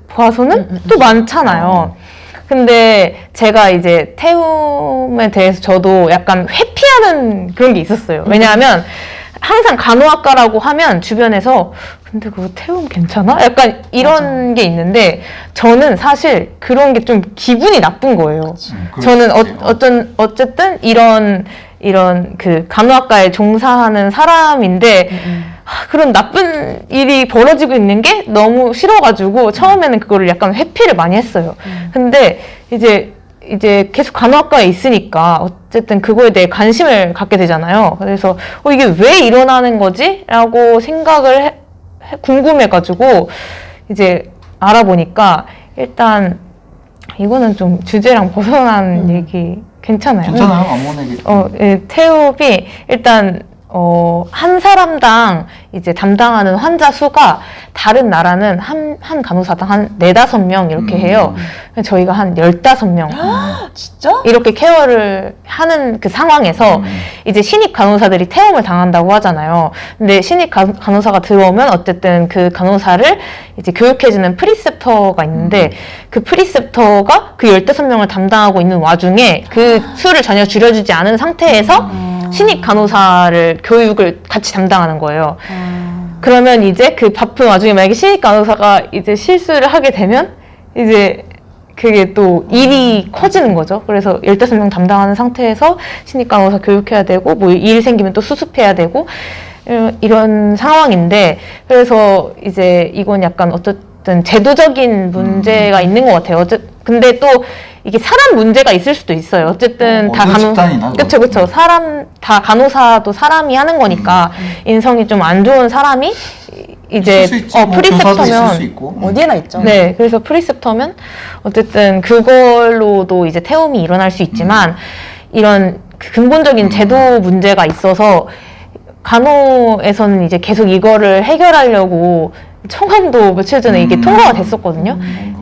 보아서는 또 많잖아요. 근데 제가 이제 태움에 대해서 저도 약간 회피하는 그런 게 있었어요. 왜냐하면 항상 간호학과라고 하면 주변에서 근데 그거 태움 괜찮아? 약간 이런 게 있는데 저는 사실 그런 게 좀 기분이 나쁜 거예요. 저는 어쨌든 이런 그 간호학과에 종사하는 사람인데 그런 나쁜 일이 벌어지고 있는 게 너무 싫어가지고 처음에는 그거를 약간 회피를 많이 했어요. 근데 이제 계속 간호학과에 있으니까 어쨌든 그거에 대해 관심을 갖게 되잖아요. 그래서 이게 왜 일어나는 거지? 라고 생각을 궁금해가지고 이제 알아보니까 일단 이거는 좀 주제랑 벗어난 얘기 괜찮아요? 괜찮아요. 아무거나 얘기. 예, 태움이 일단 한 사람당 이제 담당하는 환자 수가 다른 나라는 한 간호사당 한 4-5명 이렇게 해요. 저희가 한 15명. 진짜? 이렇게 케어를 하는 그 상황에서 이제 신입 간호사들이 태움을 당한다고 하잖아요. 근데 신입 간호사가 들어오면 어쨌든 그 간호사를 이제 교육해주는 프리셉터가 있는데 그 프리셉터가 그 15명을 담당하고 있는 와중에 그 수를 전혀 줄여주지 않은 상태에서 신입 간호사를 교육을 같이 담당하는 거예요. 그러면 이제 그 바쁜 와중에 만약에 신입 간호사가 이제 실수를 하게 되면 이제 그게 또 일이 커지는 거죠. 그래서 15명 담당하는 상태에서 신입 간호사 교육해야 되고, 뭐 일 생기면 또 수습해야 되고, 이런 상황인데, 그래서 이제 이건 약간 어쨌든 제도적인 문제가 있는 것 같아요. 근데 또 이게 사람 문제가 있을 수도 있어요. 어쨌든 다 직장이나 그쵸. 사람, 다 간호사도 사람이 하는 거니까, 인성이 좀 안 좋은 사람이 이제 프리셉터면 어디에나 있죠. 네, 그래서 프리셉터면 어쨌든 그걸로도 이제 태움이 일어날 수 있지만 이런 그 근본적인 제도 문제가 있어서 간호에서는 이제 계속 이거를 해결하려고 청원도 며칠 전에 이게 통과가 됐었거든요.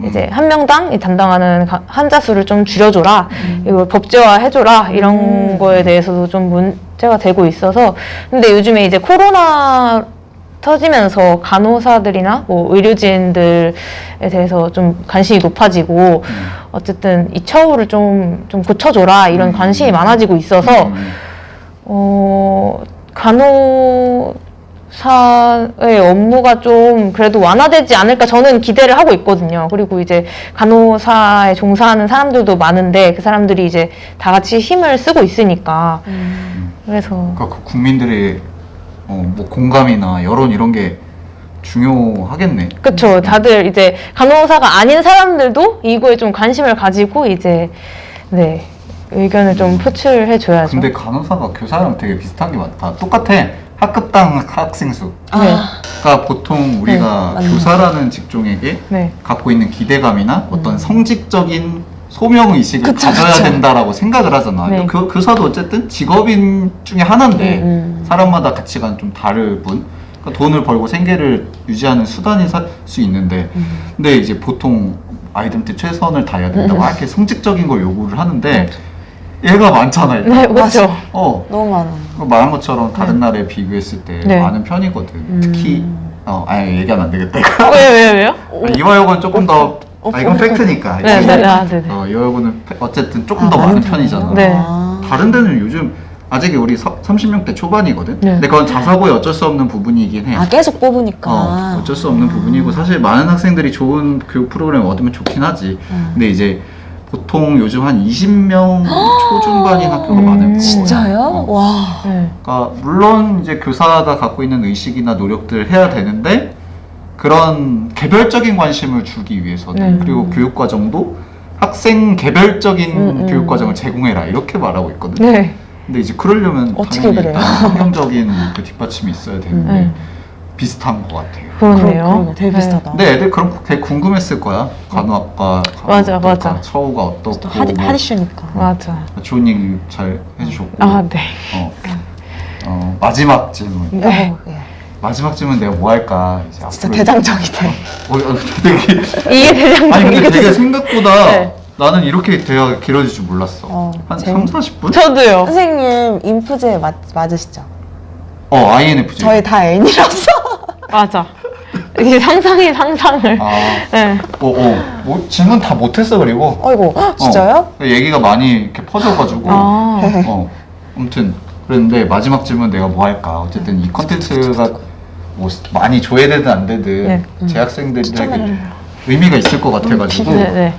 이제 한 명당 담당하는 환자 수를 좀 줄여줘라, 이걸 법제화 해줘라, 이런 거에 대해서도 좀 문제가 되고 있어서. 근데 요즘에 이제 코로나 터지면서 간호사들이나 뭐 의료진들에 대해서 좀 관심이 높아지고, 어쨌든 이 처우를 좀 고쳐줘라, 이런 관심이 많아지고 있어서 간호사의 업무가 좀 그래도 완화되지 않을까 저는 기대를 하고 있거든요. 그리고 이제 간호사에 종사하는 사람들도 많은데 그 사람들이 이제 다 같이 힘을 쓰고 있으니까. 그래서 그러니까 그 국민들의 뭐 공감이나 여론 이런 게 중요하겠네. 그쵸. 다들 이제 간호사가 아닌 사람들도 이거에 좀 관심을 가지고 이제 네, 의견을 좀 표출해 줘야죠. 근데 간호사가 교사랑 되게 비슷한 게 많다. 똑같아. 학급당 학생 수. 네. 그러니까 보통 우리가 맞네. 교사라는 직종에게 네. 갖고 있는 기대감이나 어떤 성직적인 소명 의식을 그쵸, 가져야 그쵸. 된다라고 생각을 하잖아. 네. 교사도 어쨌든 직업인 중에 하나인데 음. 사람마다 가치관 좀 다를 뿐. 그러니까 돈을 벌고 생계를 유지하는 수단이 수 있는데, 근데 이제 보통 아이들한테 최선을 다해야 된다고 이렇게 성직적인 걸 요구를 하는데 얘가 많잖아. 일단. 네, 그렇죠. 너무 많아. 말한 것처럼 다른 나라에 비교했을 때 네. 많은 편이거든. 특히 아니 얘기하면 안 되겠다. 왜요? 이화여고는 조금 더 이건 팩트니까. 네. 이화여고는 어쨌든 조금 더 많은 편이잖아. 네. 다른 데는 요즘 아직 우리 30명대 초반이거든. 네. 근데 그건 자사고에 어쩔 수 없는 부분이긴 해. 계속 뽑으니까. 어쩔 수 없는 부분이고 사실 많은 학생들이 좋은 교육 프로그램 얻으면 좋긴 하지. 근데 이제 보통 요즘 한 20명 초중반인 학교가 많을 거야. 진짜요? 와. 네. 그러니까 물론 이제 교사가 갖고 있는 의식이나 노력들을 해야 되는데 그런 개별적인 관심을 주기 위해서는 그리고 교육 과정도 학생 개별적인 교육 과정을 제공해라 이렇게 말하고 있거든. 네. 근데 이제 그러려면 어떻게 당연히 그래요? 일단 환경적인 그 뒷받침이 있어야 되는데 네. 비슷한 것 같아요. 그러네요. 그러네. 되게 네. 비슷하다. 근데 애들 그럼 되게 궁금했을 거야. 간호학과 맞아. 처우가 어떻고 또 하디슈니까. 맞아. 좋은 얘기 잘 해주셨고. 아, 네. 마지막 질문. 네. 예. 마지막 질문 내가 뭐 할까 이제 진짜 앞으로 대장정이다. 되게 이게 대장정이 아니 근데 되게 생각보다 네. 나는 이렇게 대화가 길어질 줄 몰랐어. 한 재밌- 3-40분? 저도요. 선생님 인프제 맞으시죠? INFJ. 저희 다 N이라서. 맞아. 이게 상상의 상상을. 네. 뭐 질문 다 못했어 그리고. 어이구, 진짜요? 얘기가 많이 이렇게 퍼져가지고. 아. 아무튼 그랬는데 마지막 질문 내가 뭐 할까. 어쨌든 이 컨텐츠가 뭐 많이 조회되든 안 되든 재학생들에게 의미가 있을 것 같아가지고 네.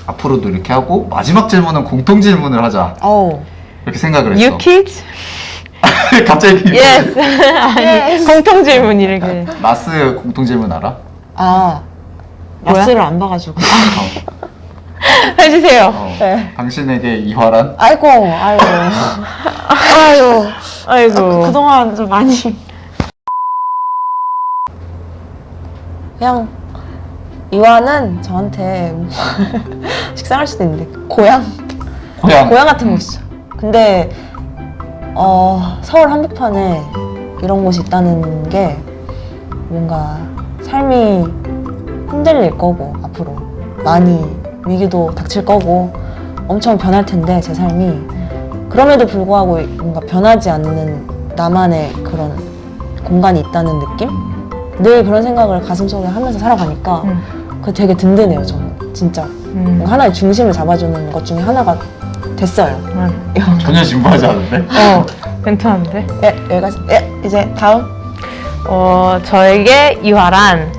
앞으로도 이렇게 하고 마지막 질문은 공통 질문을 하자 이렇게 생각을 했어. You kids? 갑자기 Yes. 아니, 공통 질문 이렇게. 마스 공통 질문 알아? 뭐야? 마스를 안 봐가지고. 해주세요. 네. 당신에게 이화란? 아이고. 아이고. 그동안 좀 많이. 그냥 이화는 저한테 식상할 수도 있는데 고향 같은 곳이죠. 근데 서울 한복판에 이런 곳이 있다는 게 뭔가 삶이 흔들릴 거고 앞으로 많이 위기도 닥칠 거고 엄청 변할 텐데 제 삶이 그럼에도 불구하고 뭔가 변하지 않는 나만의 그런 공간이 있다는 느낌? 늘 그런 생각을 가슴속에 하면서 살아가니까 그게 되게 든든해요 저는 진짜. 하나의 중심을 잡아주는 것 중에 하나가 됐어요. 전혀 진부하지 않은데? 괜찮은데? 여기까지. 이제 다음. 저에게 이화란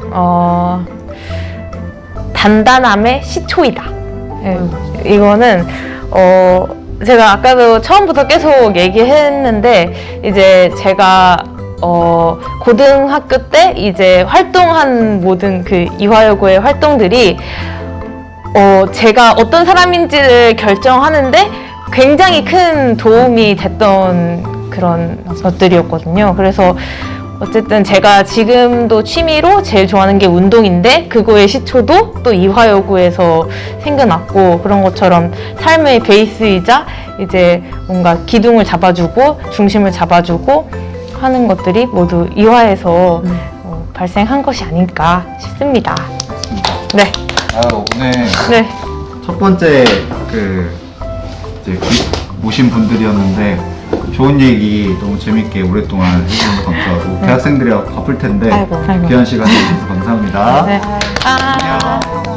단단함의 시초이다. 네, 이거는 제가 아까도 처음부터 계속 얘기했는데 이제 제가 고등학교 때 이제 활동한 모든 그 이화여고의 활동들이 제가 어떤 사람인지를 결정하는데 굉장히 큰 도움이 됐던 그런 것들이었거든요. 그래서 어쨌든 제가 지금도 취미로 제일 좋아하는 게 운동인데 그거의 시초도 또 이화여고에서 생겨났고 그런 것처럼 삶의 베이스이자 이제 뭔가 기둥을 잡아주고 중심을 잡아주고 하는 것들이 모두 이화에서 발생한 것이 아닐까 싶습니다. 네. 오늘 네. 첫 번째 이제 모신 분들이었는데 좋은 얘기 너무 재밌게 오랫동안 해주셔서 감사하고 대학생들이랑 바쁠 텐데 아이고. 귀한 시간 내주셔서 감사합니다. 네. 안녕.